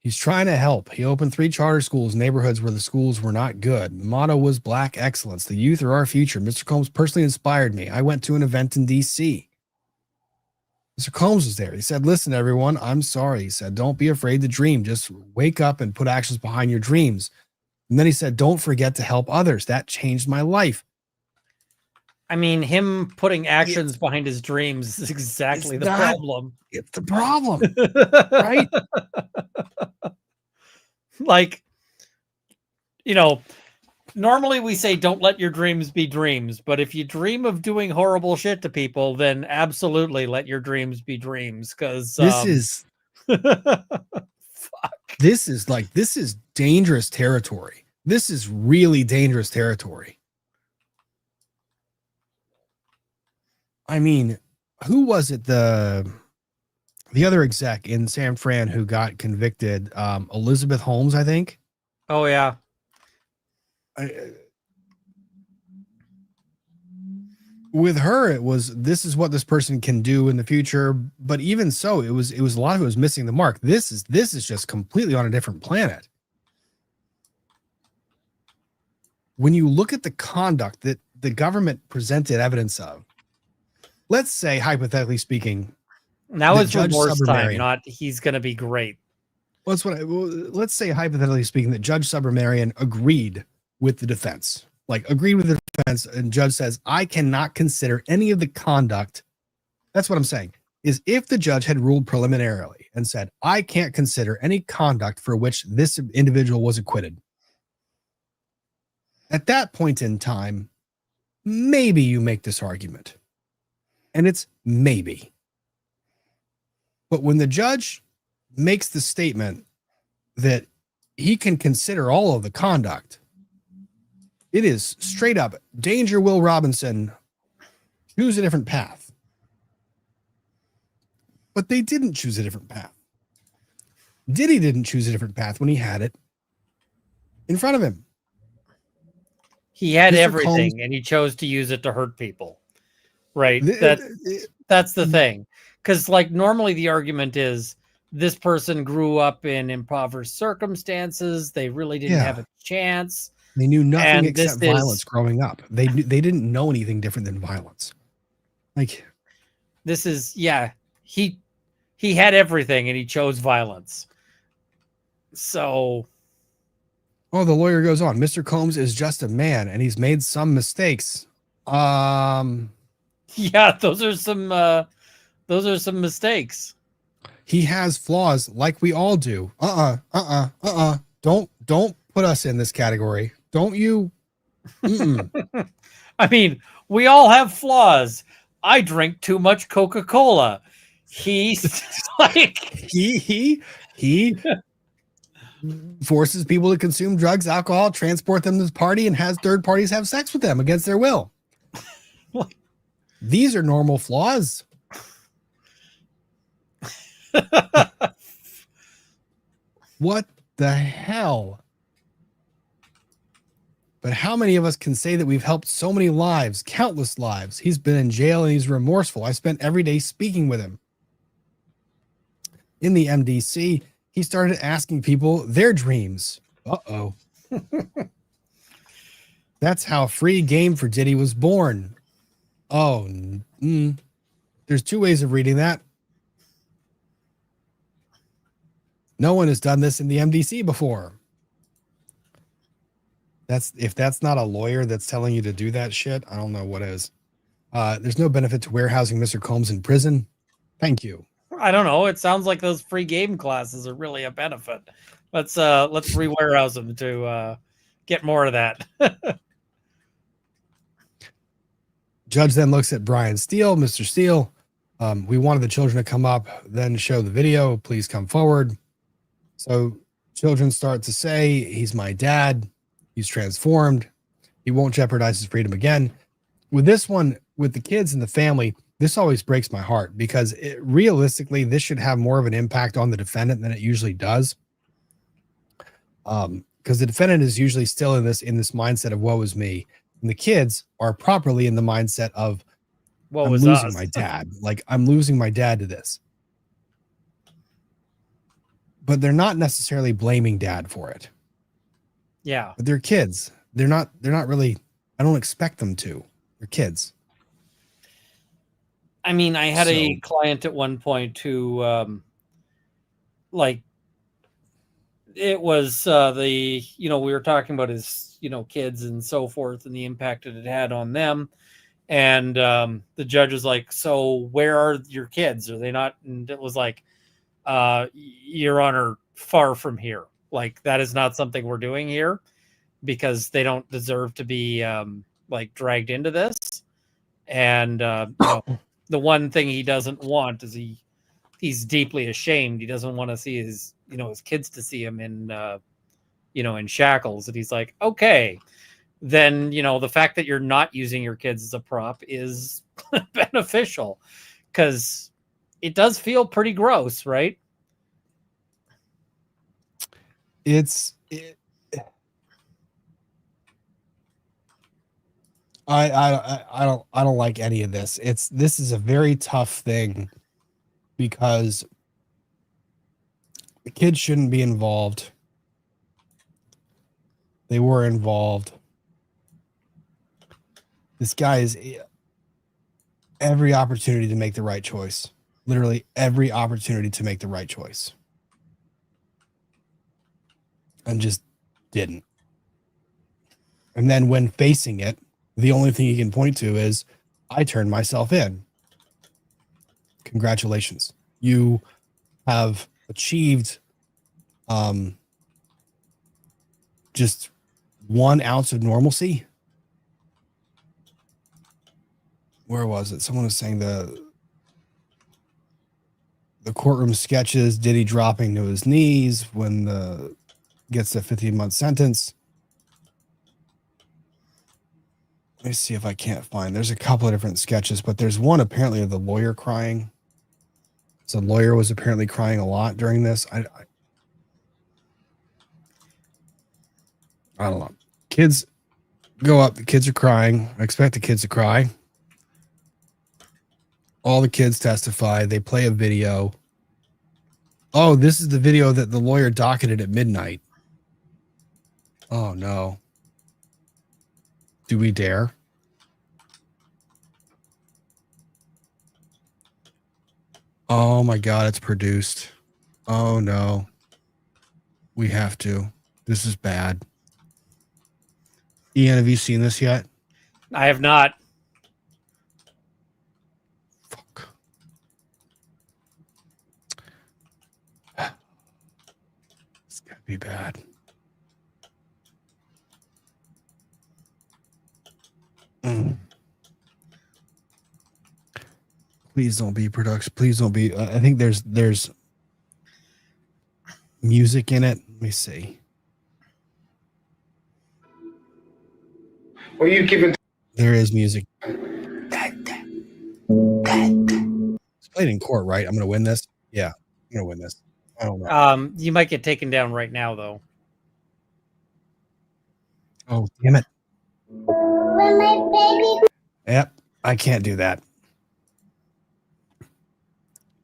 He's trying to help. He opened 3 charter schools, neighborhoods where the schools were not good. The motto was Black Excellence. The youth are our future. Mr. Combs personally inspired me. I went to an event in D.C. Mr. Combs was there. He said, listen, everyone, I'm sorry. He said, don't be afraid to dream. Just wake up and put actions behind your dreams. And then he said, don't forget to help others. That changed my life. I mean, him putting actions behind his dreams is exactly the problem. It's the problem, right? Like, you know, normally we say don't let your dreams be dreams, but if you dream of doing horrible shit to people, then absolutely let your dreams be dreams. Because this is this is dangerous territory. This is really dangerous territory. I mean, who was it? The other exec in San Fran who got convicted, Elizabeth Holmes, I think. Oh yeah. With her, it was, this is what this person can do in the future. But even so, it was a lot of it was missing the mark. This is just completely on a different planet. When you look at the conduct that the government presented evidence of, let's say, hypothetically speaking, now it's remorse time, not he's going to be great. Well, let's say, hypothetically speaking, that Judge Subramanian agreed with the defense, and judge says, I cannot consider any of the conduct. That's what I'm saying, is if the judge had ruled preliminarily and said, I can't consider any conduct for which this individual was acquitted. At that point in time, maybe you make this argument. And it's maybe. But when the judge makes the statement that he can consider all of the conduct, it is straight up danger. Will Robinson, choose a different path. But they didn't choose a different path. Diddy didn't choose a different path when he had it in front of him. He had everything, and he chose to use it to hurt people. Right. That's the thing. Because, like, normally the argument is this person grew up in impoverished circumstances. They really didn't have a chance. They knew nothing except violence growing up. They didn't know anything different than violence. Like, this is, he had everything and he chose violence. So. Oh, the lawyer goes on. Mr. Combs is just a man and he's made some mistakes. Yeah, those are some mistakes. He has flaws like we all do. Don't put us in this category. Don't you? I mean, we all have flaws. I drink too much Coca-Cola. He's like he forces people to consume drugs, alcohol, transport them to the party, and has third parties have sex with them against their will. These are normal flaws. What the hell? But how many of us can say that we've helped so many lives, countless lives? He's been in jail and he's remorseful. I spent every day speaking with him. In the MDC, he started asking people their dreams. Uh-oh. That's how free game for Diddy was born. Oh, there's two ways of reading that. No one has done this in the MDC before. If that's not a lawyer that's telling you to do that shit, I don't know what is. There's no benefit to warehousing Mr. Combs in prison. Thank you. I don't know. It sounds like those free game classes are really a benefit. Let's re-warehouse them to get more of that. Judge then looks at Brian Steele. Mr. Steele, we wanted the children to come up, then show the video. Please come forward. So children start to say, he's my dad. He's transformed. He won't jeopardize his freedom again. With this one, with the kids and the family, this always breaks my heart because realistically, this should have more of an impact on the defendant than it usually does. Because the defendant is usually still in this mindset of woe is me. And the kids are properly in the mindset of, I'm losing my dad. Like, I'm losing my dad to this. But they're not necessarily blaming dad for it. Yeah. But they're kids. They're not really, I don't expect them to. They're kids. I mean, I had a client at one point who, like, it was we were talking about his, kids and so forth and the impact that it had on them. And the judge was like, so where are your kids? Are they not? And it was like, Your Honor, far from here. Like, that is not something we're doing here because they don't deserve to be like dragged into this. And the one thing he doesn't want is he's deeply ashamed. He doesn't want to see his kids to see him in in shackles. And he's like, okay, then the fact that you're not using your kids as a prop is beneficial because it does feel pretty gross, right? I don't like any of this. This is a very tough thing because the kids shouldn't be involved. They were involved. This guy is every opportunity to make the right choice. Literally every opportunity to make the right choice. And just didn't. And then when facing it, the only thing he can point to is, I turned myself in. Congratulations. You have achieved just 1 ounce of normalcy. Where was it? Someone was saying the courtroom sketches, Diddy dropping to his knees when gets a 15-month sentence. Let me see if I can't find. There's a couple of different sketches, but there's one apparently of the lawyer crying. So the lawyer was apparently crying a lot during this. I don't know. Kids go up. The kids are crying. I expect the kids to cry. All the kids testify. They play a video. Oh, this is the video that the lawyer docketed at midnight. Oh, no. Do we dare? Oh, my God. It's produced. Oh, no. We have to. This is bad. Ian, have you seen this yet? I have not. Fuck. It's gonna be bad. Please don't be production. Please don't be. I think there's music in it. Let me see. Well, you give it. There is music. It's played in court, right? I'm gonna win this. Yeah, I'm gonna win this. I don't know. You might get taken down right now, though. Oh, damn it! Yep, I can't do that.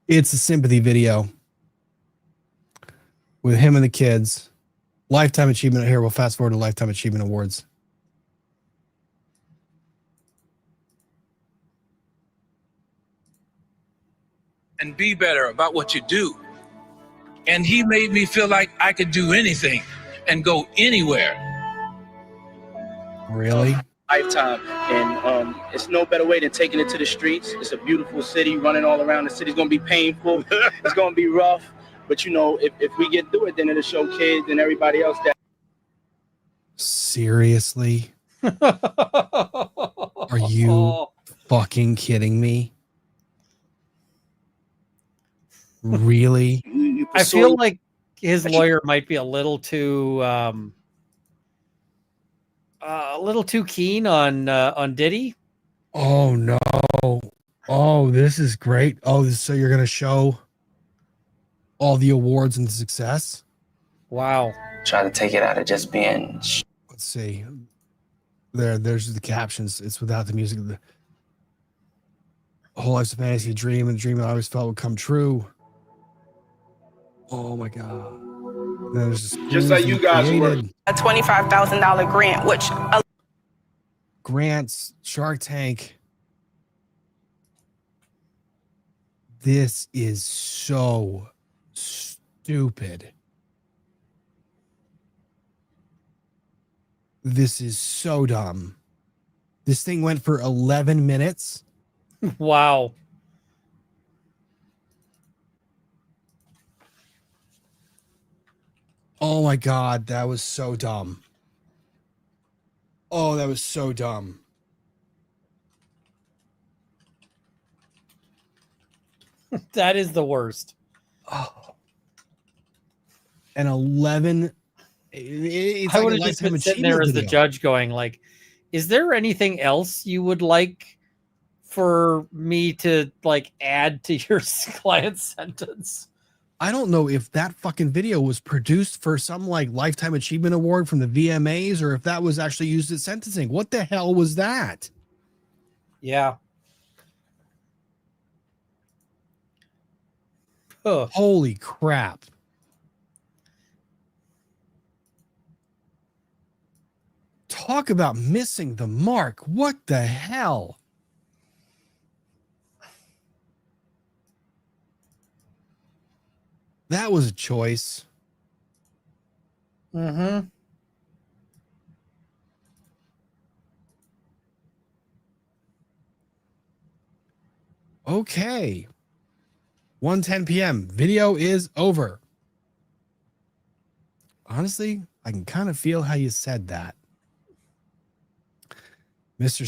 It's a sympathy video with him and the kids. Lifetime Achievement. Here, we'll fast forward to Lifetime Achievement Awards. And be better about what you do. And he made me feel like I could do anything and go anywhere. Really? Lifetime. And it's no better way than taking it to the streets. It's a beautiful city. Running all around the city is going to be painful. It's going to be rough. But, you know, if we get through it, then it'll show kids and everybody else that. Seriously? Are you fucking kidding me? Really? I feel like his lawyer might be a little too keen on Diddy. Oh no. Oh, this is great. Oh, so you're gonna show all the awards and success? Wow. Try to take it out of just being. Let's see. There's the captions. It's without the music. The whole life's a fantasy, a dream, and a dream I always felt would come true. Oh my god. There's Just like you guys were. A $25,000 grant, which grants, Shark Tank. This is so stupid. This is so dumb. This thing went for 11 minutes. Wow. Oh my god, that was so dumb. Oh, that was so dumb. That is the worst. Oh. And 11. It's I like would a have just Lifetime been sitting there Achievement as the video. judge going like, is there anything else you would like for me to like add to your client's sentence? I don't know if that fucking video was produced for some like Lifetime Achievement Award from the VMAs or if that was actually used at sentencing. What the hell was that? Yeah. Ugh. Holy crap. Talk about missing the mark. What the hell? That was a choice. Mm-hmm. Okay. 1:10 p.m. Video is over. Honestly, I can kind of feel how you said that. Mr.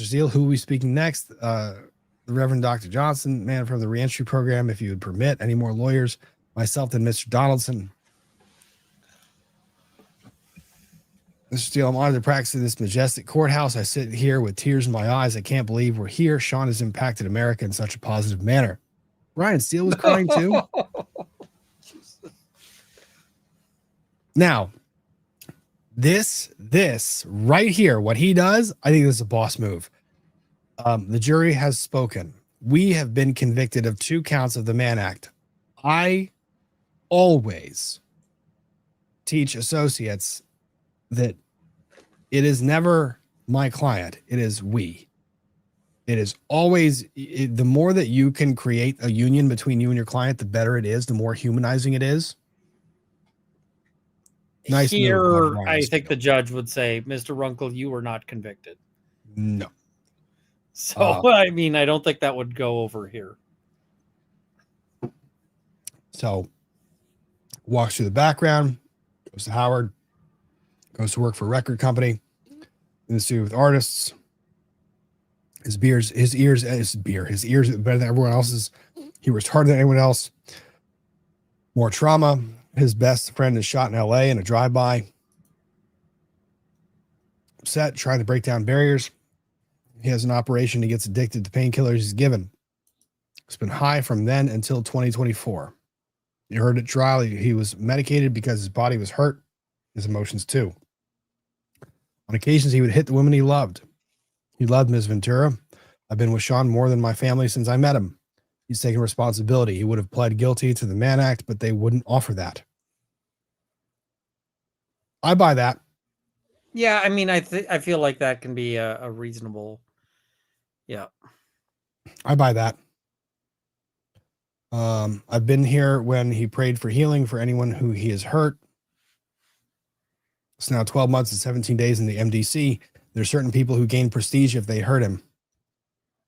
Steele, who are we speaking next? The Reverend Dr. Johnson, man from the reentry program. If you would permit any more lawyers, myself and Mr. Donaldson. Mr. Steele, I'm honored to practice in this majestic courthouse. I sit here with tears in my eyes. I can't believe we're here. Sean has impacted America in such a positive manner. Ryan Steele was crying too. Now, this right here, what he does, I think this is a boss move. The jury has spoken. We have been convicted of 2 counts of the Mann Act. I always teach associates that it is never my client. It is we. It is always the more that you can create a union between you and your client, the better it is, the more humanizing it is. Nice Here, move, I think the judge would say, Mr. Runkle, you were not convicted. No. So, I mean, I don't think that would go over here. So, walks through the background, goes to Howard, goes to work for a record company, in the studio with artists. His ears are better than everyone else's. He works harder than anyone else. More trauma. His best friend is shot in LA in a drive-by. Upset, trying to break down barriers. He has an operation. He gets addicted to painkillers he's given. He's been high from then until 2024. You heard at trial, he was medicated because his body was hurt. His emotions too. On occasions, he would hit the women he loved. He loved Ms. Ventura. I've been with Sean more than my family since I met him. He's taken responsibility. He would have pled guilty to the Mann Act, but they wouldn't offer that. I buy that. Yeah, I mean, I feel like that can be a reasonable. Yeah, I buy that. I've been here when he prayed for healing for anyone who he has hurt. It's now 12 months and 17 days in the MDC. There's certain people who gain prestige if they hurt him.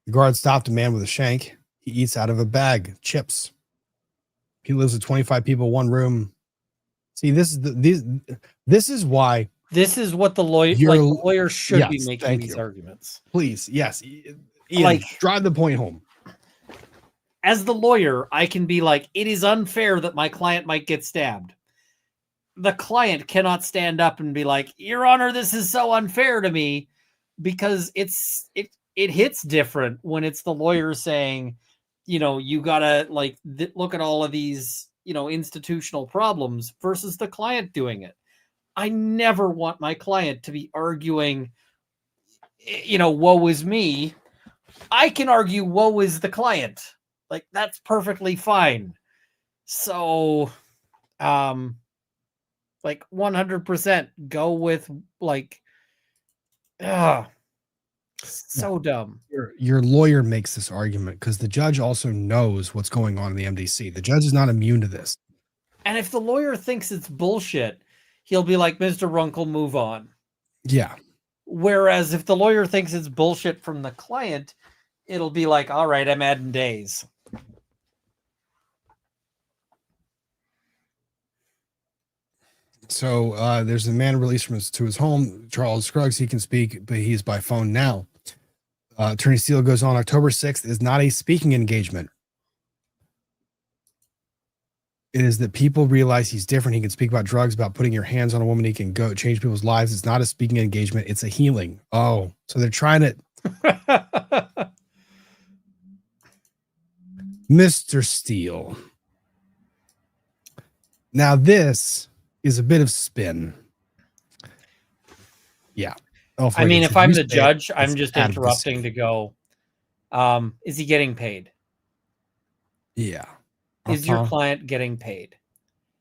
The guard stopped a man with a shank. He eats out of a bag, chips. He lives with 25 people, one room. See, this is why. This is what the lawyer should be making these arguments. Please, yes. Ian, Like, drive the point home. As the lawyer, I can be like, it is unfair that my client might get stabbed. The client cannot stand up and be like, Your Honor, this is so unfair to me, because it hits different when it's the lawyer saying, you gotta look at all of these, institutional problems versus the client doing it. I never want my client to be arguing, woe is me. I can argue woe is the client. Like, that's perfectly fine. So, 100% go with so dumb. Your lawyer makes this argument because the judge also knows what's going on in the MDC. The judge is not immune to this. And if the lawyer thinks it's bullshit, he'll be like, Mr. Runkle, move on. Yeah. Whereas if the lawyer thinks it's bullshit from the client, it'll be like, all right, I'm adding days. So there's a man released to his home, Charles Scruggs. He can speak, but he's by phone now. Attorney Steele goes on, October 6th is not a speaking engagement. It is that people realize he's different. He can speak about drugs, about putting your hands on a woman. He can go change people's lives. It's not a speaking engagement. It's a healing. Oh, so they're trying to. Mr. Steele. Now this is a bit of spin. Yeah. Oh, I mean, if I'm the judge, I'm just interrupting to go, is he getting paid? Yeah. Is your client getting paid?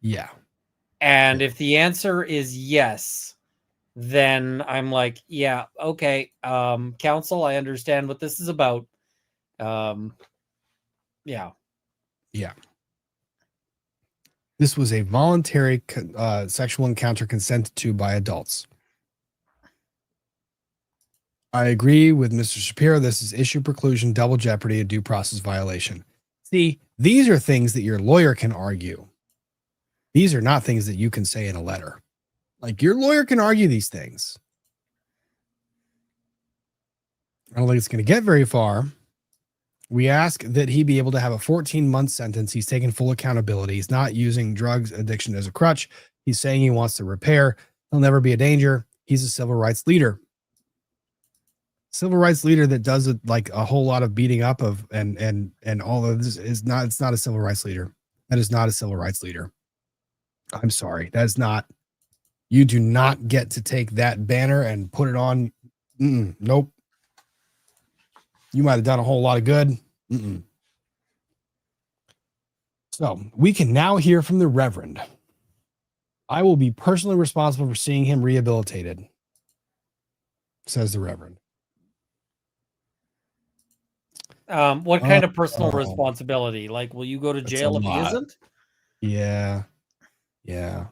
Yeah. And if the answer is yes, then I'm like, yeah, okay. Counsel, I understand what this is about. Yeah. Yeah. This was a voluntary sexual encounter consented to by adults. I agree with Mr. Shapiro. This is issue preclusion, double jeopardy, a due process violation. See, these are things that your lawyer can argue. These are not things that you can say in a letter. Like, your lawyer can argue these things. I don't think it's going to get very far. We ask that he be able to have a 14-month sentence. He's taken full accountability. He's not using drugs addiction as a crutch. He's saying he wants to repair. He'll never be a danger. He's a civil rights leader. Civil rights leader that does it like a whole lot of beating up of and all of this is not. It's not a civil rights leader. That is not a civil rights leader. I'm sorry. That is not. You do not get to take that banner and put it on. Nope. You might have done a whole lot of good. So we can now hear from the Reverend. I will be personally responsible for seeing him rehabilitated, says the Reverend. What kind of personal responsibility? Like, will you go to jail if he isn't? Yeah. Yeah.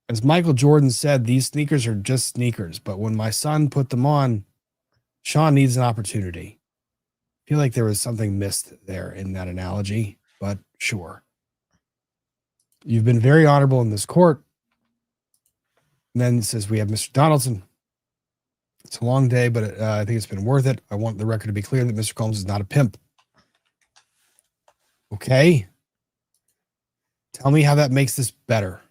As Michael Jordan said, these sneakers are just sneakers, but when my son put them on, Sean needs an opportunity. I feel like there was something missed there in that analogy, but sure. You've been very honorable in this court. And then it says we have Mr. Donaldson. It's a long day, but I think it's been worth it. I want the record to be clear that Mr. Combs is not a pimp. Okay. Tell me how that makes this better.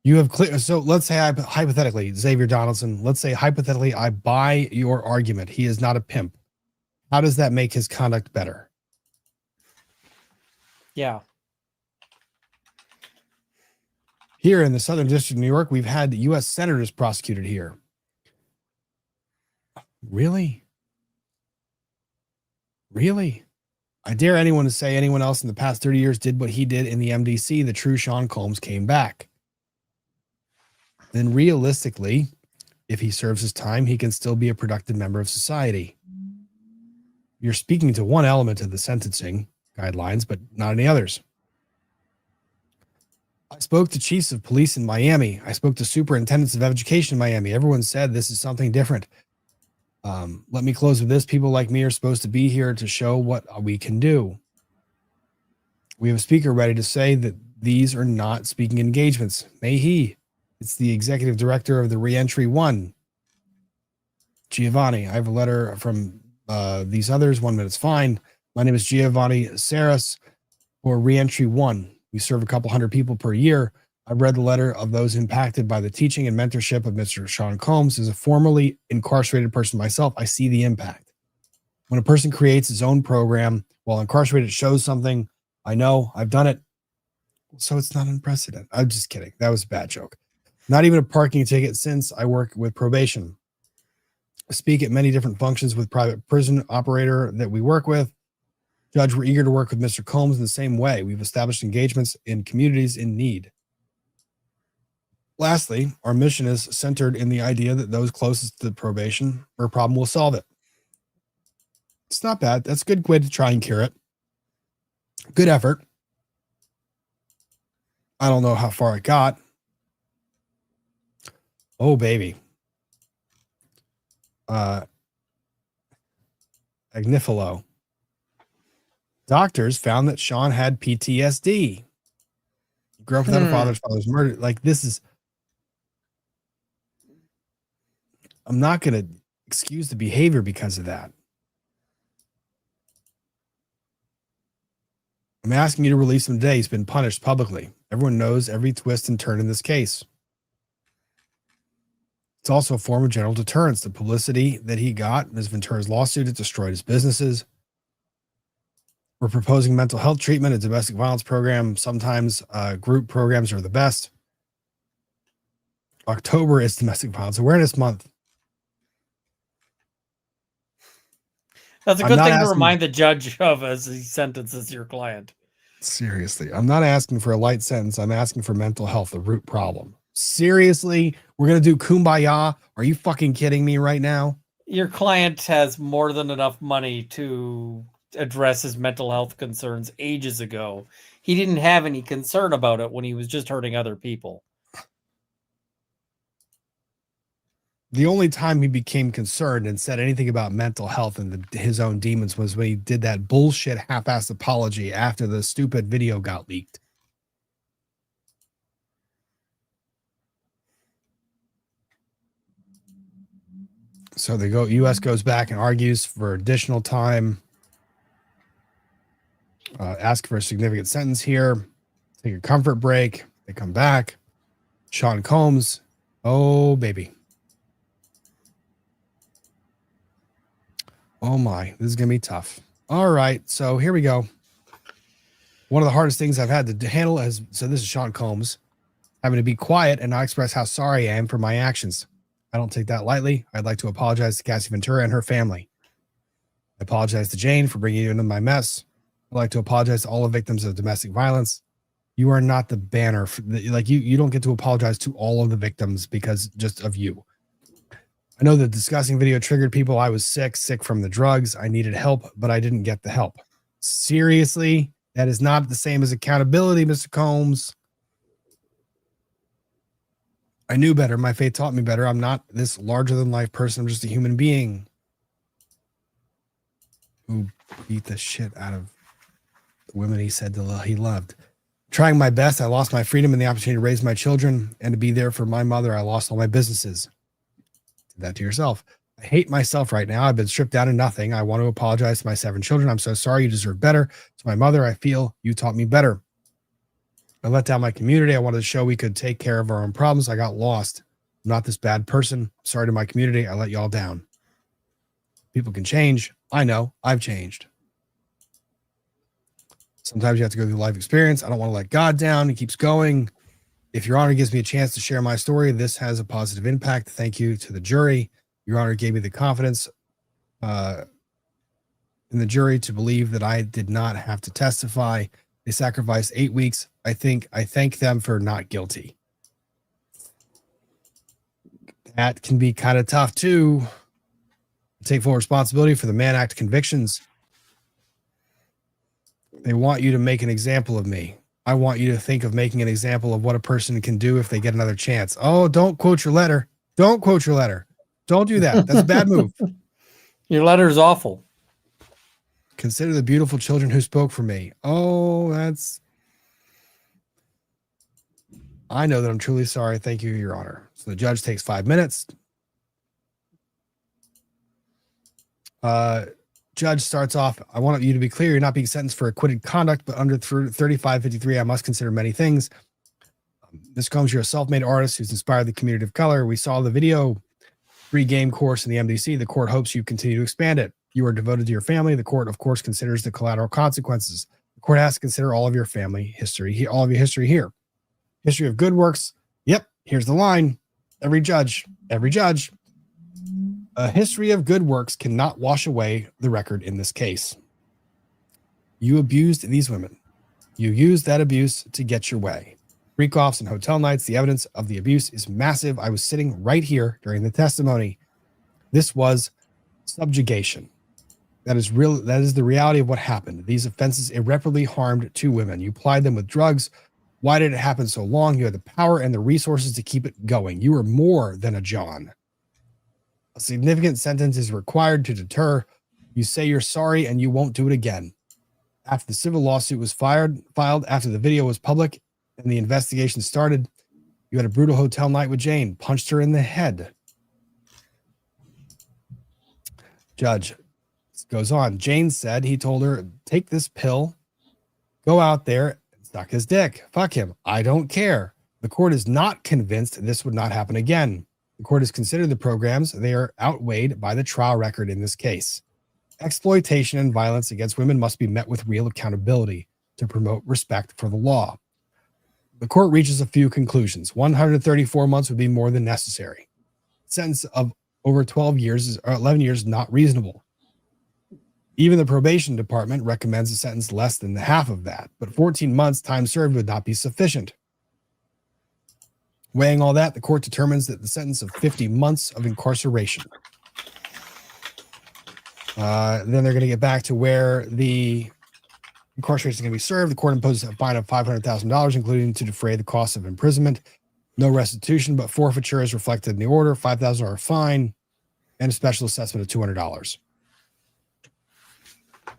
You have clear. So let's say hypothetically, Xavier Donaldson, let's say hypothetically, I buy your argument. He is not a pimp. How does that make his conduct better? Yeah. Here in the Southern District of New York, we've had U.S. senators prosecuted here. Really? Really? I dare anyone to say anyone else in the past 30 years did what he did in the MDC. The true Sean Combs came back. Then realistically, if he serves his time, he can still be a productive member of society. You're speaking to one element of the sentencing guidelines, but not any others. I spoke to chiefs of police in Miami. I spoke to superintendents of education in Miami. Everyone said this is something different. Let me close with this. People like me are supposed to be here to show what we can do. We have a speaker ready to say that these are not speaking engagements. May he. It's the executive director of the Reentry One, Giovanni. I have a letter from these others. 1 minute's fine. My name is Giovanni Saras for Reentry One. We serve a couple hundred people per year. I've read the letter of those impacted by the teaching and mentorship of Mr. Sean Combs. As a formerly incarcerated person myself, I see the impact. When a person creates his own program while incarcerated, it shows something. I know, I've done it. So it's not unprecedented. I'm just kidding. That was a bad joke. Not even a parking ticket since I work with probation. I speak at many different functions with private prison operator that we work with. Judge, we're eager to work with Mr. Combs in the same way. We've established engagements in communities in need. Lastly, our mission is centered in the idea that those closest to probation or a problem will solve it. It's not bad. That's a good way to try and cure it. Good effort. I don't know how far it got. Oh, baby. Agnifilo. Doctors found that Sean had PTSD. He grew up without a father's murder. Like, this is... I'm not going to excuse the behavior because of that. I'm asking you to release him today. He's been punished publicly. Everyone knows every twist and turn in this case. It's also a form of general deterrence. The publicity that he got in his Ventura's lawsuit, it destroyed his businesses. We're proposing mental health treatment, a domestic violence program. Sometimes group programs are the best. October is Domestic Violence Awareness Month. That's a good thing to remind the judge of as he sentences your client. Seriously, I'm not asking for a light sentence. I'm asking for mental health, the root problem. Seriously, we're going to do kumbaya? Are you fucking kidding me right now? Your client has more than enough money to address his mental health concerns ages ago. He didn't have any concern about it when he was just hurting other people. The only time he became concerned and said anything about mental health and his own demons was when he did that bullshit half-assed apology after the stupid video got leaked. So they go, U.S. goes back and argues for additional time. Ask for a significant sentence here. Take a comfort break. They come back. Sean Combs. Oh, baby. Oh my, this is going to be tough. All right, so here we go. One of the hardest things I've had to handle is, so this is Sean Combs, having to be quiet and not express how sorry I am for my actions. I don't take that lightly. I'd like to apologize to Cassie Ventura and her family. I apologize to Jane for bringing you into my mess. I'd like to apologize to all the victims of domestic violence. You are not the banner. You don't get to apologize to all of the victims because just of you. I know the disgusting video triggered people. I was sick from the drugs. I needed help, but I didn't get the help. Seriously, that is not the same as accountability, Mr. Combs. I knew better. My faith taught me better. I'm not this larger than life person. I'm just a human being who beat the shit out of the women he said he loved. Trying my best, I lost my freedom and the opportunity to raise my children and to be there for my mother. I lost all my businesses. That to yourself. I hate myself right now. I've been stripped down to nothing. I want to apologize to my 7 children. I'm so sorry. You deserve better. To my mother, I feel you taught me better. I let down my community. I wanted to show we could take care of our own problems. I got lost. I'm not this bad person. Sorry to my community. I let y'all down. People can change. I know. I've changed. Sometimes you have to go through life experience. I don't want to let God down. He keeps going. If Your Honor gives me a chance to share my story, this has a positive impact. Thank you to the jury. Your Honor gave me the confidence in the jury to believe that I did not have to testify. They sacrificed 8 weeks. I thank them for not guilty. That can be kind of tough too. Take full responsibility for the Mann Act convictions. They want you to make an example of me. I want you to think of making an example of what a person can do if they get another chance. Oh, don't quote your letter. Don't quote your letter. Don't do that. That's a bad move. Your letter is awful. Consider the beautiful children who spoke for me. Oh, I know that I'm truly sorry. Thank you, Your Honor. So the judge takes 5 minutes. Judge starts off, I want you to be clear, you're not being sentenced for acquitted conduct, but under 3553, I must consider many things. Ms. Combs, you're a self-made artist who's inspired the community of color. We saw the video, free game course in the MDC. The court hopes you continue to expand it. You are devoted to your family. The court, of course, considers the collateral consequences. The court has to consider all of your family history, all of your history here. History of good works. Yep, here's the line. Every judge. A history of good works cannot wash away the record in this case. You abused these women. You used that abuse to get your way. Freak-offs and hotel nights, the evidence of the abuse is massive. I was sitting right here during the testimony. This was subjugation. That is real. That is the reality of what happened. These offenses irreparably harmed 2 women. You plied them with drugs. Why did it happen so long? You had the power and the resources to keep it going. You were more than a John. A significant sentence is required to deter. You say you're sorry and you won't do it again. After the civil lawsuit was filed after the video was public and the investigation started, you had a brutal hotel night with Jane, punched her in the head. Judge goes on. Jane said he told her, take this pill, go out there and suck his dick. Fuck him. I don't care. The court is not convinced this would not happen again. The court has considered the programs. They are outweighed by the trial record in this case. Exploitation and violence against women must be met with real accountability to promote respect for the law. The court reaches a few conclusions. 134 months would be more than necessary. Sentence of over 12 years or 11 years is not reasonable. Even the probation department recommends a sentence less than half of that, but 14 months time served would not be sufficient. Weighing all that, the court determines that the sentence of 50 months of incarceration. Then they're going to get back to where the incarceration is going to be served. The court imposes a fine of $500,000, including to defray the cost of imprisonment. No restitution, but forfeiture is reflected in the order. $5,000 fine and a special assessment of $200.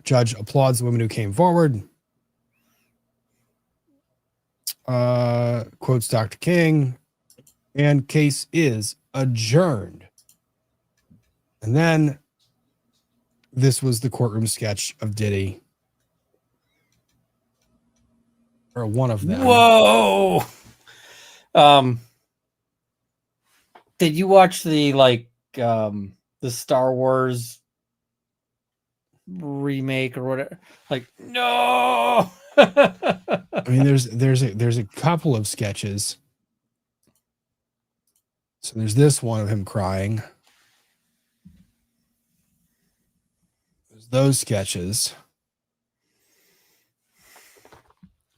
Judge applauds the women who came forward. Quotes Dr. King, and case is adjourned. And then this was the courtroom sketch of Diddy, or one of them. Whoa. Did you watch the the Star Wars remake or whatever? Like, no. I mean, there's a couple of sketches. So there's this one of him crying. There's those sketches.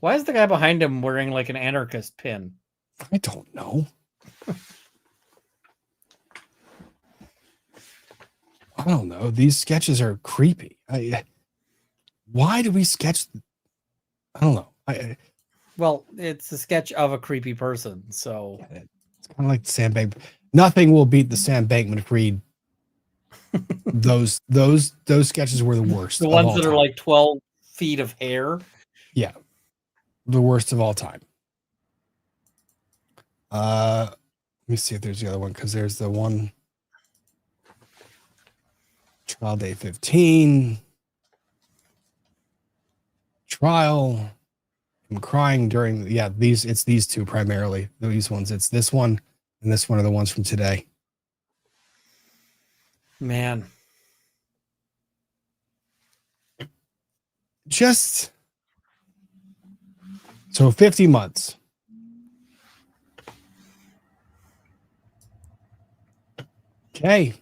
Why is the guy behind him wearing like an anarchist pin? I don't know. I don't know. These sketches are creepy. Why do we sketch? I don't know. Well, it's a sketch of a creepy person, so it's kind of like the Sam Bankman. Nothing will beat the Sam Bankman-Fried. those sketches were the worst. The ones that are like 12 feet of hair. Yeah, the worst of all time. Let me see if there's the other one, because there's the one. Trial day 15. Trial. I'm crying during, it's these two primarily. These ones. It's this one and this one are the ones from today. Man. Just so 50 months. Okay.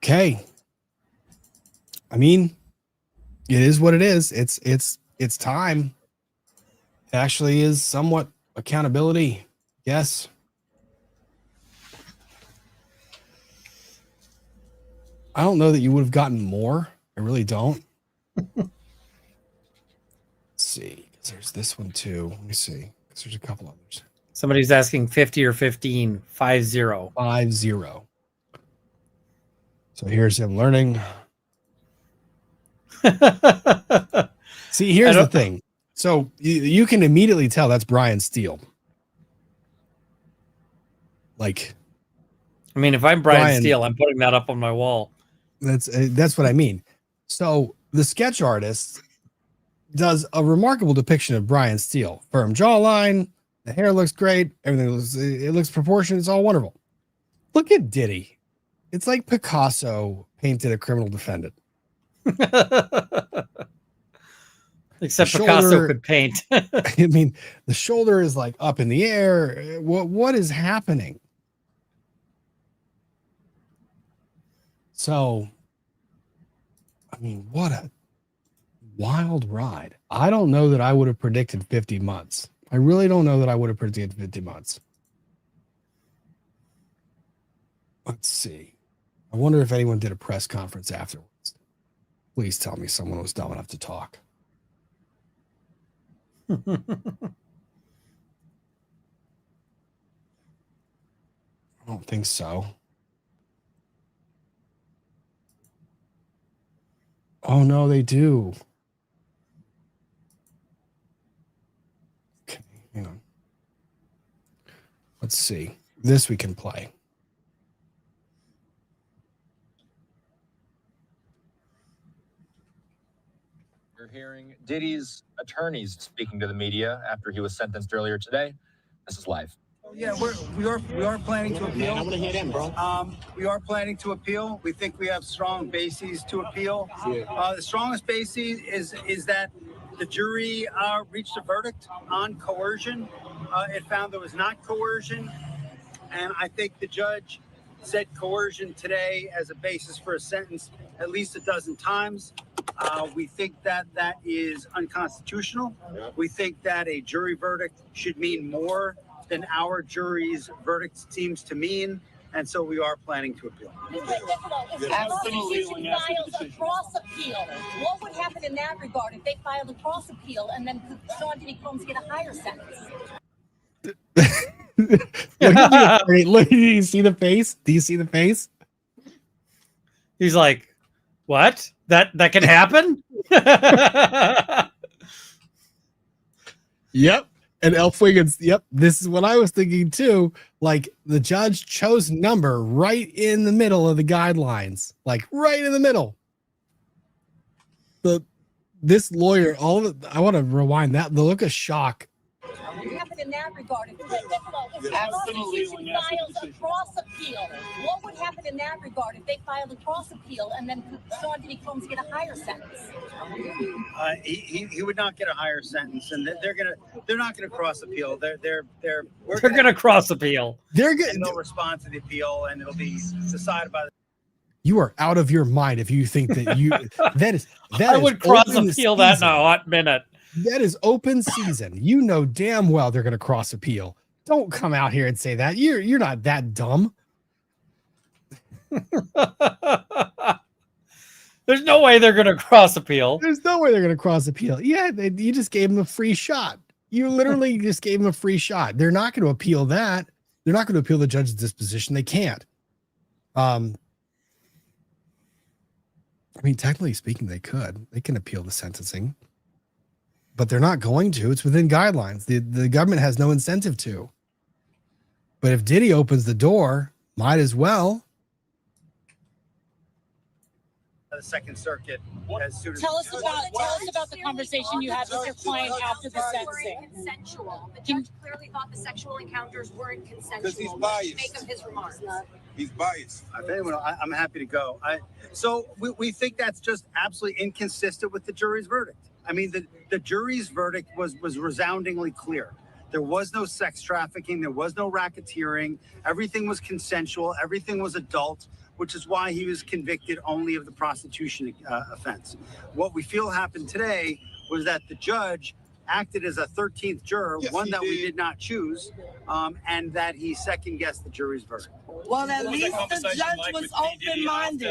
Okay. I mean, it is what it is. It's time. It actually is somewhat accountability. Yes. I don't know that you would have gotten more. I really don't. Let's see. There's this one too. Let me see. Because there's a couple others. Somebody's asking 50 or 15. 5-0. 5-0. So here's him learning. See, here's the thing. So you can immediately tell that's Brian Steele. Like, I mean, if I'm Brian Steele, I'm putting that up on my wall. That's what I mean. So the sketch artist does a remarkable depiction of Brian Steele. Firm jawline, the hair looks great, everything looks proportioned, it's all wonderful. Look at Diddy. It's like Picasso painted a criminal defendant. Except Picasso could paint. I mean, the shoulder is like up in the air. What is happening? So, I mean, what a wild ride. I don't know that I would have predicted 50 months. I really don't know that I would have predicted 50 months. Let's see. I wonder if anyone did a press conference afterwards. Please tell me someone was dumb enough to talk. I don't think so. Oh, no, they do. Okay, hang on. Let's see. This we can play. You're hearing Diddy's attorneys speaking to the media after he was sentenced earlier today. This is live. Yeah, we are planning to appeal. I want to hear them, bro. We are planning to appeal. We think we have strong bases to appeal. The strongest basis is that the jury reached a verdict on coercion. It found there was not coercion, and I think the judge said coercion today as a basis for a sentence at least a dozen times. We think that is unconstitutional. We think that a jury verdict should mean more than our jury's verdict seems to mean, and so we are planning to appeal. Absolutely. Files a cross appeal. What would happen in that regard if they filed a cross appeal and then could Sean Diddy Combs get a higher sentence? Look, do you see the face? Do you see the face? He's like, what? That can happen? Yep. And Elf Wiggins, yep, this is what I was thinking too. Like, the judge chose number right in the middle of the guidelines, like right in the middle. This lawyer, I want to rewind that. The look of shock. What would happen in that regard if Absolutely. files a cross appeal? What would happen in that regard if they filed a cross appeal and then could Sean Diddy Combs get a higher sentence? He would not get a higher sentence, and they're not gonna cross appeal. They're gonna cross appeal. They're good. They'll respond to the appeal, and it'll be decided by the. You are out of your mind if you think that you that I would cross appeal that in a hot minute. That is open season. You know damn well they're going to cross appeal. Don't come out here and say that. You're not that dumb. There's no way they're going to cross appeal. There's no way they're going to cross appeal. Yeah, you just gave them a free shot. You literally just gave them a free shot. They're not going to appeal that. They're not going to appeal the judge's disposition. They can't. I mean, technically speaking, they could. They can appeal the sentencing. But they're not going to. It's within guidelines. The government has no incentive to. But if Diddy opens the door, might as well. The Second Circuit as soon as. Tell us about the conversation you had with your client after the sentencing. Consensual. The judge clearly thought the sexual encounters weren't consensual. Because he's biased. Make of his remarks. He's biased. I'm happy to go. So we think that's just absolutely inconsistent with the jury's verdict. I mean, the jury's verdict was resoundingly clear There was no sex trafficking. There was no racketeering. Everything was consensual. Everything was adult, which is why he was convicted only of the prostitution offense. What we feel happened today was that the judge acted as a 13th juror, one that we did not choose, and that he second-guessed the jury's verdict. Well, at least the judge was open-minded.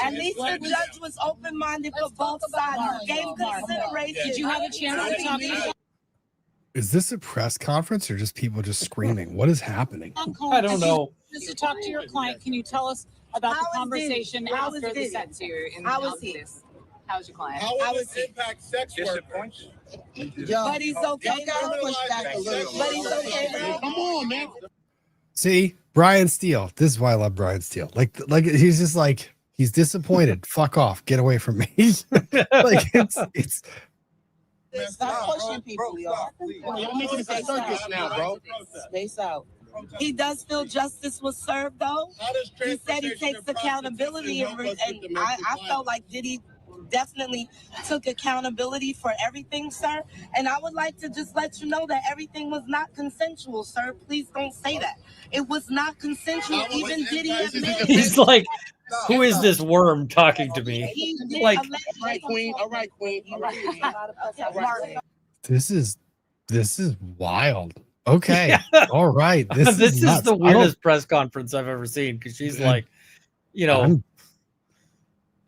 At least the judge was open-minded for both sides. Gave consideration. Did you have a chance to talk to Is this a press conference or just people just screaming? What is happening? I don't know. Just to talk to your client, can you tell us about the conversation after the sentence? How was he? How's your client? How will this impact sex workers? But he's okay now. But he's okay now. Come on, man. See, Brian Steele. This is why I love Brian Steele. Like he's just like, he's disappointed. Fuck off. Get away from me. Like it's Stop pushing people, y'all. You're making it a circus now, bro. Space out. He does feel justice was served, though. He said he takes accountability, and I felt like Diddy definitely took accountability for everything, sir. And I would like to just let you know that everything was not consensual, sir. Please don't say that. It was not consensual. Even Diddy admitted. He's like, who is this worm talking to me? Like, All right, queen. All right, queen. All right. this is wild. Okay. Yeah. All right. this is nuts. the weirdest press conference I've ever seen, because she's like, you know, I'm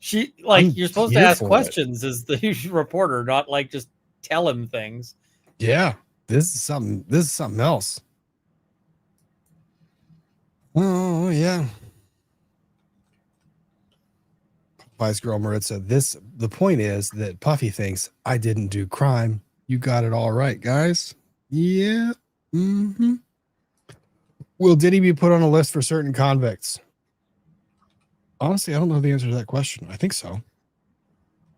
you're supposed to here ask for questions as the reporter, not like just tell him things. Yeah, this is something else. Oh yeah. Vice Girl Maritza, the point is that Puffy thinks I didn't do crime. You got it all right, guys. Yeah. Mm-hmm. Will Diddy be put on a list for certain convicts? Honestly, I don't know the answer to that question. I think so.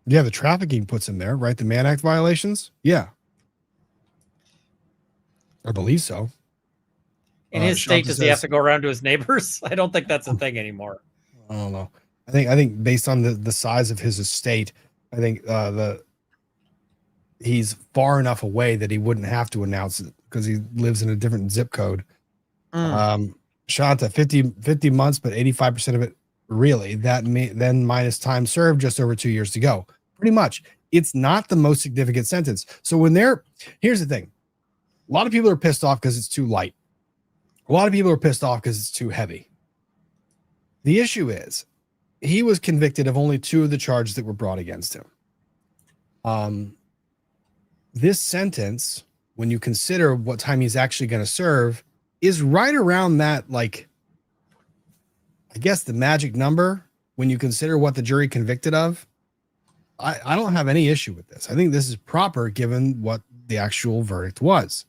Yeah, the trafficking puts him there, right? The Mann Act violations? Yeah. I believe so. In his state, does he have to go around to his neighbors? I don't think that's a thing anymore. I don't know. I think based on the size of his estate, I think he's far enough away that he wouldn't have to announce it because he lives in a different zip code. Shanta, 50 months, but 85% of it really. Then minus time served, just over 2 years to go. Pretty much. It's not the most significant sentence. So here's the thing. A lot of people are pissed off because it's too light. A lot of people are pissed off because it's too heavy. The issue is he was convicted of only 2 of the charges that were brought against him. This sentence, when you consider what time he's actually going to serve, is right around that, like, I guess the magic number when you consider what the jury convicted of. I don't have any issue with this. I think this is proper given what the actual verdict was.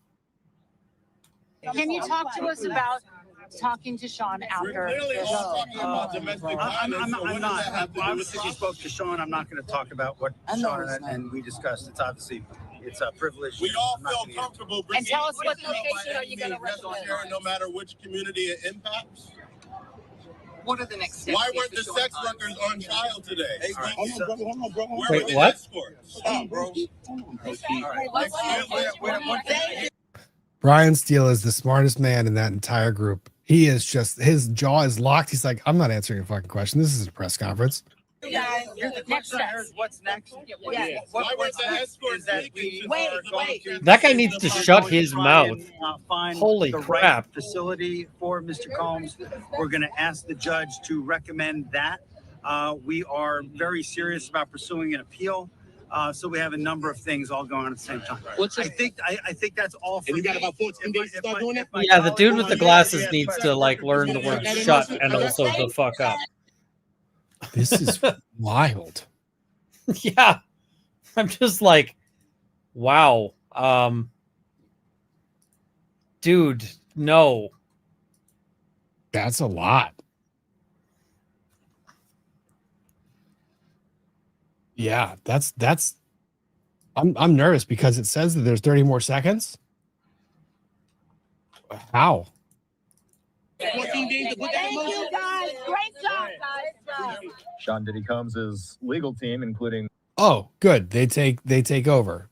Can you talk to us about talking to Sean after? I'm not. Obviously, you spoke to Sean. I'm not going to talk about what Sean and we discussed. It's a privilege. We all feel comfortable bringing. And tell us what location are you going to recommend? No matter which community it impacts. What are the next steps? Why weren't the sex workers on trial today? Hey, hold on, bro. Wait, what? Stop, bro. Brian Steele is the smartest man in that entire group. He is just, his jaw is locked. He's like, I'm not answering a fucking question. This is a press conference. What's next? Yeah. Why weren't the escorts That guy needs to shut his mouth. Holy crap. Facility for Mr. Combs. We're going to ask the judge to recommend that. We are very serious about pursuing an appeal. So we have a number of things all going on at the same time. I think that's all. And you got about 14 days to start doing that? Yeah, the dude with the glasses needs to like learn the word shut and also the fuck up. This is wild. Yeah. I'm just like, wow. Dude, no. That's a lot. Yeah, that's I'm nervous because it says that there's 30 more seconds. How? 14 days to put that in motion. Thank you, guys. Great job, guys. Sean Diddy Combs' legal team, including Oh, good. They take over.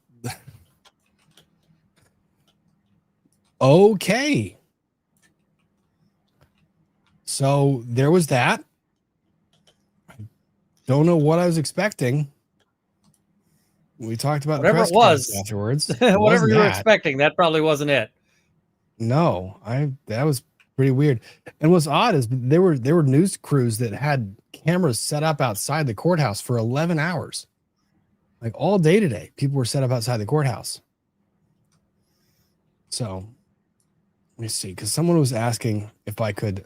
Okay. So there was that. I don't know what I was expecting. We talked about Whatever the press it was conference afterwards. whatever you were That. expecting, that probably wasn't it. No, that was pretty weird. And what's odd is there were news crews that had cameras set up outside the courthouse for 11 hours. Like all day today, people were set up outside the courthouse. So let me see, because someone was asking if I could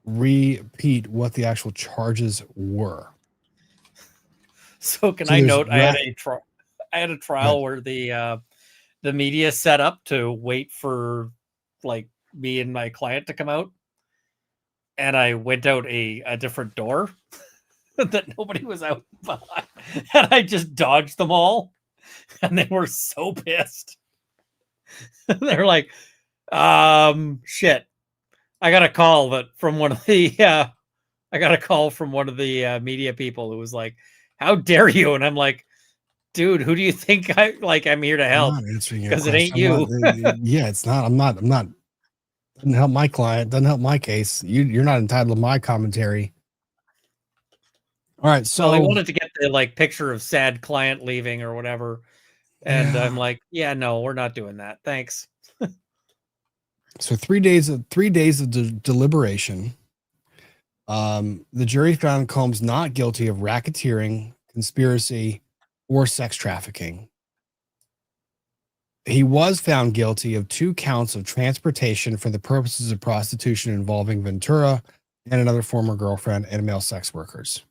repeat what the actual charges were. So can I note I had a trial where the media set up to wait for like me and my client to come out, and I went out a different door that nobody was out behind, and I just dodged them all, and they were so pissed. They're like, shit, I got a call from one of the media people who was like, how dare you? And I'm like, dude, who do you think I'm here to help? Because it ain't you. Yeah, it's not. I'm not. Doesn't help my client. Doesn't help my case. You're not entitled to my commentary. All right. So I wanted to get the picture of sad client leaving or whatever. And yeah. I'm like, yeah, no, we're not doing that. Thanks. So 3 days of deliberation. The jury found Combs not guilty of racketeering, conspiracy, or sex trafficking. He was found guilty of 2 counts of transportation for the purposes of prostitution involving Ventura and another former girlfriend and male sex workers.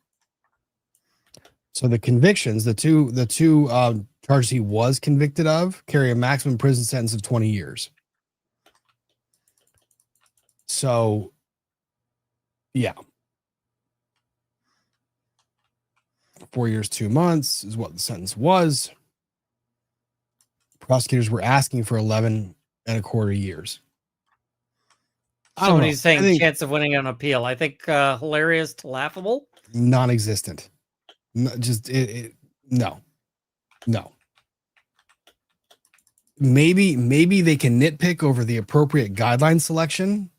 So the convictions, the two charges he was convicted of, carry a maximum prison sentence of 20 years. So, yeah. 4 years, 2 months is what the sentence was. Prosecutors were asking for 11.25 years. Somebody's saying chance of winning an appeal. I think hilarious to laughable. Non-existent. No. Maybe they can nitpick over the appropriate guideline selection,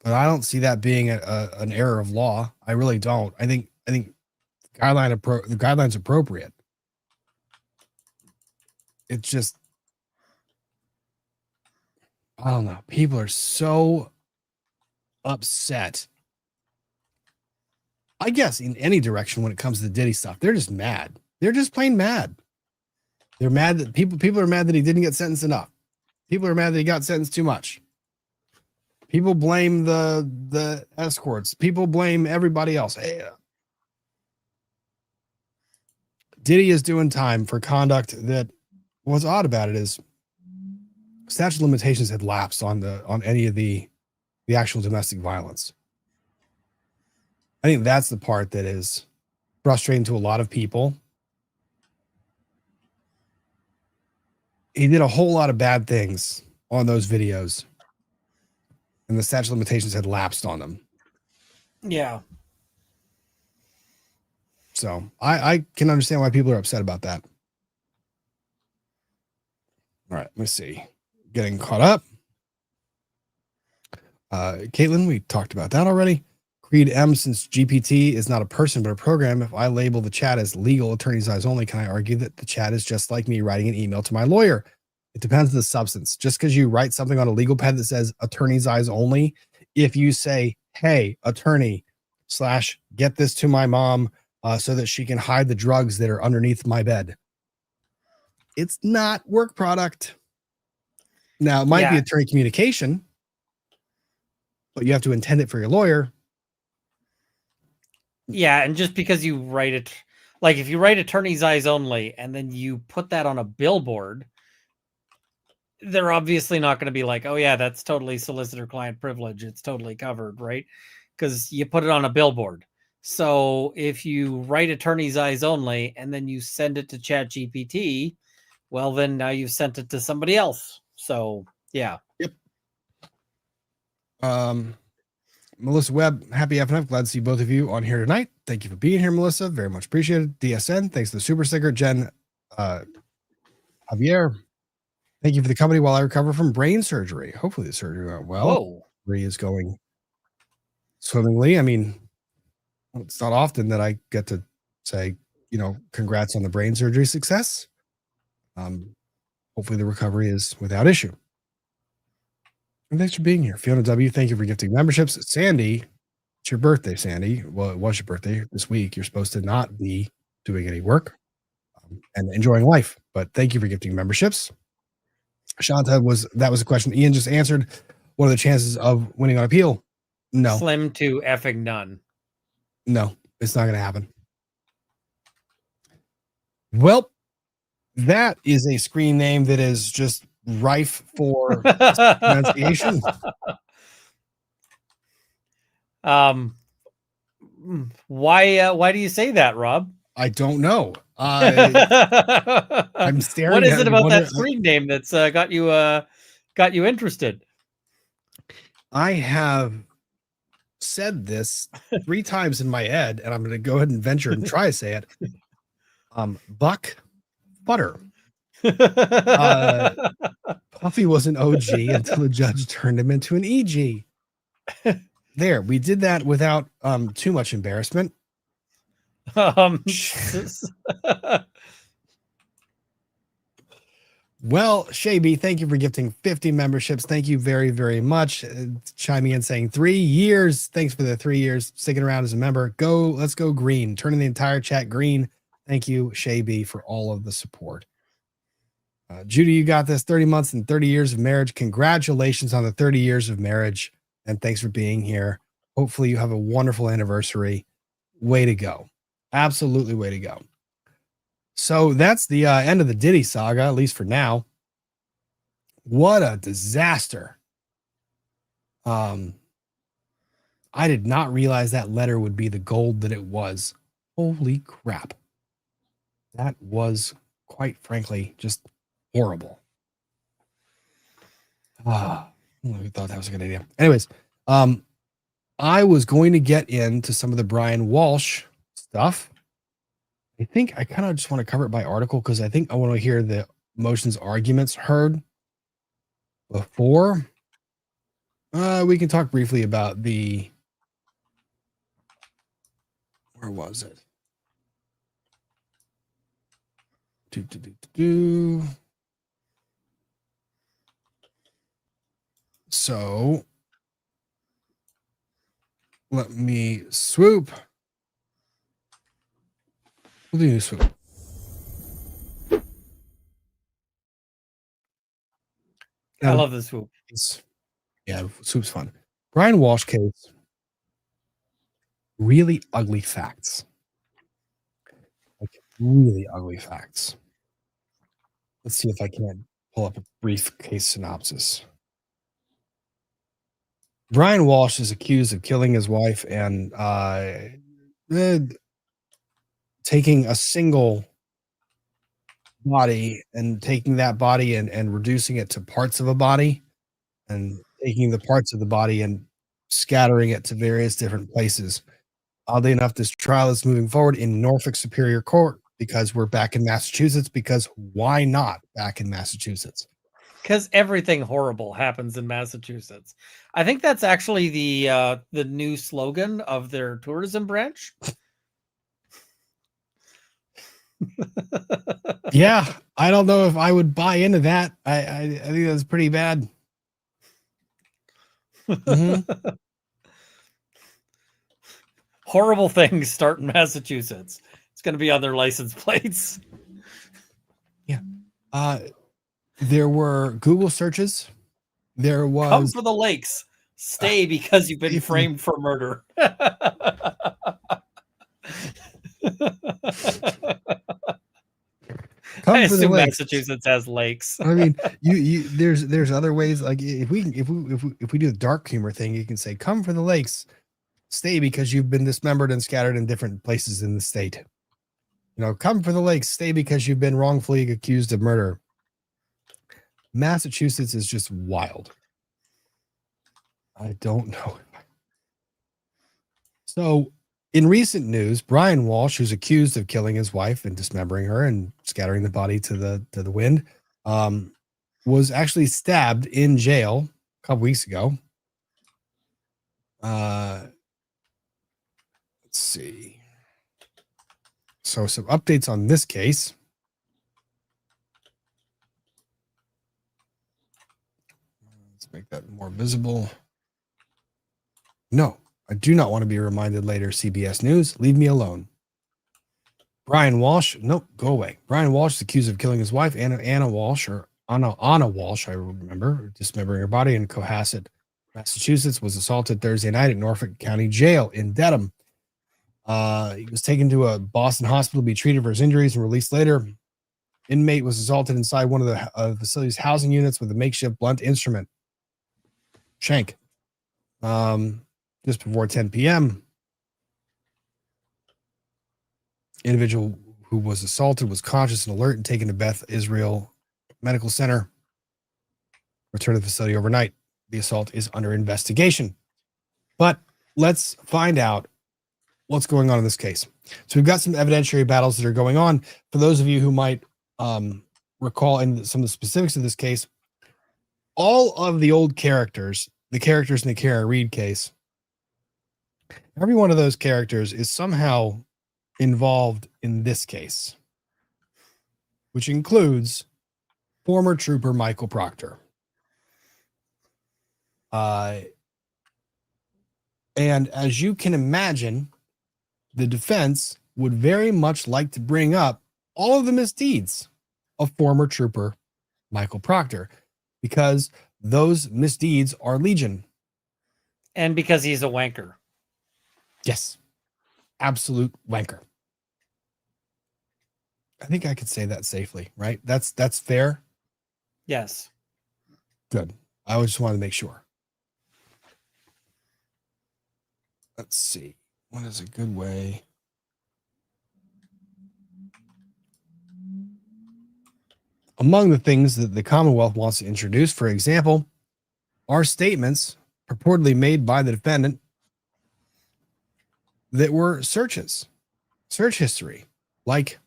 but I don't see that being an error of law. I really don't. I think the guideline's appropriate. It's just, I don't know. People are so upset. I guess in any direction when it comes to the Diddy stuff, they're just mad. They're just plain mad. They're mad that people are mad that he didn't get sentenced enough. People are mad that he got sentenced too much. People blame the escorts. People blame everybody else. Hey, Diddy is doing time for conduct that, what's odd about it is statute of limitations had lapsed on any of the actual domestic violence. I think that's the part that is frustrating to a lot of people. He did a whole lot of bad things on those videos, and the statute of limitations had lapsed on them. Yeah. So I can understand why people are upset about that. All right, let me see. Getting caught up. Caitlin, we talked about that already. Creed M, since GPT is not a person but a program, if I label the chat as legal attorney's eyes only, can I argue that the chat is just like me writing an email to my lawyer? It depends on the substance. Just because you write something on a legal pad that says attorney's eyes only, if you say, hey, attorney / get this to my mom so that she can hide the drugs that are underneath my bed, it's not work product. Now, it might be attorney communication, but you have to intend it for your lawyer. Yeah, and just because you write it, like if you write attorney's eyes only and then you put that on a billboard, they're obviously not going to be like, oh yeah, that's totally solicitor client privilege. It's totally covered, right? Because you put it on a billboard. So if you write attorney's eyes only and then you send it to ChatGPT, well, then now you've sent it to somebody else. So yeah. Yep. Melissa Webb, happy FNF. Glad to see both of you on here tonight. Thank you for being here, Melissa. Very much appreciated. DSN, thanks for the super sticker. Jen, Javier, Thank you for the company while I recover from brain surgery. Hopefully the surgery went well. Whoa. Surgery is going swimmingly. I mean, it's not often that I get to say, congrats on the brain surgery success. Hopefully the recovery is without issue. And thanks for being here. Fiona W., thank you for gifting memberships. Sandy, it's your birthday, Sandy. Well, it was your birthday this week. You're supposed to not be doing any work and enjoying life, but thank you for gifting memberships. Shanta, that was a question Ian just answered. What are the chances of winning on appeal? No. Slim to effing none. No, it's not going to happen. Well, that is a screen name that is just rife for pronunciation. Why do you say that, Rob? I don't know. I'm staring. What is it about that screen name that's got you interested? I have said this 3 times in my head, and I'm going to go ahead and venture and try to say it. Buck Butter. Puffy was an OG until the judge turned him into an EG. There, we did that without too much embarrassment. Well, Shaby, thank you for gifting 50 memberships. Thank you very, very much. Chiming in saying 3 years. Thanks for the 3 years sticking around as a member. Let's go green. Turning the entire chat green. Thank you, Shaby, for all of the support. Judy, you got this. 30 months and 30 years of marriage. Congratulations on the 30 years of marriage. And thanks for being here. Hopefully you have a wonderful anniversary. Way to go. Absolutely way to go. So that's the end of the Diddy saga, at least for now. What a disaster. I did not realize that letter would be the gold that it was. Holy crap. That was, quite frankly, just horrible. I thought that was a good idea. Anyways, I was going to get into some of the Brian Walshe stuff. I think I kind of just want to cover it by article because I think I want to hear the motions arguments heard before. We can talk briefly about where was it? So let me swoop. We'll do swoop. I love the swoop. Yeah, swoop's fun. Brian Walshe case. Really ugly facts. Like really ugly facts. Let's see if I can pull up a brief case synopsis. Brian Walshe is accused of killing his wife and taking a single body and taking that body and reducing it to parts of a body and taking the parts of the body and scattering it to various different places. Oddly enough, this trial is moving forward in Norfolk Superior Court because we're back in Massachusetts, because why not back in Massachusetts? Because everything horrible happens in Massachusetts. I think that's actually the new slogan of their tourism branch. Yeah, I don't know if I would buy into that. I think that's pretty bad. Mm-hmm. Horrible things start in Massachusetts. It's going to be on their license plates. Yeah. There were Google searches. There was come for the lakes. Stay because you've been framed for murder. I assume Massachusetts has lakes. I mean, there's other ways. Like if we do the dark humor thing, you can say, "Come for the lakes, stay because you've been dismembered and scattered in different places in the state." Come for the lakes, stay because you've been wrongfully accused of murder. Massachusetts is just wild. I don't know. So, in recent news, Brian Walshe, who's accused of killing his wife and dismembering her and scattering the body to the wind, was actually stabbed in jail a couple weeks ago. Let's see. So some updates on this case. Let's make that more visible. No, I do not want to be reminded later. CBS News, leave me alone. Brian Walsh, nope, go away. Brian Walsh is accused of killing his wife, Anna Walsh, or Anna Walsh, I remember, dismembering her body in Cohasset, Massachusetts, was assaulted Thursday night at Norfolk County Jail in Dedham. He was taken to a Boston hospital to be treated for his injuries and released later. Inmate was assaulted inside one of the facility's housing units with a makeshift blunt instrument. Shank. Just before 10 p.m. Individual who was assaulted was conscious and alert and taken to Beth Israel Medical Center. Returned to the facility overnight. The assault is under investigation. But let's find out what's going on in this case. So we've got some evidentiary battles that are going on. For those of you who might recall in some of the specifics of this case, all of the old characters, the characters in the Kara Reed case, every one of those characters is somehow involved in this case, which includes former trooper Michael Proctor. And as you can imagine, the defense would very much like to bring up all of the misdeeds of former trooper Michael Proctor, because those misdeeds are legion. And because he's a wanker. Yes. Absolute wanker. I think I could say that safely, right? That's fair. Yes. Good. I just wanted to make sure. Let's see. What is a good way? Among the things that the Commonwealth wants to introduce, for example, are statements purportedly made by the defendant that were search history, like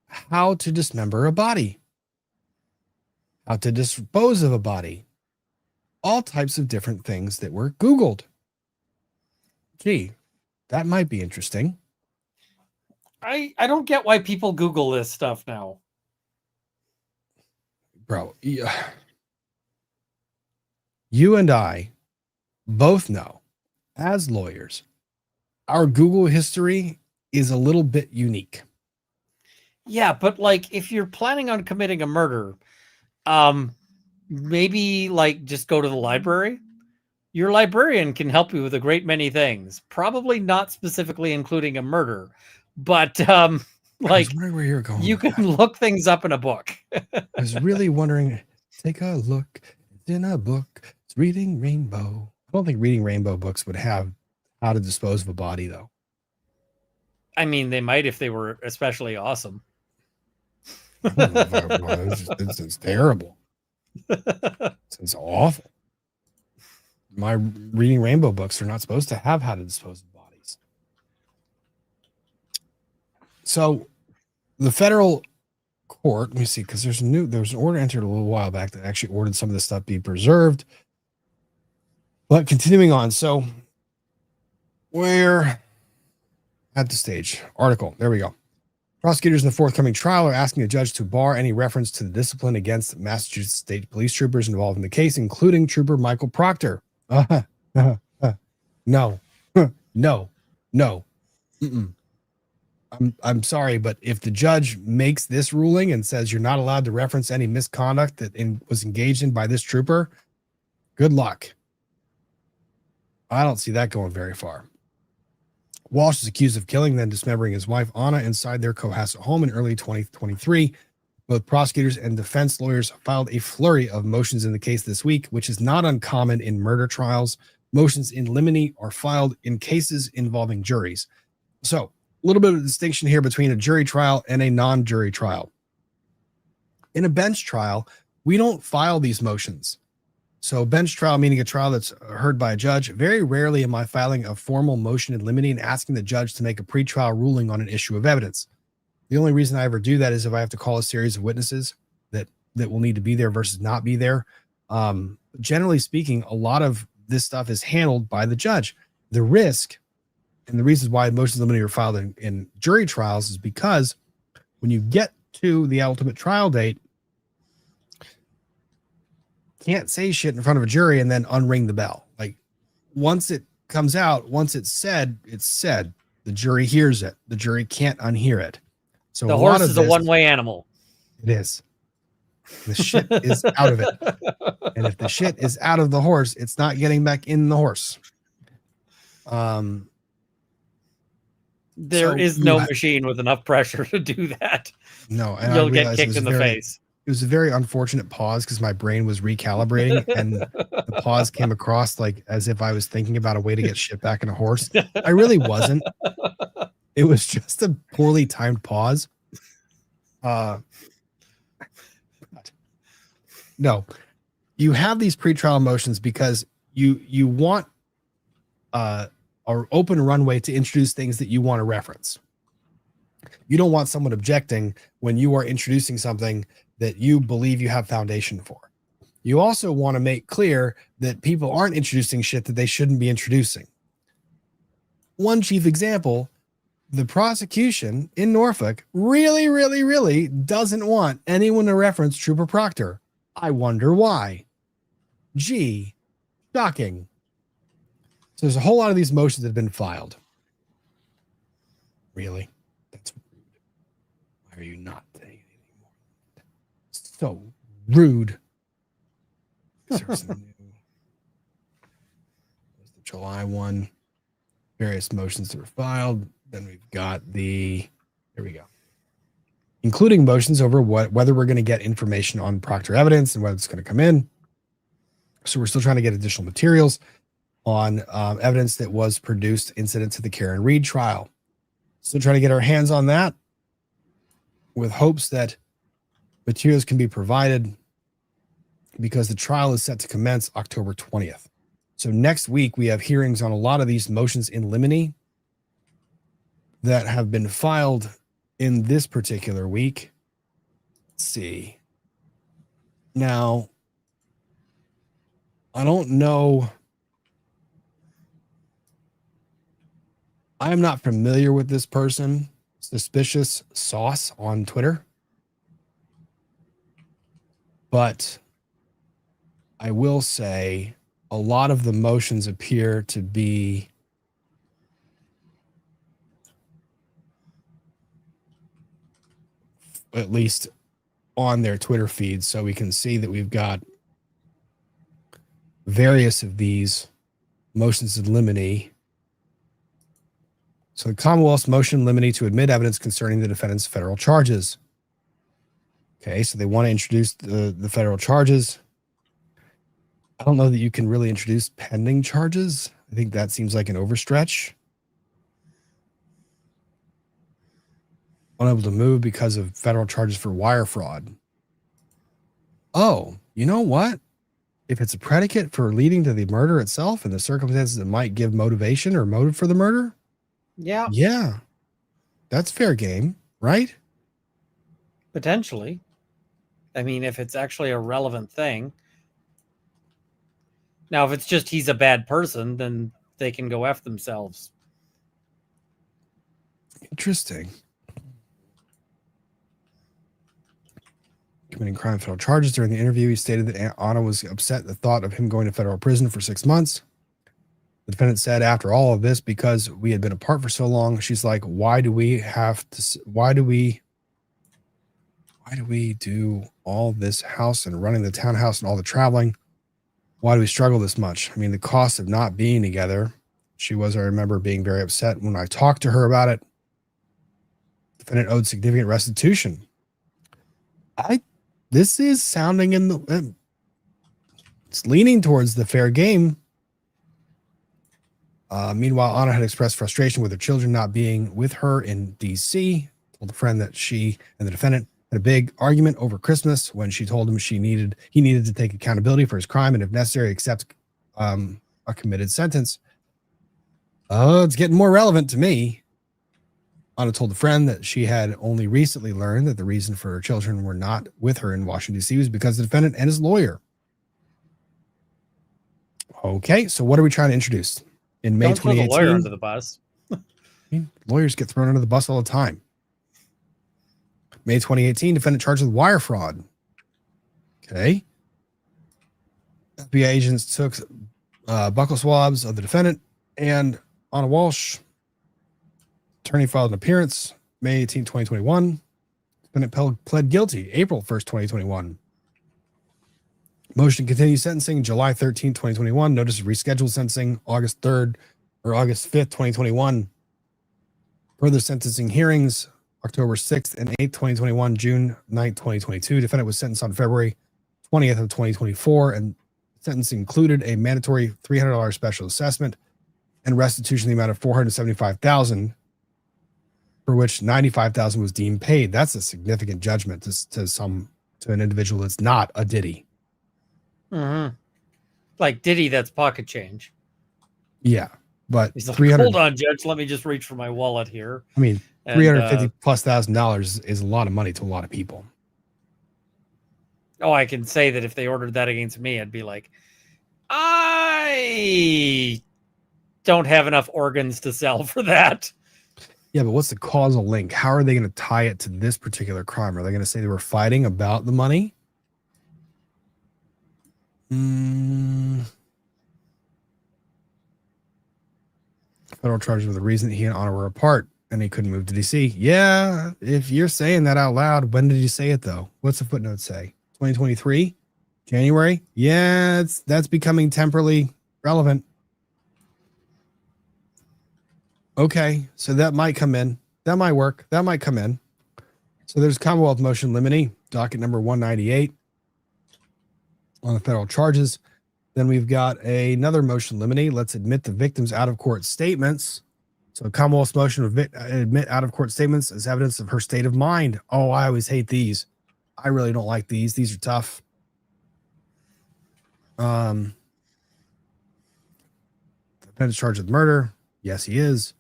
how to dismember a body, how to dispose of a body, all types of different things that were Googled. Gee, that might be interesting. I don't get why people Google this stuff now. Bro, you and I both know, as lawyers, our Google history is a little bit unique. Yeah, but like if you're planning on committing a murder, maybe like just go to the library. Your librarian can help you with a great many things, probably not specifically including a murder, but like where you're going, you can look things up in a book. I was really wondering, take a look. It's in a book. It's Reading Rainbow. I don't think Reading Rainbow books would have how to dispose of a body, though. I mean, they might if they were especially awesome. It's terrible. It's awful. My Reading Rainbow books are not supposed to have how to dispose of bodies. So the federal court, let me see, because there was an order entered a little while back that actually ordered some of this stuff be preserved. But continuing on, so we're at the stage. Article, there we go. Prosecutors in the forthcoming trial are asking a judge to bar any reference to the discipline against Massachusetts state police troopers involved in the case, including Trooper Michael Proctor. No. I'm sorry, but if the judge makes this ruling and says you're not allowed to reference any misconduct that was engaged in by this trooper, good luck. I don't see that going very far. Walsh is accused of killing, then dismembering his wife, Anna, inside their Cohasset home in early 2023. Both prosecutors and defense lawyers filed a flurry of motions in the case this week, which is not uncommon in murder trials. Motions in limine are filed in cases involving juries. So, a little bit of a distinction here between a jury trial and a non-jury trial. In a bench trial, we don't file these motions. So bench trial, meaning a trial that's heard by a judge. Very rarely am I filing a formal motion in limine and asking the judge to make a pretrial ruling on an issue of evidence. The only reason I ever do that is if I have to call a series of witnesses that that will need to be there versus not be there. Generally speaking, a lot of this stuff is handled by the judge. The risk and the reasons why motions in limine are filed in jury trials is because when you get to the ultimate trial date, can't say shit in front of a jury and then unring the bell. Like once it comes out, once it's said, it's said. The jury hears it. The jury can't unhear it. So the horse is a one-way animal. It is. The shit is out of it. And if the shit is out of the horse, it's not getting back in the horse. There is no machine with enough pressure to do that. No, and you'll get kicked in the face. It was a very unfortunate pause because my brain was recalibrating and the pause came across like as if I was thinking about a way to get shit back in a horse. I really wasn't. It was just a poorly timed pause. No, you have these pretrial motions because you want our open runway to introduce things that you want to reference. You don't want someone objecting when you are introducing something that you believe you have foundation for. You also want to make clear that people aren't introducing shit that they shouldn't be introducing. One chief example, the prosecution in Norfolk really doesn't want anyone to reference Trooper Proctor. I wonder why. Gee, shocking. So there's a whole lot of these motions that have been filed. Really? That's rude. Why are you not saying anything more? So rude. There's the July one. Various motions that were filed. Then we've got here we go. Including motions over whether we're going to get information on Proctor evidence and whether it's going to come in. So we're still trying to get additional materials on evidence that was produced incident to the Karen Reed trial. Still trying to get our hands on that with hopes that materials can be provided because the trial is set to commence October 20th. So next week we have hearings on a lot of these motions in limine that have been filed in this particular week. Let's see. Now, I don't know. I am not familiar with this person, Suspicious Sauce on Twitter. But I will say a lot of the motions appear to be at least on their Twitter feed. So we can see that we've got various of these motions in limine. So the Commonwealth's motion in limine to admit evidence concerning the defendant's federal charges. Okay, so they want to introduce the federal charges. I don't know that you can really introduce pending charges. I think that seems like an overstretch. Unable to move because of federal charges for wire fraud. Oh, you know what? If it's a predicate for leading to the murder itself and the circumstances that might give motivation or motive for the murder. Yeah. Yeah. That's fair game, right? Potentially. I mean, if it's actually a relevant thing. Now, if it's just he's a bad person, then they can go F themselves. Interesting. Committing crime federal charges. During the interview, he stated that Anna was upset at the thought of him going to federal prison for 6 months. The defendant said, after all of this, because we had been apart for so long, she's like, why do we do all this house and running the townhouse and all the traveling? Why do we struggle this much? I mean, the cost of not being together. I remember being very upset when I talked to her about it. The defendant owed significant restitution. This is sounding it's leaning towards the fair game. Meanwhile, Anna had expressed frustration with her children not being with her in DC. Told a friend that she and the defendant had a big argument over Christmas when she told him he needed to take accountability for his crime and if necessary, accept a committed sentence. It's getting more relevant to me. Anna told a friend that she had only recently learned that the reason for her children were not with her in Washington, D.C. was because the defendant and his lawyer. Okay, so what are we trying to introduce? In May Don't throw the 2018, lawyer under the bus. lawyers get thrown under the bus all the time. May 2018, defendant charged with wire fraud. Okay. FBI agents took buccal swabs of the defendant and Anna Walsh. Attorney filed an appearance May 18, 2021. Defendant pled guilty April 1st, 2021. Motion to continue sentencing July 13, 2021. Notice of rescheduled sentencing August 3rd or August 5th, 2021. Further sentencing hearings October 6th and 8th, 2021, June 9th, 2022. Defendant was sentenced on February 20th of 2024, and sentence included a mandatory $300 special assessment and restitution in the amount of $475,000, for which $95,000 was deemed paid. That's a significant judgment to an individual that's not a Diddy. Mm-hmm. Like Diddy, that's pocket change. Yeah, but He's like, 300. hold on, Judge. Let me just reach for my wallet here. I mean, And, $350,000+ is a lot of money to a lot of people. Oh, I can say that if they ordered that against me, I'd be like, I don't have enough organs to sell for that. Yeah, but what's the causal link? How are they going to tie it to this particular crime? Are they going to say they were fighting about the money? Federal charges were the reason that he and Anna were apart and he couldn't move to DC. Yeah, if you're saying that out loud, when did you say it though? What's the footnote say? 2023? January? Yeah, that's becoming temporally relevant. Okay, so that might come in. That might work. That might come in. So there's Commonwealth motion limine, docket number 198 on the federal charges. Then we've got another motion limine. Let's admit the victim's out-of-court statements. So Commonwealth's motion to admit out-of-court statements as evidence of her state of mind. Oh, I always hate these. I really don't like these. These are tough. The defendant's charged with murder. Yes, he is.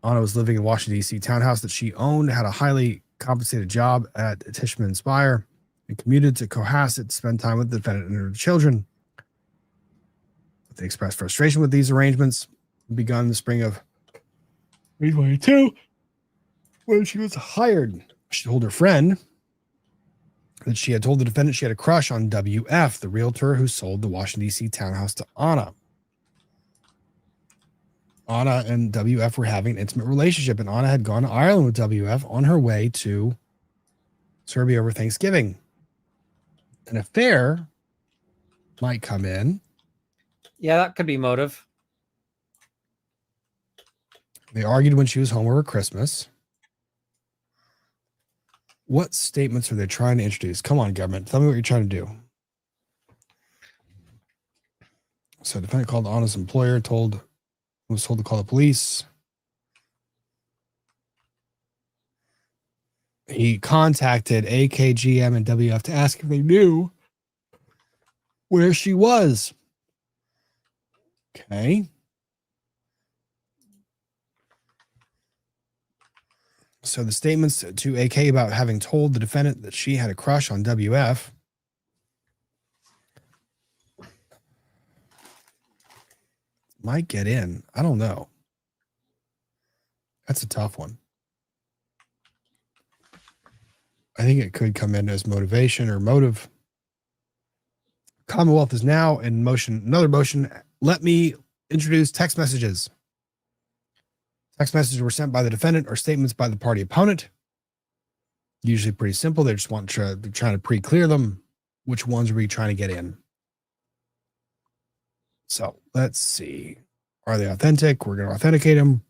Anna was living in Washington, D.C. townhouse that she owned, had a highly compensated job at Tishman Spire, and commuted to Cohasset to spend time with the defendant and her children. They expressed frustration with these arrangements, begun in the spring of 2022, when she was hired. She told her friend that she had told the defendant she had a crush on WF, the realtor who sold the Washington, D.C. townhouse to Anna. Anna and WF were having an intimate relationship, and Anna had gone to Ireland with WF on her way to Serbia over Thanksgiving. An affair might come in. Yeah, that could be motive. They argued when she was home over Christmas. What statements are they trying to introduce? Come on, government. Tell me what you're trying to do. So defendant called Anna's employer, was told to call the police. He contacted AKGM and WF to ask if they knew where she was. Okay. So the statements to AK about having told the defendant that she had a crush on WF might get in. I don't know. That's a tough one. I think it could come in as motivation or motive. Commonwealth is now in motion. Another motion. Let me introduce text messages. Text messages were sent by the defendant or statements by the party opponent. Usually pretty simple. They just want to, they're trying to pre-clear them. Which ones are we trying to get in? So let's see. Are they authentic? We're going to authenticate them.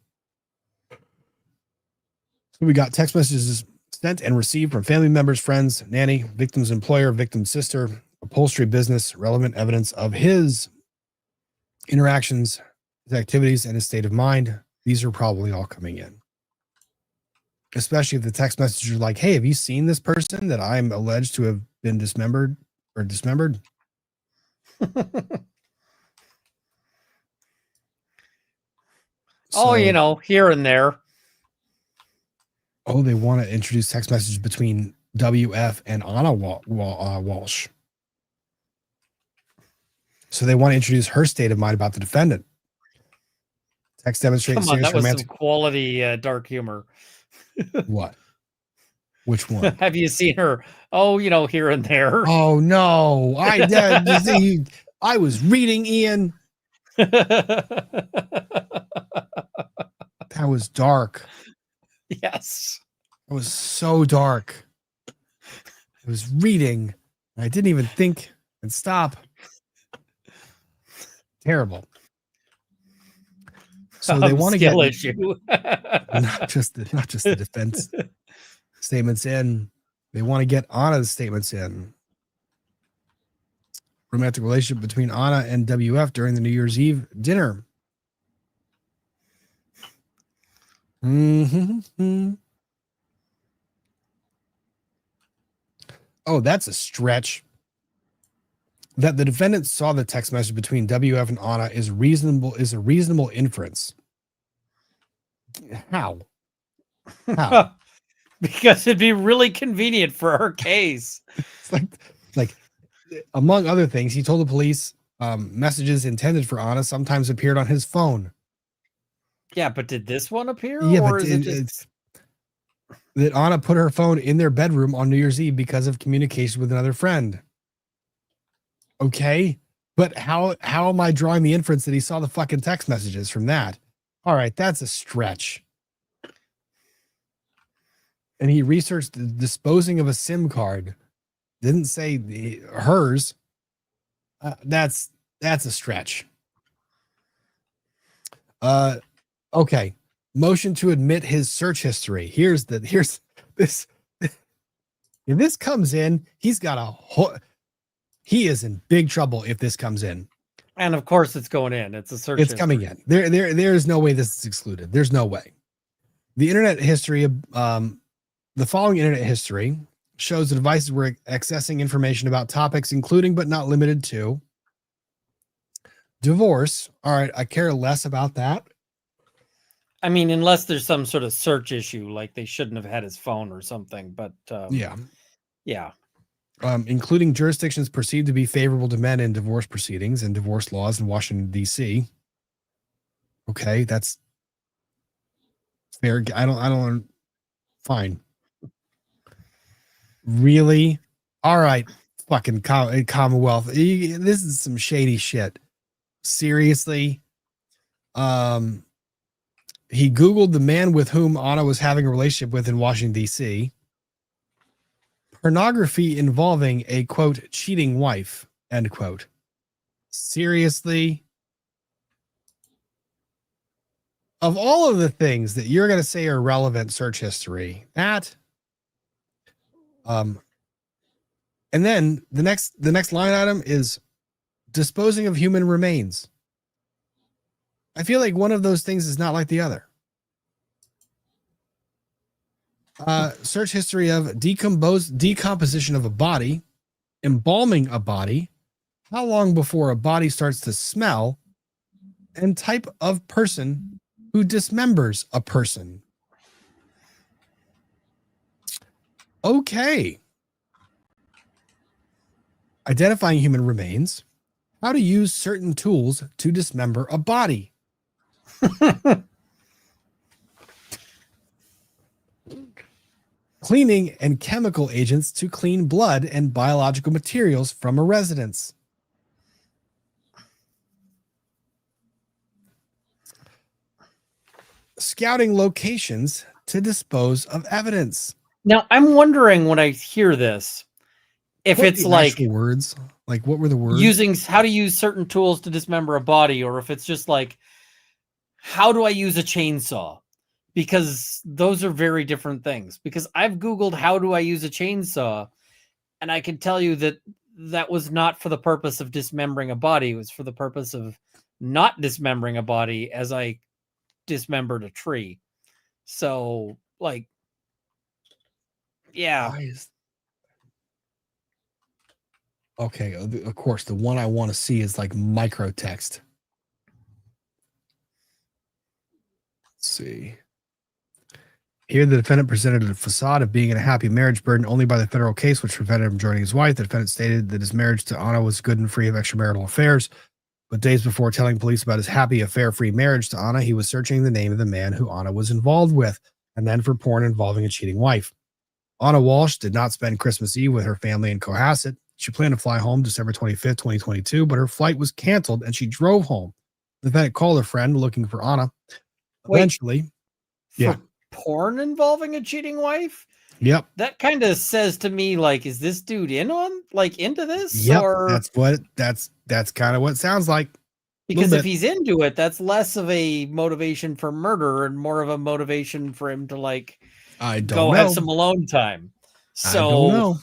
So we got text messages sent and received from family members, friends, nanny, victim's employer, victim's sister, upholstery business, relevant evidence of his interactions, his activities, and his state of mind. These are probably all coming in. Especially if the text messages are like, hey, have you seen this person that I'm alleged to have been dismembered or dismembered? Oh, you know, here and there. Oh, they want to introduce text messages between WF and Anna Walshe. So they want to introduce her state of mind about the defendant. Text demonstrating Come on, serious that was romantic. some quality dark humor. What? Which one? Have you seen her? Oh, here and there. Oh no! I was reading, Ian. That was dark. Yes. It was so dark. I was reading. I didn't even think and stop. Terrible. So they want to get issue. not just the defense statements in. They want to get Anna's statements in. Romantic relationship between Anna and WF during the New Year's Eve dinner. Mm-hmm. Oh, that's a stretch. That the defendant saw the text message between WF and Anna is a reasonable inference. How? Because it'd be really convenient for her case. It's like among other things, he told the police messages intended for Anna sometimes appeared on his phone. Yeah, but did this one appear? Yeah, or but is it just that Anna put her phone in their bedroom on New Year's Eve because of communication with another friend. Okay, but how am I drawing the inference that he saw the fucking text messages from that? All right, that's a stretch. And he researched the disposing of a SIM card. Didn't say hers. That's a stretch. Okay. Motion to admit his search history. Here's this. If this comes in, he is in big trouble if this comes in. And of course it's going in. It's a search. It's coming in. There's no way this is excluded. There's no way. The internet history of the following internet history shows the devices were accessing information about topics including but not limited to divorce. All right, I care less about that. I mean, unless there's some sort of search issue, like they shouldn't have had his phone or something. But yeah. Including jurisdictions perceived to be favorable to men in divorce proceedings and divorce laws in Washington, D.C. Okay, that's fair. I don't. Fine. Really? All right. Fucking Commonwealth. This is some shady shit. Seriously. He Googled the man with whom Anna was having a relationship with in Washington, D.C. Pornography involving a, quote, cheating wife, end quote. Seriously? Of all of the things that you're going to say are relevant search history, and then the next line item is disposing of human remains. I feel like one of those things is not like the other. Search history of decomposition of a body, embalming a body, how long before a body starts to smell, and type of person who dismembers a person. Okay. Identifying human remains, how to use certain tools to dismember a body. Cleaning and chemical agents to clean blood and biological materials from a residence. Scouting locations to dispose of evidence. Now, I'm wondering when I hear this, if What it's the like actual words, like what were the words? using how to use certain tools to dismember a body, or if it's just like, how do I use a chainsaw? Because those are very different things. Because I've Googled how do I use a chainsaw, and I can tell you that that was not for the purpose of dismembering a body. It was for the purpose of not dismembering a body as I dismembered a tree. So, like, yeah. Okay, of course, the one I want to see is like micro text. Let's see. Here, the defendant presented a facade of being in a happy marriage burdened only by the federal case, which prevented him joining his wife. The defendant stated that his marriage to Anna was good and free of extramarital affairs. But days before telling police about his happy, affair-free marriage to Anna, he was searching the name of the man who Anna was involved with, and then for porn involving a cheating wife. Anna Walshe did not spend Christmas Eve with her family in Cohasset. She planned to fly home December 25th, 2022, but her flight was canceled, and she drove home. The defendant called a friend looking for Anna. Eventually, yeah. Porn involving a cheating wife? Yep. That kind of says to me, like, is this dude into this? Yep. Or That's kind of what it sounds like. Because if he's into it, that's less of a motivation for murder and more of a motivation for him to go have some alone time. So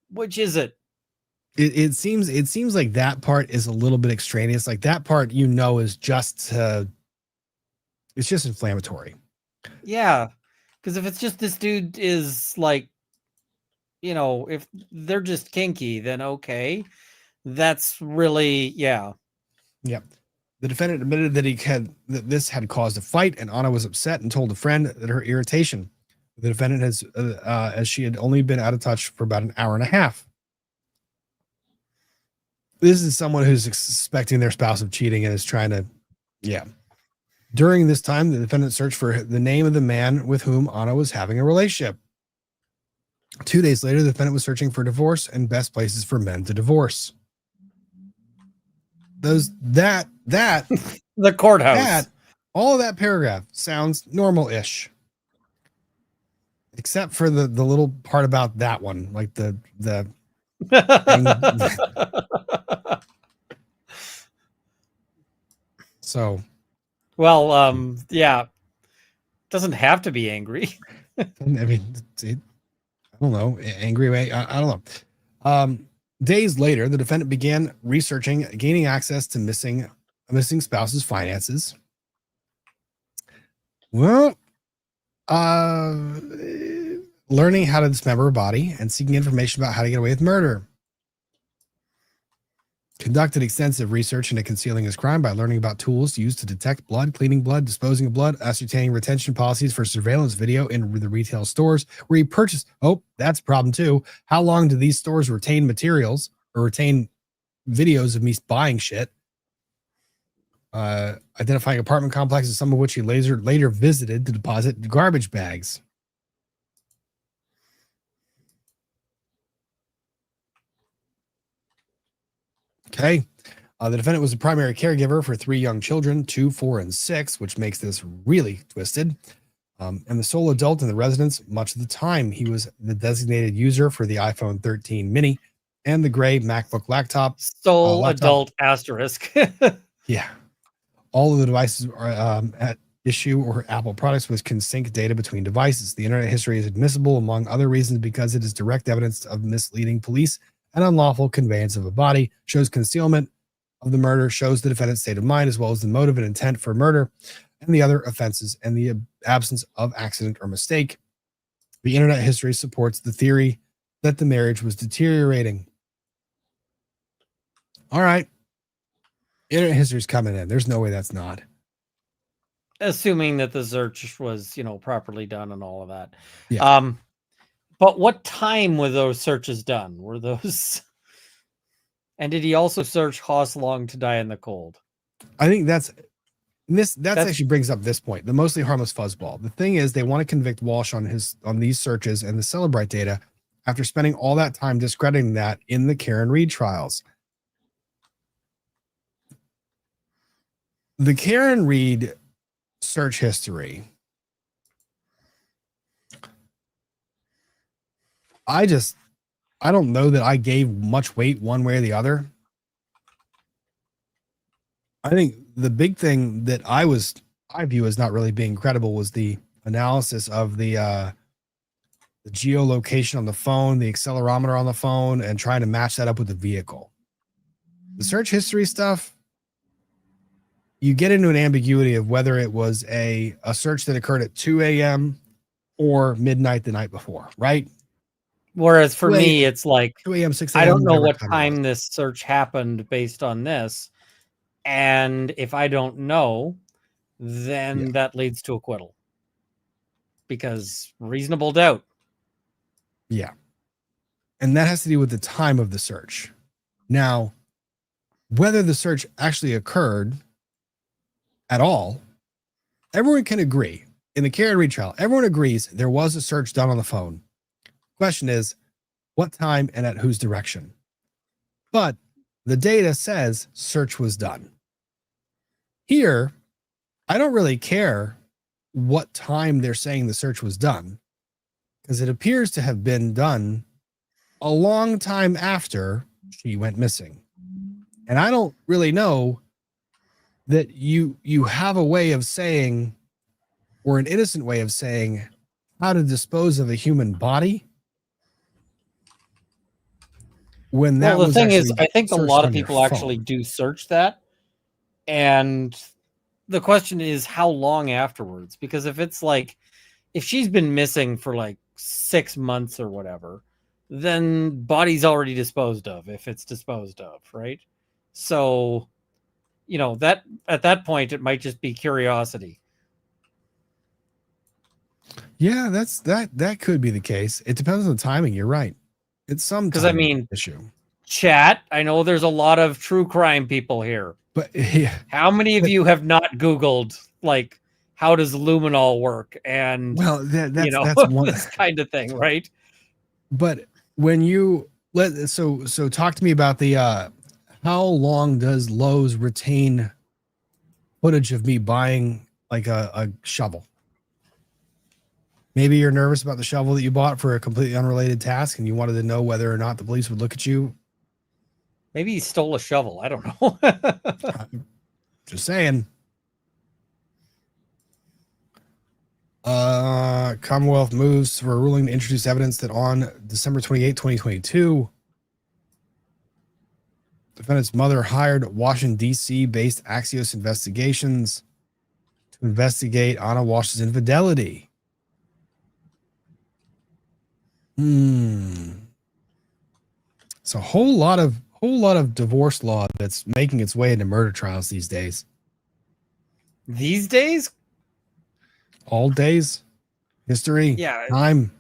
which is it? It seems like that part is a little bit extraneous. Like that part, is just it's just inflammatory. Yeah. Because if it's just this dude is if they're just kinky, then okay. That's really, yeah. Yep. The defendant admitted that this had caused a fight, and Anna was upset and told a friend that her irritation. The defendant has, as she had only been out of touch for about an hour and a half. This is someone who's suspecting their spouse of cheating and is trying to, yeah. During this time, the defendant searched for the name of the man with whom Anna was having a relationship. 2 days later, the defendant was searching for divorce and best places for men to divorce. The courthouse. All of that paragraph sounds normal-ish. Except for the little part about that one, like the So, well, yeah, doesn't have to be angry. I mean, I don't know, angry way. I don't know. Days later, the defendant began researching gaining access to missing spouse's finances. Well, learning how to dismember a body and seeking information about how to get away with murder. Conducted extensive research into concealing his crime by learning about tools used to detect blood, cleaning blood, disposing of blood, ascertaining retention policies for surveillance video in the retail stores where he purchased. Oh, that's a problem too. How long do these stores retain materials or retain videos of me buying shit? Identifying apartment complexes, some of which he later visited to deposit garbage bags. Okay. The defendant was the primary caregiver for 3 young children, 2, 4, and 6, which makes this really twisted. And the sole adult in the residence much of the time. He was the designated user for the iPhone 13 mini and the gray MacBook laptop. Sole adult asterisk. Yeah. All of the devices are at issue or Apple products which can sync data between devices. The internet history is admissible, among other reasons, because it is direct evidence of misleading police and unlawful conveyance of a body, shows concealment of the murder, shows the defendant's state of mind, as well as the motive and intent for murder and the other offenses and the absence of accident or mistake. The internet history supports the theory that the marriage was deteriorating. All right. Internet history is coming in. There's no way that's not. Assuming that the search was, properly done and all of that. Yeah. But what time were those searches done? Were those... And did he also search Haas Long to die in the cold? I think that's actually brings up this point. The mostly harmless fuzzball. The thing is, they want to convict Walshe on these searches and the Celebrite data after spending all that time discrediting that in the Karen Reed trials. The Karen Reed search history. I don't know that I gave much weight one way or the other. I think the big thing that I view as not really being credible was the analysis of the geolocation on the phone, the accelerometer on the phone, and trying to match that up with the vehicle. The search history stuff, you get into an ambiguity of whether it was a search that occurred at 2 a.m. or midnight the night before, right? Whereas for me, it's like 2 a.m., 6 a.m. I don't know what time this search happened based on this. And if I don't know, then that leads to acquittal. Because reasonable doubt. Yeah. And that has to do with the time of the search. Now, whether the search actually occurred at all, everyone can agree. In the Carey retrial, everyone agrees there was a search done on the phone. Question is, what time and at whose direction? But the data says search was done. Here, I don't really care what time they're saying the search was done, because it appears to have been done a long time after she went missing. And I don't really know that you have a way of saying, or an innocent way of saying, how to dispose of a human body when that Well, the was thing is, actually I think a searched lot of on your people actually phone. do search that. And the question is, how long afterwards? Because if it's like, if she's been missing for like 6 months or whatever, then body's already disposed of, if it's disposed of, right? So, you know, that at that point, it might just be curiosity. Yeah, that could be the case. It depends on the timing. You're right. It's some Because I mean, issue. Chat, I know there's a lot of true crime people here. But yeah, how many of you have not Googled, like, how does luminol work? And, well, that's, you know, that's one this kind of thing, right? But when you so talk to me about the how long does Lowe's retain footage of me buying like a shovel? Maybe you're nervous about the shovel that you bought for a completely unrelated task and you wanted to know whether or not the police would look at you. Maybe he stole a shovel. I don't know. Just saying. Commonwealth moves for a ruling to introduce evidence that on December 28, 2022, defendant's mother hired Washington, D.C. based Axios Investigations to investigate Anna Walsh's infidelity. It's a whole lot of divorce law that's making its way into murder trials these days. These days? All days, history, time.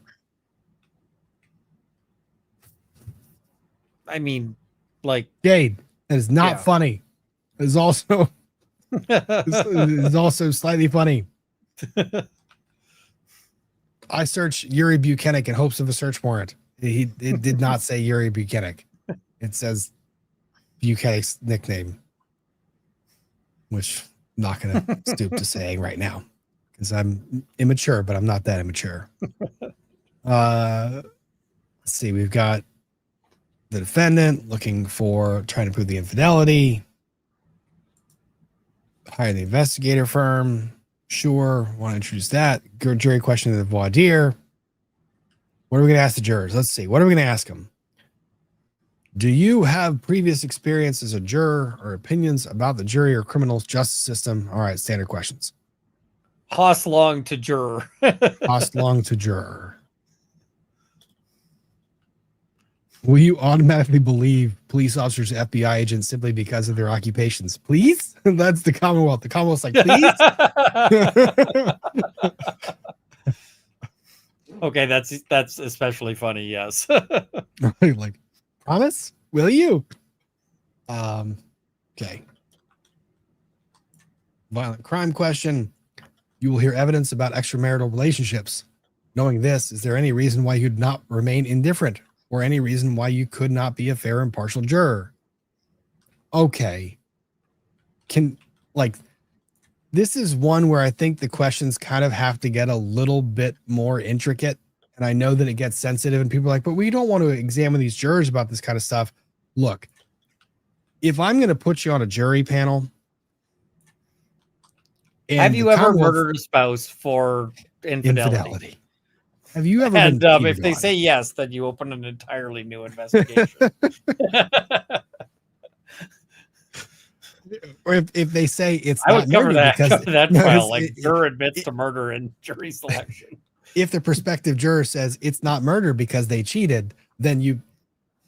I mean, like, Jade, that is not funny. It is also it's also slightly funny. I searched Yuri Buchanan in hopes of a search warrant. It did not say Yuri Buchanan. It says Buchanan's nickname, which I'm not going to stoop to saying right now because I'm immature, but I'm not that immature. Let's see. We've got the defendant looking for trying to prove the infidelity. Hire the investigator firm. Sure. Want to introduce that. Jury question of the voir dire. What are we going to ask the jurors? Let's see. What are we going to ask them? Do you have previous experience as a juror or opinions about the jury or criminal justice system? All right. Standard questions. Hoss long to juror. Hoss long to juror. Will you automatically believe police officers, FBI agents simply because of their occupations? Please? That's the Commonwealth. The Commonwealth's like, please? Okay, that's especially funny, yes. Like, promise? Will you? Okay. Violent crime question. You will hear evidence about extramarital relationships. Knowing this, is there any reason why you'd not remain indifferent? Or any reason why you could not be a fair and impartial juror? Okay. This is one where I think the questions kind of have to get a little bit more intricate. And I know that it gets sensitive and people are like, but we don't want to examine these jurors about this kind of stuff. Look, if I'm going to put you on a jury panel. Have you ever murdered a spouse for infidelity? Have you ever and been if they say yes, then you open an entirely new investigation. Or if they say it's I not would cover murder that, because trial, like juror admits to murder in jury selection. If the prospective juror says it's not murder because they cheated, then you,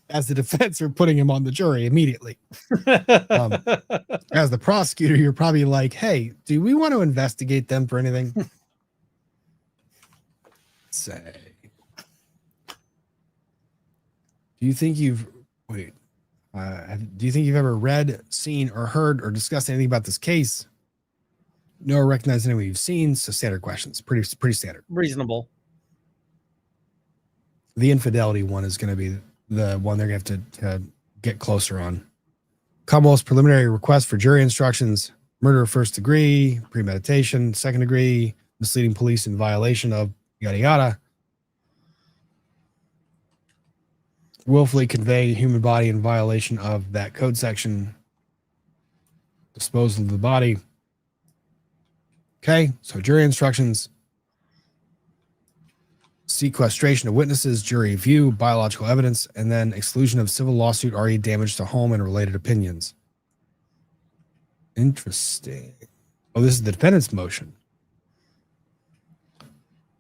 as the defense, are putting him on the jury immediately. As the prosecutor, you're probably like, hey, do we want to investigate them for anything? Say, do you think you've ever read, seen, or heard or discussed anything about this case? Know or recognize anyone you've seen? So standard questions, pretty standard. Reasonable. The infidelity one is going to be the one they're going to have to get closer on. Commonwealth's preliminary request for jury instructions: murder of first degree, premeditation, second degree, misleading police in violation of yada yada, willfully conveying a human body in violation of that code section, disposal of the body. Okay, so jury instructions: sequestration of witnesses, jury view, biological evidence, and then exclusion of civil lawsuit re damage to home and related opinions. Interesting. Oh, this is the defendant's motion.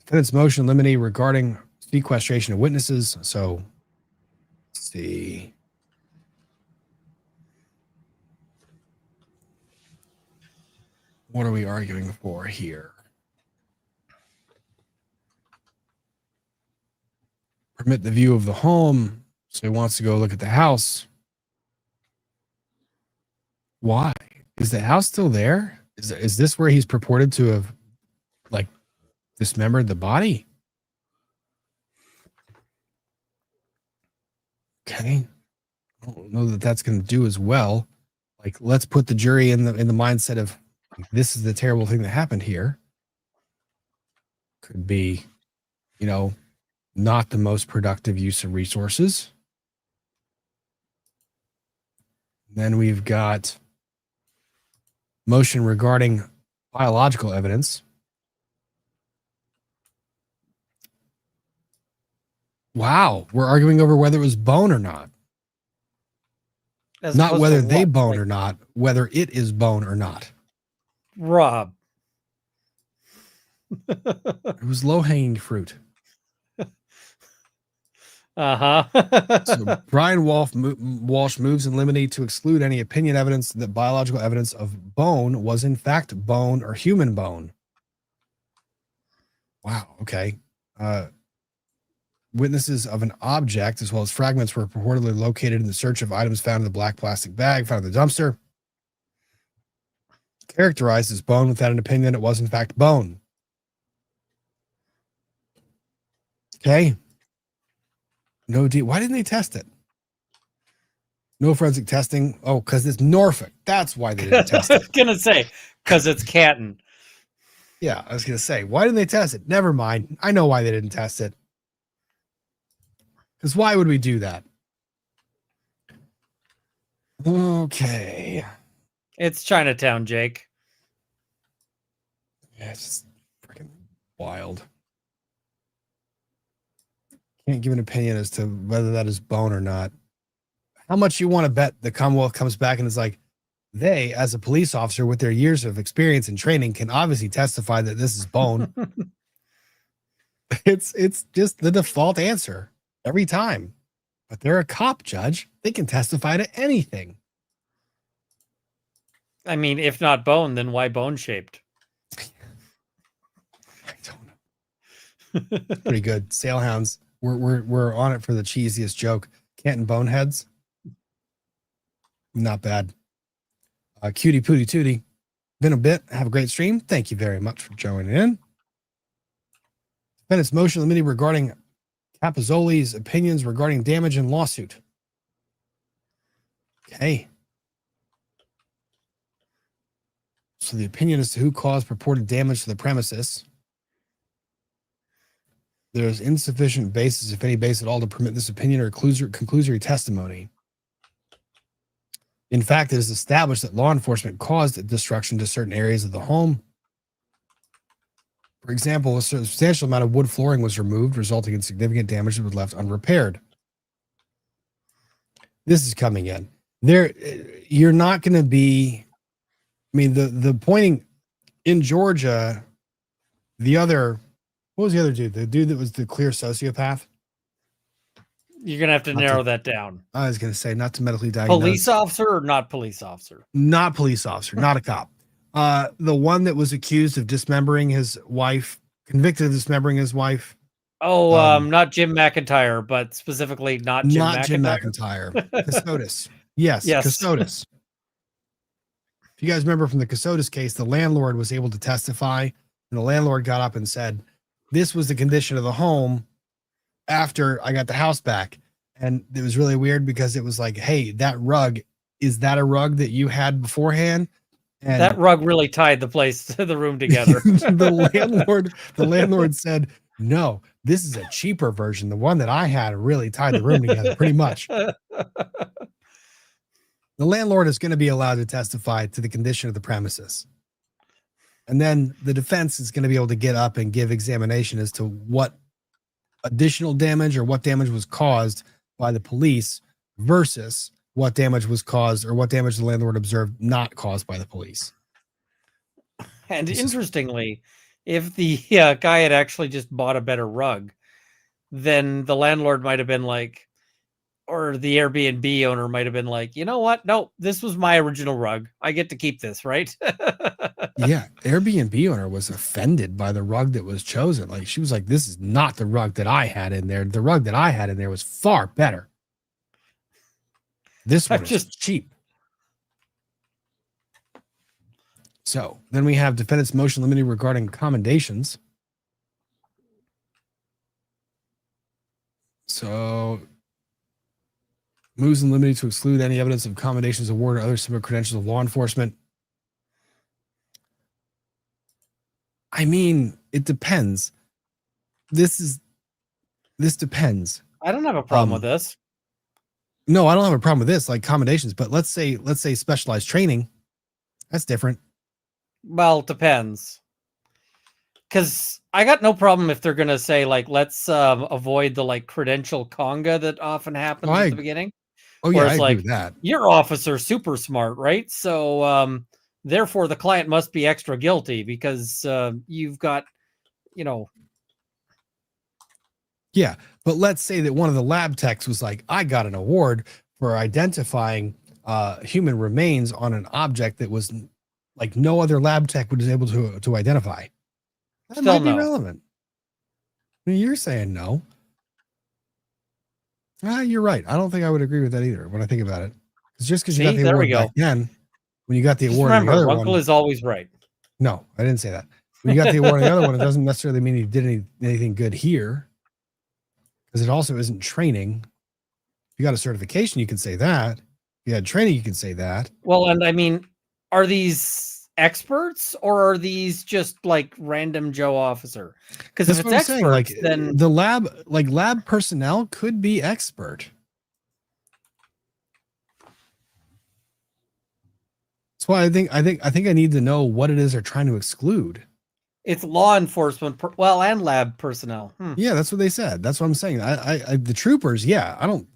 Defendant's motion limine regarding sequestration of witnesses. So, let's see. What are we arguing for here? Permit the view of the home. So he wants to go look at the house. Why? Is the house still there? Is this where he's purported to have, like, dismembered the body? Okay. I don't know that that's going to do as well. Like, let's put the jury in the mindset of, this is the terrible thing that happened here. Could be, not the most productive use of resources. Then we've got motion regarding biological evidence. Wow, we're arguing over whether it was bone or not. Not whether they boned or not, whether it is bone or not. Rob. It was low-hanging fruit. So Brian Walsh moves in limine to exclude any opinion evidence that biological evidence of bone was in fact bone or human bone. Wow. Okay. Witnesses of an object as well as fragments were purportedly located in the search of items found in the black plastic bag found in the dumpster. Characterized as bone without an opinion that it was in fact bone. Okay. No D. Why didn't they test it? No forensic testing. Oh, because it's Norfolk. That's why they didn't test it. I was gonna say, because it's Canton. Yeah, I was gonna say, why didn't they test it? Never mind. I know why they didn't test it. Because why would we do that? Okay. It's Chinatown, Jake. Yeah, it's just freaking wild. Can't give an opinion as to whether that is bone or not. How much you want to bet the Commonwealth comes back and is like, they, as a police officer with their years of experience and training, can obviously testify that this is bone. It's just the default answer every time. But they're a cop, Judge. They can testify to anything. I mean, if not bone, then why bone shaped? I don't know. Pretty good. Sailhounds. We're on it for the cheesiest joke. Canton boneheads. Not bad. Cutie pootie tootie. Been a bit. Have a great stream. Thank you very much for joining in. Defendant's motion limited regarding Capozzoli's opinions regarding damage and lawsuit. Okay. So the opinion as to who caused purported damage to the premises. There's insufficient basis, if any base at all, to permit this opinion or conclusory testimony. In fact, it is established that law enforcement caused destruction to certain areas of the home. For example, a substantial amount of wood flooring was removed, resulting in significant damage that was left unrepaired. This is coming in. You're not going to be, I mean, the pointing in Georgia, what was the other dude? The dude that was the clear sociopath? You're gonna have to narrow that down. I was going to say not to medically diagnose. Police officer or not police officer? Not police officer, not a cop. The one that was accused of dismembering his wife, convicted of dismembering his wife. Oh, not Jim McIntyre, but specifically not Jim McIntyre. Custodis. Yes, Custodis. If you guys remember from the Custodis case, the landlord was able to testify, and the landlord got up and said, this was the condition of the home after I got the house back. And it was really weird because it was like, hey, that rug, is that a rug that you had beforehand? And that rug really tied the room together. the landlord said, no, this is a cheaper version. The one that I had really tied the room together pretty much. The landlord is going to be allowed to testify to the condition of the premises. And then the defense is going to be able to get up and give examination as to what additional damage or what damage was caused by the police versus what damage was caused or what damage the landlord observed not caused by the police. And interestingly, if the guy had actually just bought a better rug, then the landlord might have been like, or the Airbnb owner might have been like, you know what? No, this was my original rug. I get to keep this, right? Yeah. Airbnb owner was offended by the rug that was chosen. Like, she was like, this is not the rug that I had in there. The rug that I had in there was far better. This one is just cheap. So then we have defendant's motion limiting regarding commendations. So moves and limited to exclude any evidence of commendations awarded or other similar credentials of law enforcement. I mean, it depends. This depends. I don't have a problem with this. No, I don't have a problem with this, like commendations, but let's say specialized training. That's different. Well, it depends. Because I got no problem if they're going to say, like, let's avoid the, like, credential conga that often happens at the beginning. Oh, yeah, I agree with that. Your officer's super smart, right? So, therefore, the client must be extra guilty because you've got, you know. Yeah, but let's say that one of the lab techs was like, I got an award for identifying human remains on an object that was like no other lab tech was able to identify. That might be relevant. I mean, you're saying no. You're right. I don't think I would agree with that either when I think about it. It's just because you got the award back then, when you got the award. Remember, Runkle is always right. No, I didn't say that. When you got the award on the other one, it doesn't necessarily mean you did anything good here, because it also isn't training. If you got a certification, you can say that. If you had training, you can say that. Well, and I mean, are these experts or are these just like random Joe officer? Because if it's experts, like, then the lab personnel could be expert. That's why I think I need to know what it is they're trying to exclude. It's law enforcement, and lab personnel. Yeah, that's what they said. That's what I'm saying. I the troopers. Yeah, I don't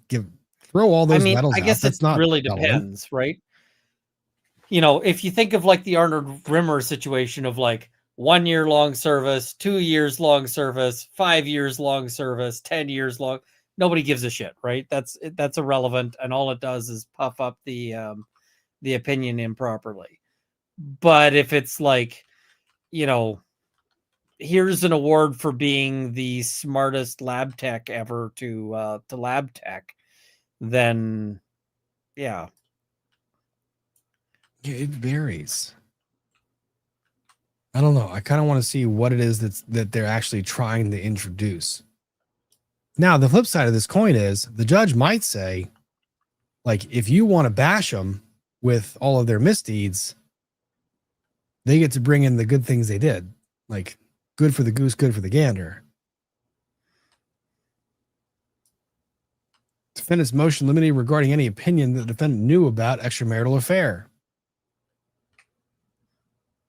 throw all those medals. I guess it really depends, right? You know, if you think of like the Arnold Rimmer situation of like 1 year long service, 2 years long service, 5 years long service, 10 years long, nobody gives a shit, right? That's irrelevant, and all it does is puff up the opinion improperly. But if it's like, you know, here's an award for being the smartest lab tech ever to lab tech, then yeah. Yeah, it varies. I don't know. I kind of want to see what it is that they're actually trying to introduce. Now, the flip side of this coin is the judge might say, like, if you want to bash them with all of their misdeeds, they get to bring in the good things they did. Like, good for the goose, good for the gander. Defendant's motion limiting regarding any opinion that the defendant knew about extramarital affair.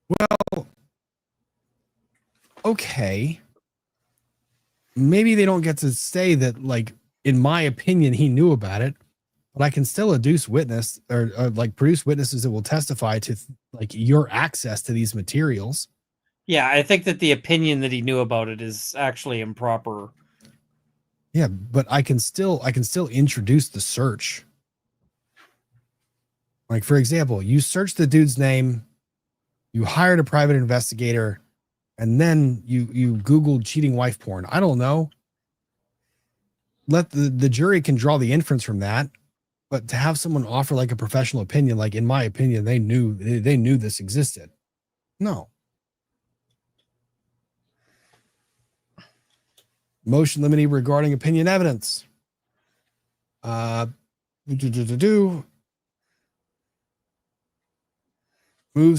Well, okay. Maybe they don't get to say that, like, in my opinion, he knew about it, but I can still adduce witness or like produce witnesses that will testify to like your access to these materials. Yeah, I think that the opinion that he knew about it is actually improper. Yeah, but I can still introduce the search. Like, for example, you search the dude's name, you hired a private investigator, and then you Googled cheating wife porn. I don't know. Let the jury can draw the inference from that. But to have someone offer like a professional opinion, like in my opinion, they knew this existed. No. Motion limiting regarding opinion evidence. Moves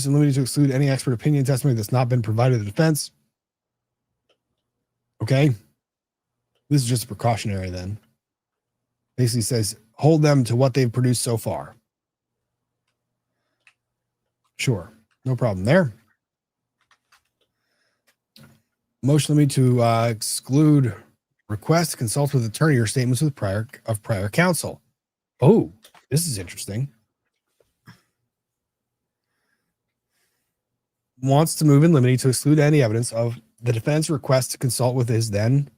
and limited to exclude any expert opinion testimony that's not been provided to the defense. Okay. This is just precautionary then. Basically says hold them to what they've produced so far. Sure. No problem there. Motion limited to exclude request to consult with attorney or statements with prior counsel. Oh, this is interesting. Wants to move in limine to exclude any evidence of the defense request to consult with his then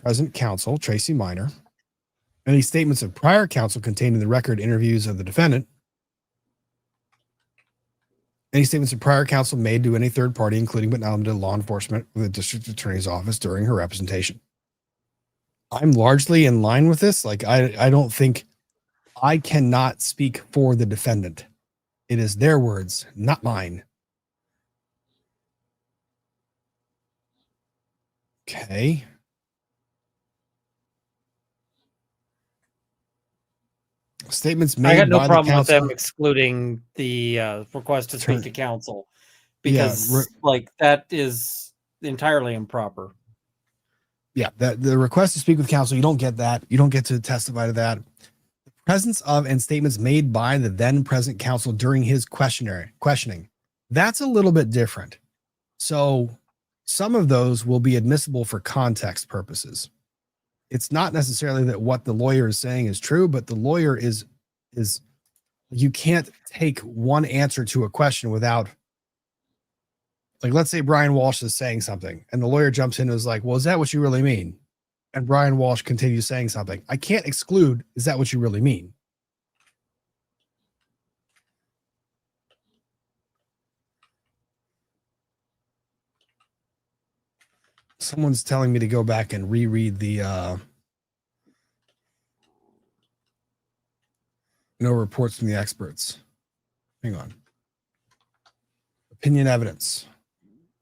present counsel, Tracy Minor, any statements of prior counsel contained in the record interviews of the defendant, any statements of prior counsel made to any third party, including but not limited to law enforcement or the district attorney's office during her representation. I'm largely in line with this. Like, I don't think I cannot speak for the defendant. It is their words, not mine. Okay. Statements made. I got no by problem the with them counsel. excluding the request to speak to counsel, because like that is entirely improper. Yeah, the request to speak with counsel, you don't get that. You don't get to testify to that. The presence of and statements made by the then present counsel during his questioning. That's a little bit different. So some of those will be admissible for context purposes. It's not necessarily that what the lawyer is saying is true, but the lawyer is you can't take one answer to a question without, like, let's say Brian Walsh is saying something and the lawyer jumps in and is like, well, is that what you really mean? And Brian Walsh continues saying something. I can't exclude, is that what you really mean? Someone's telling me to go back and reread the no reports from the experts. Hang on. Opinion evidence.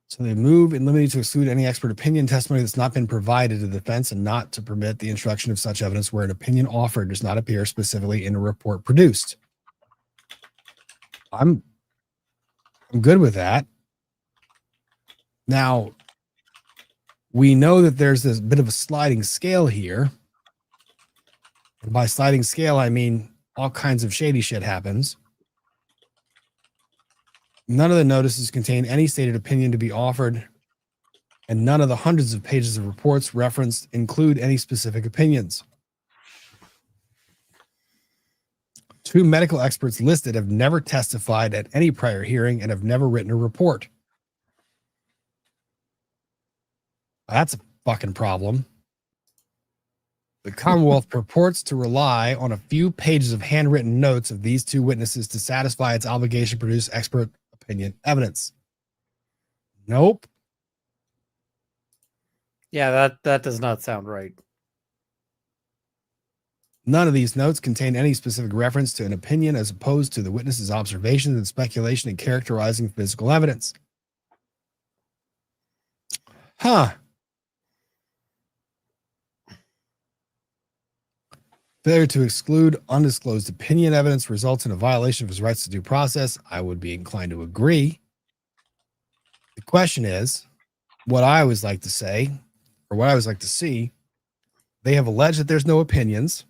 So they move in limiting to exclude any expert opinion testimony that's not been provided to the defense and not to permit the introduction of such evidence where an opinion offered does not appear specifically in a report produced. I'm good with that. Now, we know that there's this bit of a sliding scale here. And by sliding scale, I mean all kinds of shady shit happens. None of the notices contain any stated opinion to be offered, and none of the hundreds of pages of reports referenced include any specific opinions. 2 medical experts listed have never testified at any prior hearing and have never written a report. That's a fucking problem. The Commonwealth purports to rely on a few pages of handwritten notes of these 2 witnesses to satisfy its obligation to produce expert opinion evidence. Nope. Yeah, that does not sound right. None of these notes contain any specific reference to an opinion as opposed to the witness's observations and speculation in characterizing physical evidence. Huh. Failure to exclude undisclosed opinion evidence results in a violation of his rights to due process. I would be inclined to agree. The question is, what I always like to say, or what I always like to see, they have alleged that there's no opinions.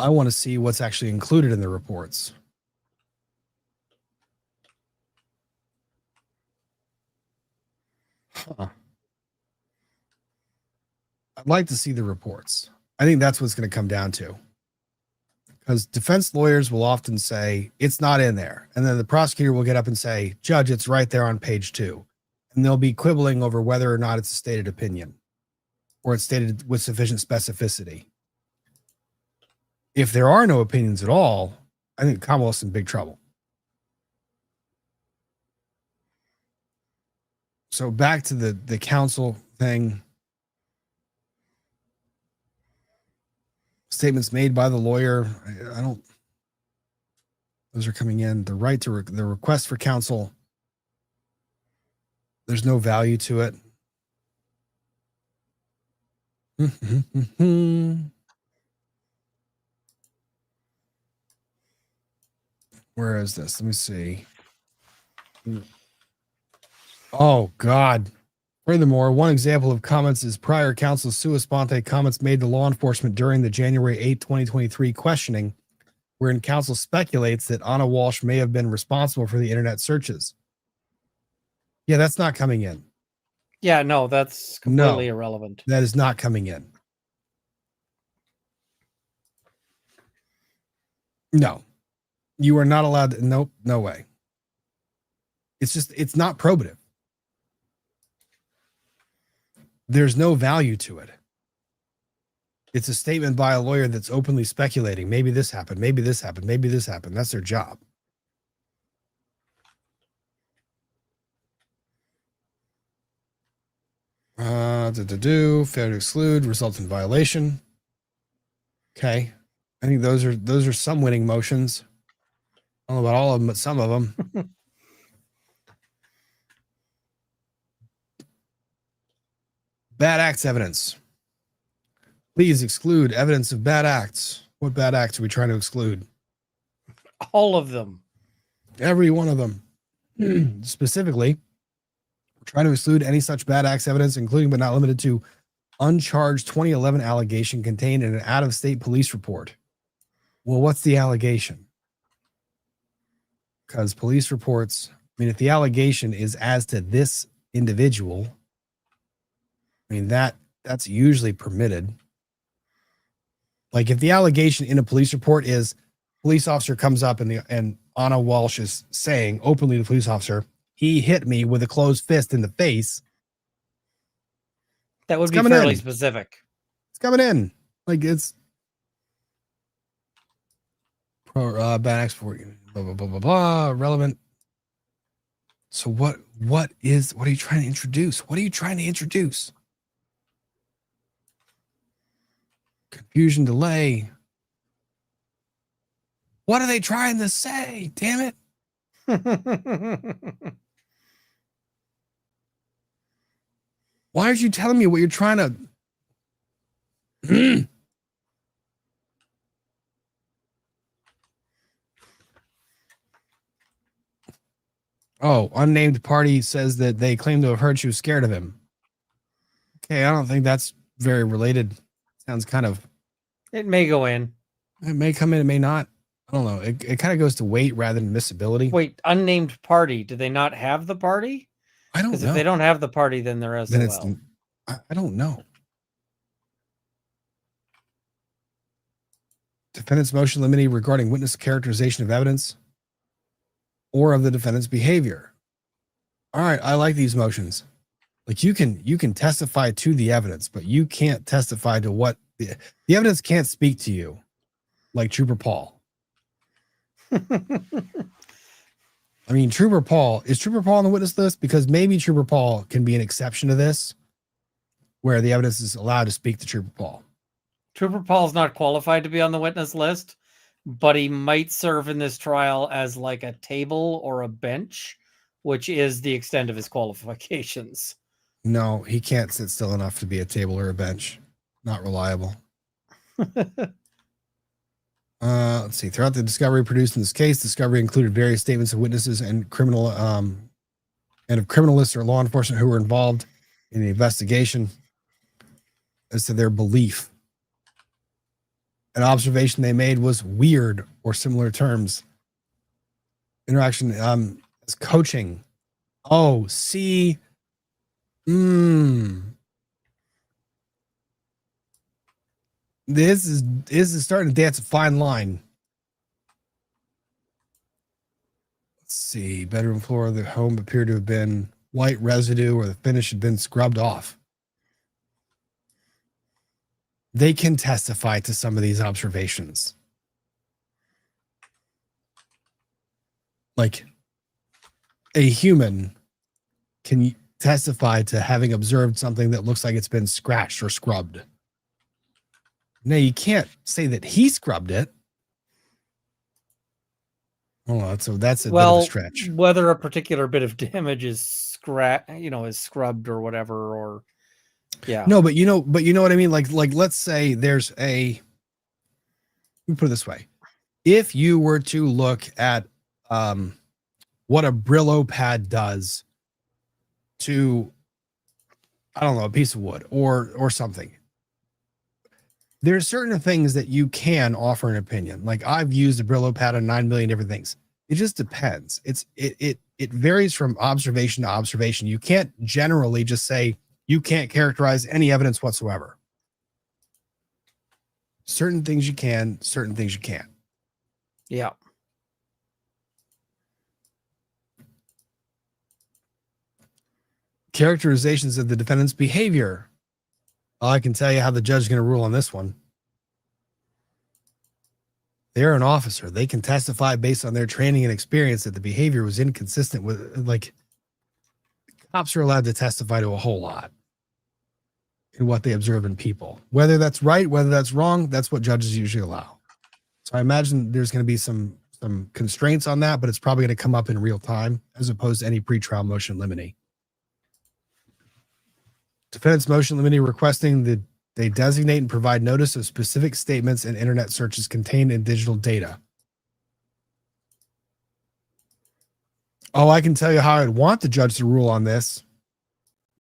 I want to see what's actually included in the reports. Huh. I'd like to see the reports. I think that's what's going to come down to. Because defense lawyers will often say, it's not in there. And then the prosecutor will get up and say, Judge, it's right there on page 2. and they'll be quibbling over whether or not it's a stated opinion or it's stated with sufficient specificity. If there are no opinions at all, I think the Commonwealth's in big trouble. So back to the counsel thing. Statements made by the lawyer. I don't. Those are coming in. The right to the request for counsel. There's no value to it. Where is this? Let me see. Oh, God. Furthermore, one example of comments is prior counsel's sua sponte comments made to law enforcement during the January 8, 2023 questioning, wherein counsel speculates that Anna Walshe may have been responsible for the internet searches. Yeah, that's not coming in. Yeah, no, that's completely irrelevant. That is not coming in. No. You are not allowed to. Nope, no way. It's not probative. There's no value to it. It's a statement by a lawyer that's openly speculating. Maybe this happened. Maybe this happened. Maybe this happened. That's their job. Failure to exclude, results in violation. Okay. I think those are some winning motions. I don't know about all of them, but some of them. Bad acts evidence. Please exclude evidence of bad acts. What bad acts are we trying to exclude? All of them. Every one of them. Specifically, we're trying to exclude any such bad acts evidence, including but not limited to uncharged 2011 allegation contained in an out-of-state police report. Well, what's the allegation? Because police reports, I mean, if the allegation is as to this individual, I mean, that's usually permitted. Like if the allegation in a police report is police officer comes up and Anna Walshe is saying openly to the police officer, he hit me with a closed fist in the face. That would be fairly specific. It's coming in. Like it's bad acts for blah, blah, blah, blah, blah, relevant. So what are you trying to introduce? What are you trying to introduce? Confusion, delay. What are they trying to say? Damn it. Why aren't you telling me what you're trying to... Oh, unnamed party says that they claim to have heard she was scared of him. Okay, I don't think that's very related. Sounds kind of... It may go in. It may come in, it may not. I don't know. It kind of goes to weight rather than admissibility. Wait, unnamed party. Do they not have the party? I don't know. Because if they don't have the party, then they're SOL. Then I don't know. Defendant's motion limiting regarding witness characterization of evidence or of the defendant's behavior. All right, I like these motions. Like you can testify to the evidence, but you can't testify to what the evidence can't speak to you, like Trooper Paul. I mean, is Trooper Paul on the witness list? Because maybe Trooper Paul can be an exception to this, where the evidence is allowed to speak to Trooper Paul. Trooper Paul's not qualified to be on the witness list, but he might serve in this trial as like a table or a bench, which is the extent of his qualifications. No, he can't sit still enough to be a table or a bench. Not reliable. Let's see. Throughout the discovery produced in this case, discovery included various statements of witnesses and of criminalists or law enforcement who were involved in the investigation as to their belief. An observation they made was weird or similar terms. Interaction as coaching. Oh, see. This is starting to dance a fine line. Let's see. Bedroom floor of the home appeared to have been white residue or the finish had been scrubbed off. They can testify to some of these observations. Like a human can testify to having observed something that looks like it's been scratched or scrubbed. Now, you can't say that he scrubbed it. Oh, that's a bit of a stretch. Whether a particular bit of damage is scrubbed or whatever, or No, but you know what I mean? Like let's say there's let me put it this way. If you were to look at what a Brillo pad does to, I don't know, a piece of wood or something, there's certain things that you can offer an opinion. Like I've used a Brillo pad on 9 million different things. It just depends. It varies from observation to observation. You can't generally just say you can't characterize any evidence whatsoever. Certain things you can, certain things you can't. Yeah. Characterizations of the defendant's behavior. Well, I can tell you how the judge is going to rule on this one. They're an officer. They can testify based on their training and experience that the behavior was inconsistent with, like, cops are allowed to testify to a whole lot in what they observe in people. Whether that's right, whether that's wrong, that's what judges usually allow. So I imagine there's going to be some constraints on that, but it's probably going to come up in real time as opposed to any pretrial motion limine. Defendant's motion limine requesting that they designate and provide notice of specific statements and internet searches contained in digital data. Oh, I can tell you how I'd want the judge to rule on this,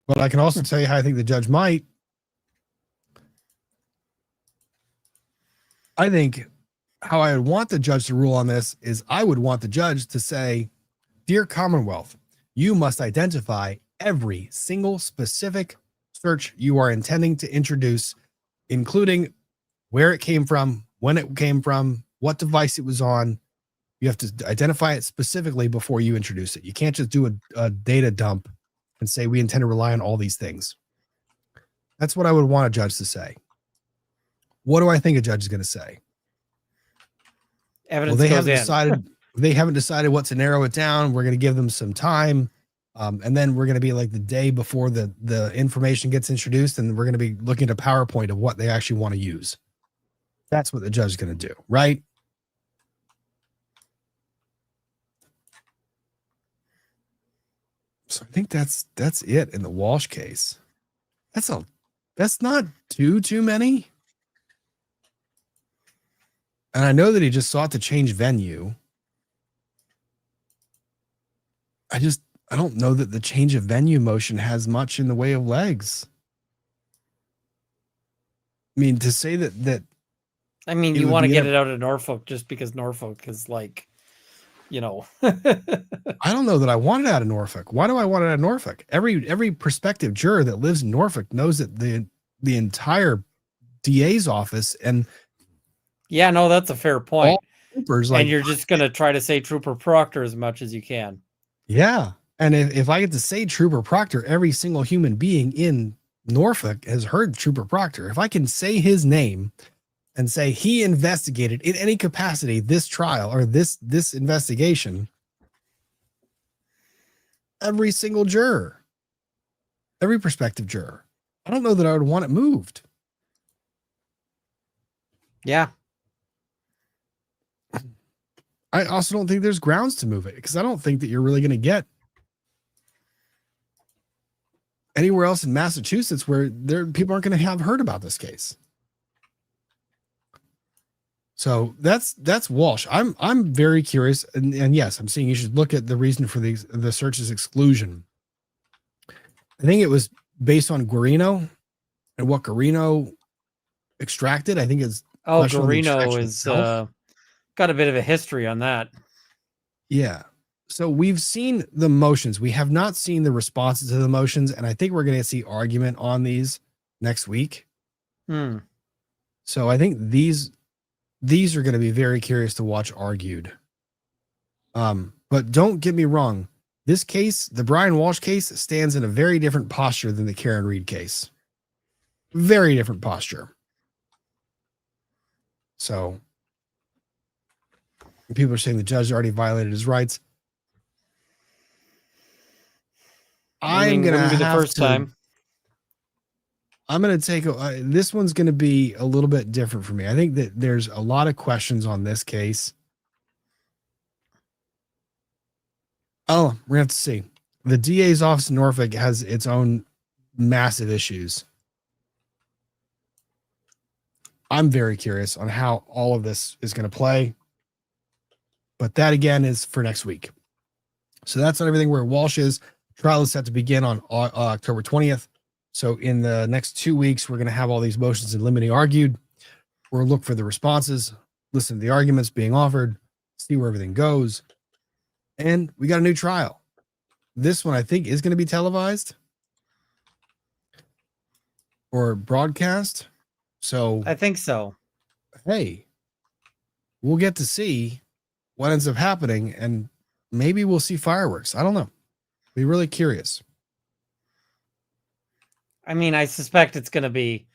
but I can also tell you how I think the judge might. I think how I would want the judge to rule on this is I would want the judge to say, "Dear Commonwealth, you must identify every single specific search you are intending to introduce, including where it came from, when it came from, what device it was on. You have to identify it specifically before you introduce it. You can't just do a data dump and say we intend to rely on all these things." That's what I would want a judge to say. What do I think a judge is going to say? Evidence well, they haven't decided what to narrow it down. We're going to give them some time. And then we're going to be like the day before the information gets introduced, and we're going to be looking at a PowerPoint of what they actually want to use. That's what the judge is going to do, right? So I think that's it in the Walshe case. That's not too many. And I know that he just sought to change venue. I don't know that the change of venue motion has much in the way of legs. I mean, to say that I mean, you want to get it out of Norfolk just because Norfolk is like, I don't know that I want it out of Norfolk. Why do I want it out of Norfolk? Every prospective juror that lives in Norfolk knows that the entire DA's office and that's a fair point. Troopers, and you're just going to try to say Trooper Proctor as much as you can. Yeah. And if I get to say Trooper Proctor, every single human being in Norfolk has heard Trooper Proctor. If I can say his name and say he investigated in any capacity this trial or this investigation, every single juror, every prospective juror, I don't know that I would want it moved. Yeah. I also don't think there's grounds to move it because I don't think that you're really going to get anywhere else in Massachusetts where people aren't going to have heard about this case. So that's Walshe. I'm very curious, and yes, I'm saying you should look at the reason for the search's exclusion. I think it was based on Guarino and what Guarino extracted. I think it's Guarino is got a bit of a history on that. Yeah. So we've seen the motions. We have not seen the responses to the motions, and I think we're going to see argument on these next week. So I think these are going to be very curious to watch argued. But don't get me wrong. This case, the Brian Walsh case, stands in a very different posture than the Karen Reed case. Very different posture. So people are saying the judge already violated his rights. I'm going to be the have first time. I'm going to take this one's going to be a little bit different for me. I think that there's a lot of questions on this case. Oh, we're going to have to see. The DA's office in Norfolk has its own massive issues. I'm very curious on how all of this is going to play. But that, again, is for next week. So that's not everything where Walsh is. Trial is set to begin on October 20th. So in the next 2 weeks, we're going to have all these motions in limine argued. We'll look for the responses, listen to the arguments being offered, see where everything goes. And we got a new trial. This one, I think, is going to be televised or broadcast. So I think so. Hey, we'll get to see what ends up happening, and maybe we'll see fireworks. I don't know. Be really curious. I mean, I suspect it's going to be,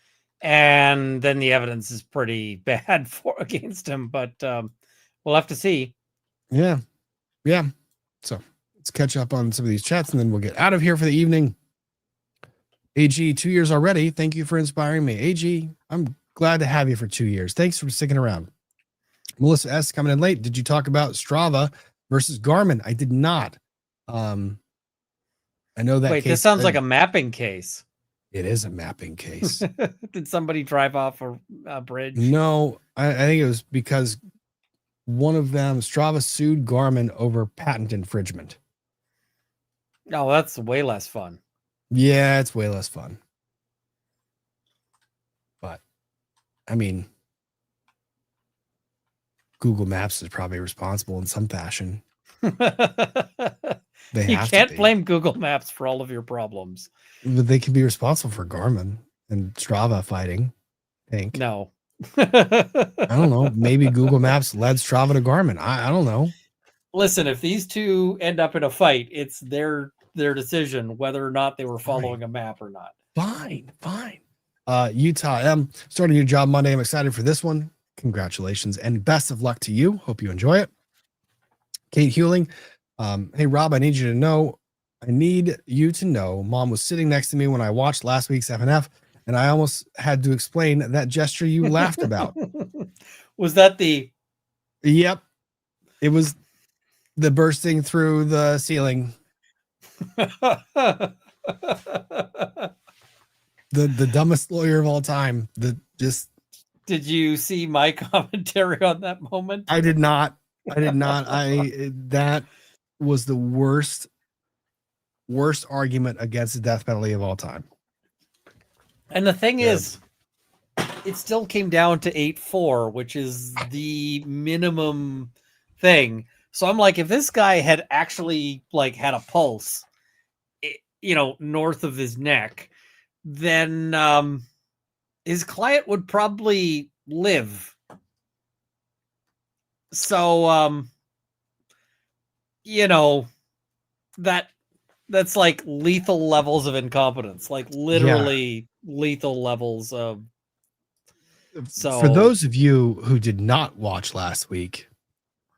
and then the evidence is pretty bad against him, but we'll have to see. Yeah. So let's catch up on some of these chats, and then we'll get out of here for the evening. AG, 2 years already. Thank you for inspiring me. AG, I'm glad to have you for 2 years. Thanks for sticking around. Melissa S. coming in late. Did you talk about Strava versus Garmin? I did not. I know that. Wait, this sounds like a mapping case. It is a mapping case. Did somebody drive off a bridge? No, I think it was because one of them, Strava, sued Garmin over patent infringement. Oh, that's way less fun. Yeah, it's way less fun. But, I mean, Google Maps is probably responsible in some fashion. You can't blame Google Maps for all of your problems. But they can be responsible for Garmin and Strava fighting, I think. No. I don't know. Maybe Google Maps led Strava to Garmin. I don't know. Listen, if these two end up in a fight, it's their decision whether or not they were following a map or not. Fine. Utah M, starting your job Monday. I'm excited for this one. Congratulations and best of luck to you. Hope you enjoy it. Kate Hewling. Hey, Rob, I need you to know, Mom was sitting next to me when I watched last week's FNF, and I almost had to explain that gesture you laughed about. Was that the... Yep. It was the bursting through the ceiling. The dumbest lawyer of all time. Did you see my commentary on that moment? I did not. That was the worst argument against the death penalty of all time. And the thing is, it still came down to 8-4, which is the minimum thing. So I'm like, if this guy had actually had a pulse, north of his neck, then his client would probably live. So, that's like lethal levels of incompetence, like literally lethal levels of. So for those of you who did not watch last week,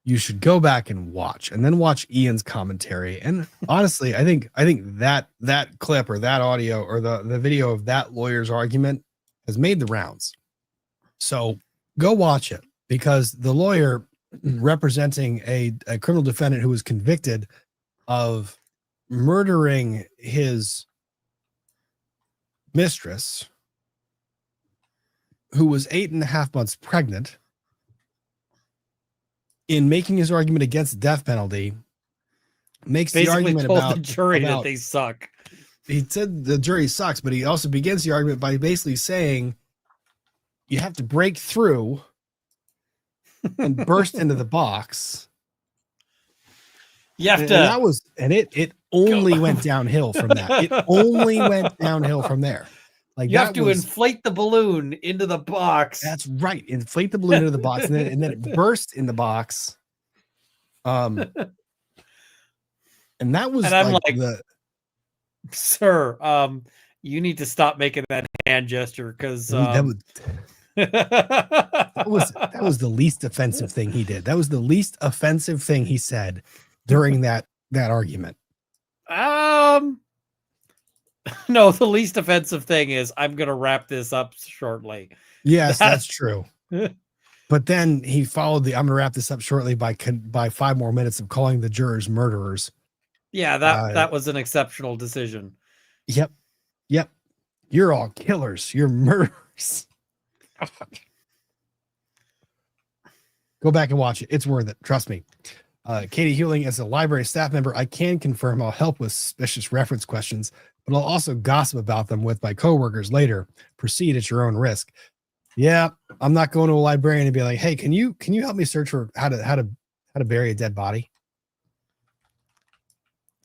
you should go back and watch, and then watch Ian's commentary. And honestly, I think that clip or that audio or the video of that lawyer's argument has made the rounds. So go watch it, because the lawyer representing a criminal defendant who was convicted of murdering his mistress, who was 8.5 months pregnant, in making his argument against the death penalty, makes basically the argument told about the jury that they suck. He said the jury sucks, but he also begins the argument by basically saying you have to break through and burst into the box. You have to. And that was, and it only went downhill from that. It only went downhill from there. Like you have to inflate the balloon into the box. That's right. Inflate the balloon into the box, and then it burst in the box. And And that was And I'm like, the sir, you need to stop making that hand gesture because that was the least offensive thing he did. That was the least offensive thing he said during that argument. No, the least offensive thing is I'm gonna wrap this up shortly. Yes, that's true. But then he followed the I'm gonna wrap this up shortly by 5 more minutes of calling the jurors murderers. Yeah, that was an exceptional decision. Yep. You're all killers. You're murderers. Go back and watch it. It's worth it. Trust me. Katie Hewling, as a library staff member, I can confirm I'll help with suspicious reference questions, but I'll also gossip about them with my coworkers later. Proceed at your own risk. Yeah, I'm not going to a librarian and be like, hey, can you help me search for how to bury a dead body?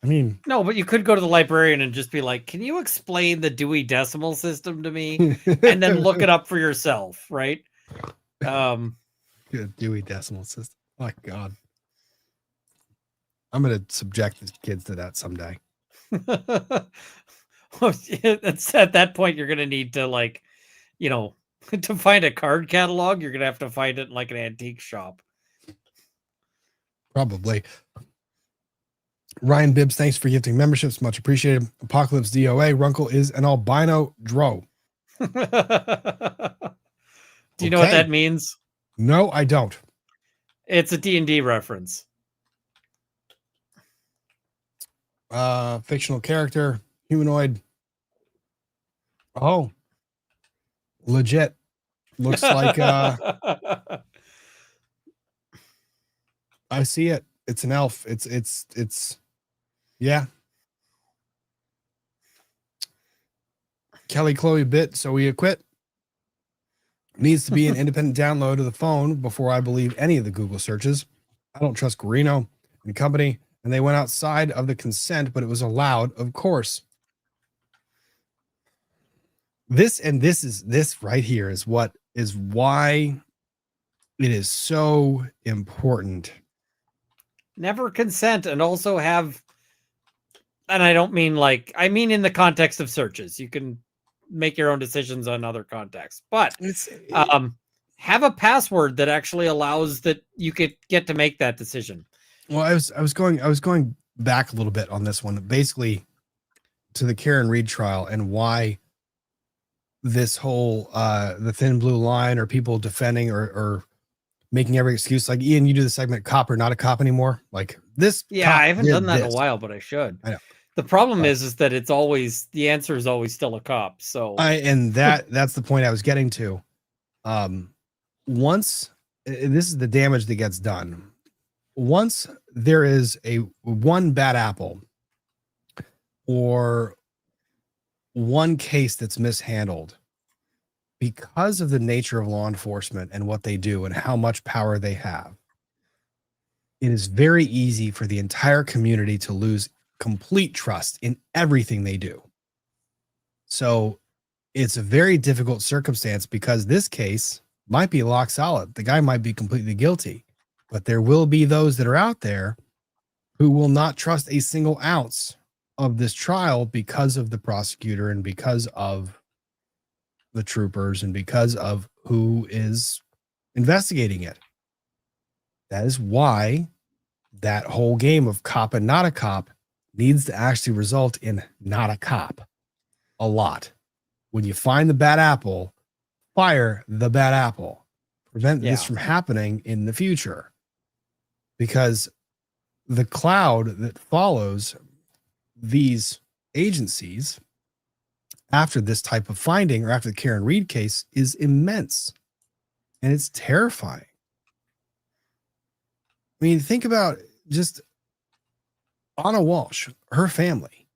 I mean, no, but you could go to the librarian and just be like, can you explain the Dewey Decimal System to me? And then look it up for yourself, right? Good Dewey Decimal System. Oh my God. I'm going to subject the kids to that someday. It's at that point, you're going to need to, like, to find a card catalog, you're going to have to find it in like an antique shop. Probably. Ryan Bibbs, thanks for gifting memberships. Much appreciated. Apocalypse DOA, Runkle is an albino dro. Do you know what that means? No, I don't. It's a D&D reference. Fictional character, humanoid. Oh, legit. Looks like I see it. It's an elf. It's yeah. Kelly Chloe Bit, so we quit. Needs to be an independent download of the phone before I believe any of the Google searches. I don't trust Guarino and company, and they went outside of the consent, but it was allowed, of course. This right here is why it is so important. Never consent, and also have, and I don't mean I mean in the context of searches. You can make your own decisions on other contexts, but have a password that actually allows that you could get to make that decision. Well, I was going back a little bit on this one, basically to the Karen Reed trial and why this whole the thin blue line or people defending or making every excuse. Like, Ian, you do the segment cop or not a cop anymore. Like this. Yeah, I haven't done that in a while, but I should. I know. The problem is that it's always, the answer is always still a cop. So that's the point I was getting to. Once this is the damage that gets done. Once there is one bad apple or one case that's mishandled, because of the nature of law enforcement and what they do and how much power they have, it is very easy for the entire community to lose complete trust in everything they do. So it's a very difficult circumstance because this case might be lock solid. The guy might be completely guilty, but there will be those that are out there who will not trust a single ounce of this trial because of the prosecutor and because of the troopers and because of who is investigating it. That is why that whole game of cop and not a cop needs to actually result in not a cop a lot. When you find the bad apple, fire the bad apple. Prevent this from happening in the future. Because the cloud that follows these agencies after this type of finding or after the Karen Reed case is immense. And it's terrifying. I mean, think about just Anna Walsh, her family.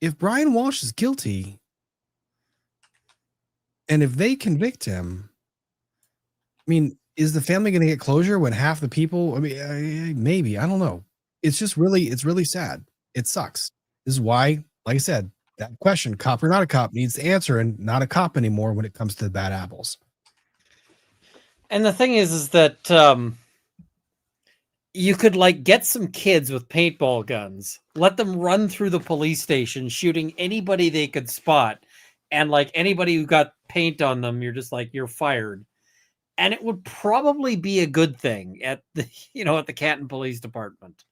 If Brian Walsh is guilty, and if they convict him, I mean, is the family going to get closure when half the people, I mean, maybe, I don't know. It's just it's really sad. It sucks. This is why, like I said, that question, cop or not a cop, needs to answer, and not a cop anymore when it comes to the bad apples. And the thing is that you could like get some kids with paintball guns, let them run through the police station shooting anybody they could spot, and like anybody who got paint on them, you're just like, you're fired. And it would probably be a good thing at the at the Canton Police Department.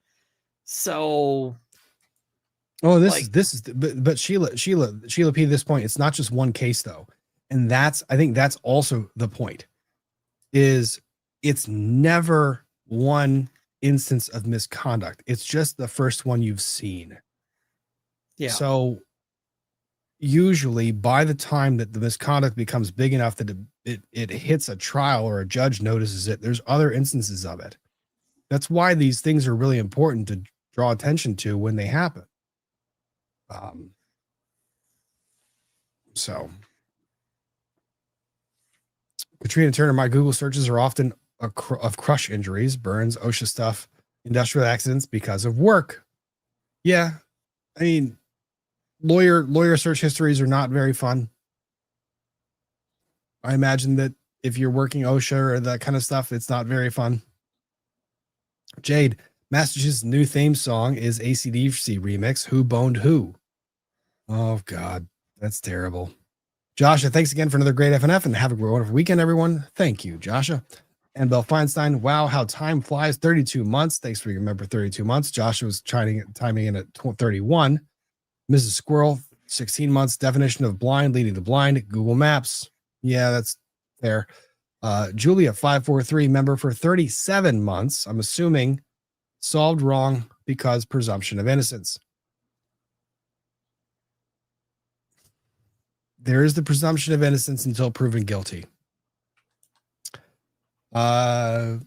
So this is but Sheila P, at this point, it's not just one case though. And I think that's also the point, is it's never one instance of misconduct. It's just the first one you've seen. Yeah. So usually by the time that the misconduct becomes big enough that it hits a trial or a judge notices it, there's other instances of it. That's why these things are really important to draw attention to when they happen. So Katrina Turner, my Google searches are often of crush injuries, burns, OSHA stuff, industrial accidents because of work. Yeah. I mean, lawyer search histories are not very fun. I imagine that if you're working OSHA or that kind of stuff, it's not very fun. Jade, Massachusetts' new theme song is AC/DC remix. Who boned who? Oh God, that's terrible. Joshua, thanks again for another great FNF, and have a wonderful weekend, everyone. Thank you, Joshua. And Belle Feinstein, wow, how time flies. 32 months. Thanks for remember 32 months. Joshua was timing in at 31. Mrs. Squirrel, 16 months. Definition of blind, leading the blind. Google Maps. Yeah, that's fair. Julia, 543, member for 37 months. I'm assuming solved wrong because presumption of innocence. There is the presumption of innocence until proven guilty. I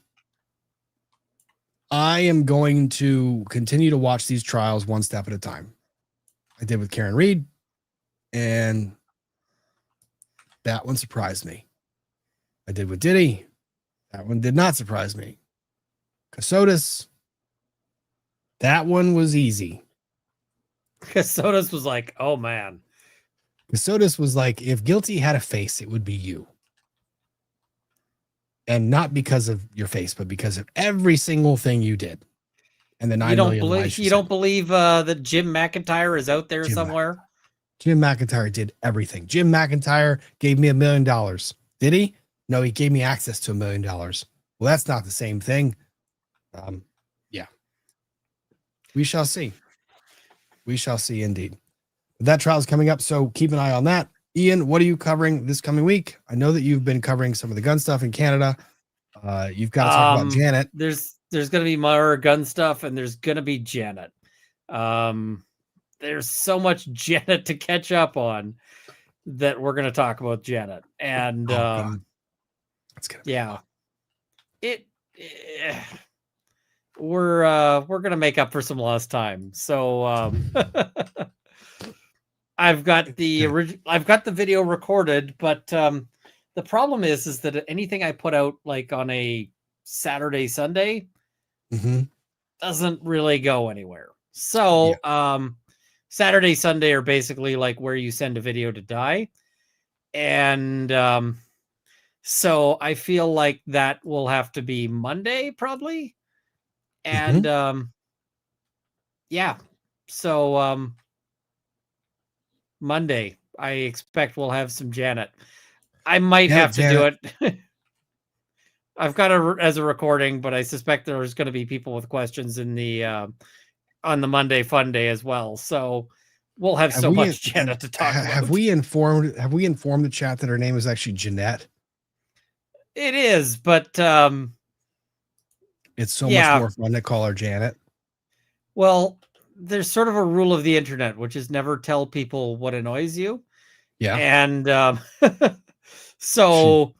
am going to continue to watch these trials one step at a time. I did with Karen Reed, and that one surprised me. I did with Diddy. That one did not surprise me. Casotis, that one was easy. Casotis was like, oh man. Casotis was like, if guilty had a face, it would be you. And not because of your face, but because of every single thing you did. And the 9 million lies you don't believe that Jim McIntyre is out there somewhere? Jim McIntyre did everything. Jim McIntyre gave me $1 million. Did he? No, he gave me access to $1 million. Well, that's not the same thing. Yeah. We shall see. We shall see indeed. That trial is coming up, so keep an eye on that. Ian, what are you covering this coming week? I know that you've been covering some of the gun stuff in Canada. You've got to talk about Janet. There's going to be more gun stuff, and there's going to be Janet. There's so much Janet to catch up on that we're going to talk about Janet. And that's gonna be we're going to make up for some lost time. So I've got the video recorded, but the problem is that anything I put out like on a Saturday, Sunday doesn't really go anywhere. So Saturday, Sunday are basically like where you send a video to die. And so I feel like that will have to be Monday probably. And yeah. So Monday, I expect we'll have some Janet. I might have to do it. I've got it as a recording, but I suspect there's going to be people with questions in the on the Monday Fun Day as well. So we'll have so much Janet to talk about. Have we informed the chat that her name is actually Jeanette? It is, but it's so much more fun to call her Janet. Well, there's sort of a rule of the internet, which is never tell people what annoys you. Yeah. And so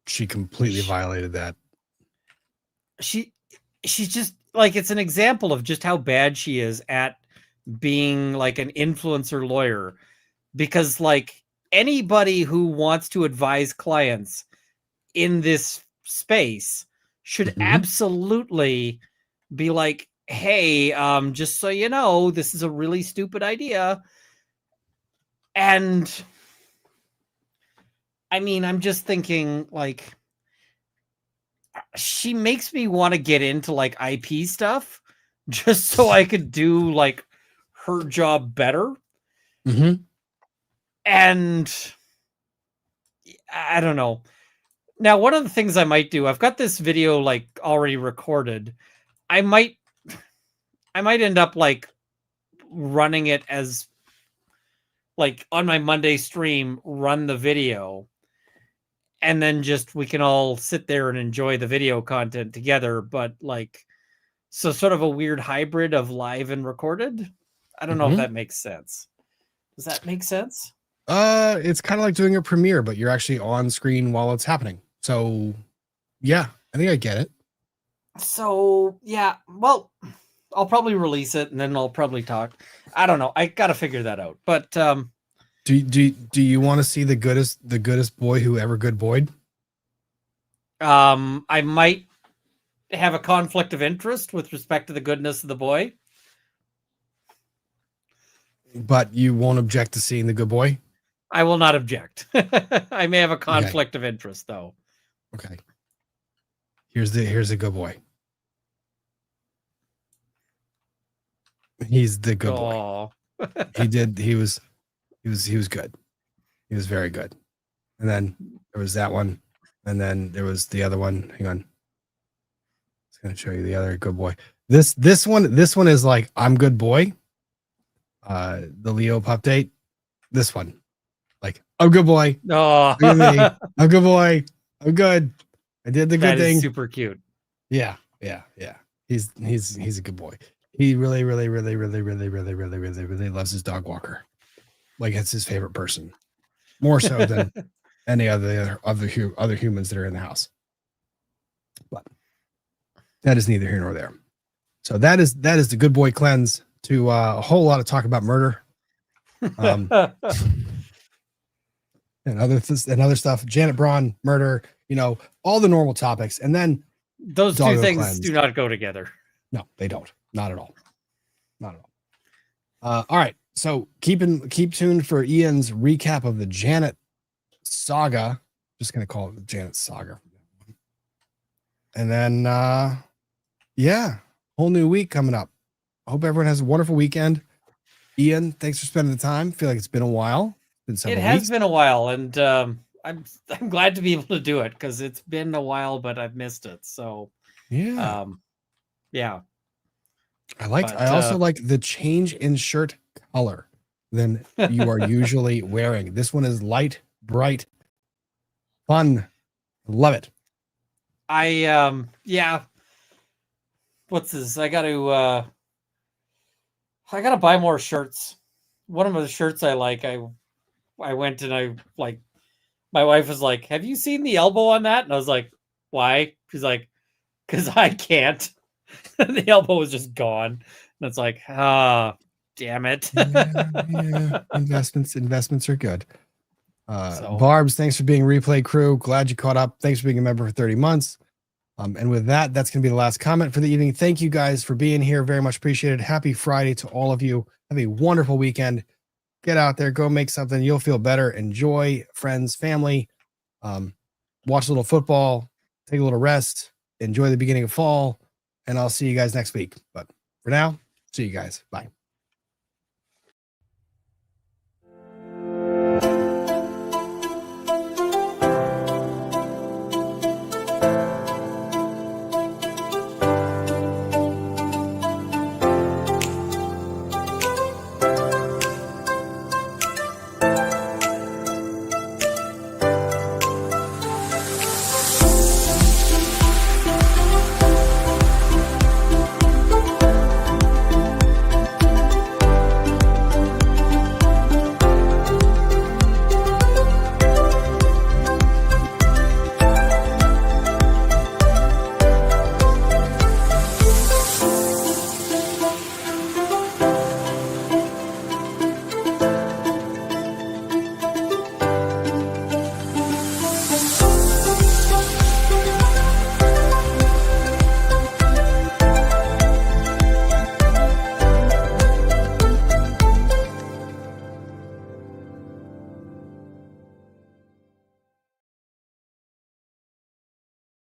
she completely violated that. She's just like, it's an example of just how bad she is at being like an influencer lawyer, because like anybody who wants to advise clients in this space should absolutely be like, hey, just so you know, this is a really stupid idea. And I mean, I'm just thinking like, she makes me want to get into like IP stuff just so I could do like her job better. Mm-hmm. And I don't know. Now, one of the things I might do, I've got this video like already recorded. I might end up like running it as like on my Monday stream, run the video, and then just we can all sit there and enjoy the video content together. But like, so sort of a weird hybrid of live and recorded. I don't know if that makes sense. Does that make sense? It's kind of like doing a premiere, but you're actually on screen while it's happening. So yeah, I think I get it. So yeah, well, I'll probably release it and then I'll probably talk. I don't know. I got to figure that out. But do you want to see the goodest boy who ever good boyed? I might have a conflict of interest with respect to the goodness of the boy. But you won't object to seeing the good boy? I will not object. I may have a conflict of interest though. Okay. Here's the good boy. He's the good boy. He was good. He was very good. And then there was that one. And then there was the other one. Hang on. I was gonna show you the other good boy. This one is like I'm good boy. The Leo Pupdate. This one. Like, I'm good boy. Oh, look at me. I'm good boy. I'm good. I did the good thing. Super cute. Yeah. He's a good boy. He really loves his dog walker. Like it's his favorite person. More so than any other humans that are in the house. But that is neither here nor there. So that is the good boy cleanse to a whole lot of talk about murder. And other stuff, Janet Braun, murder, all the normal topics. And then those two things do not go together. No, they don't. Not at all. Not at all. All right. So keep tuned for Ian's recap of the Janet saga. Just going to call it the Janet saga. And then, whole new week coming up. I hope everyone has a wonderful weekend. Ian, thanks for spending the time. I feel like it's been a while. It has been a while, and I'm glad to be able to do it because it's been a while, but I've missed it. So yeah. I also like the change in shirt color than you are usually wearing. This one is light, bright, fun. Love it. What's this? I gotta buy more shirts. One of the shirts I like, I went and my wife was like, "Have you seen the elbow on that?" And I was like, "Why?" She's like, "Because I can't." The elbow was just gone. And it's like, damn it. yeah. Investments are good. Barbs, thanks for being replay crew. Glad you caught up. Thanks for being a member for 30 months. And with that, that's going to be the last comment for the evening. Thank you guys for being here. Very much appreciated. Happy Friday to all of you. Have a wonderful weekend. Get out there, go make something. You'll feel better. Enjoy friends, family. Watch a little football, take a little rest, enjoy the beginning of fall, and I'll see you guys next week. But for now, see you guys. Bye.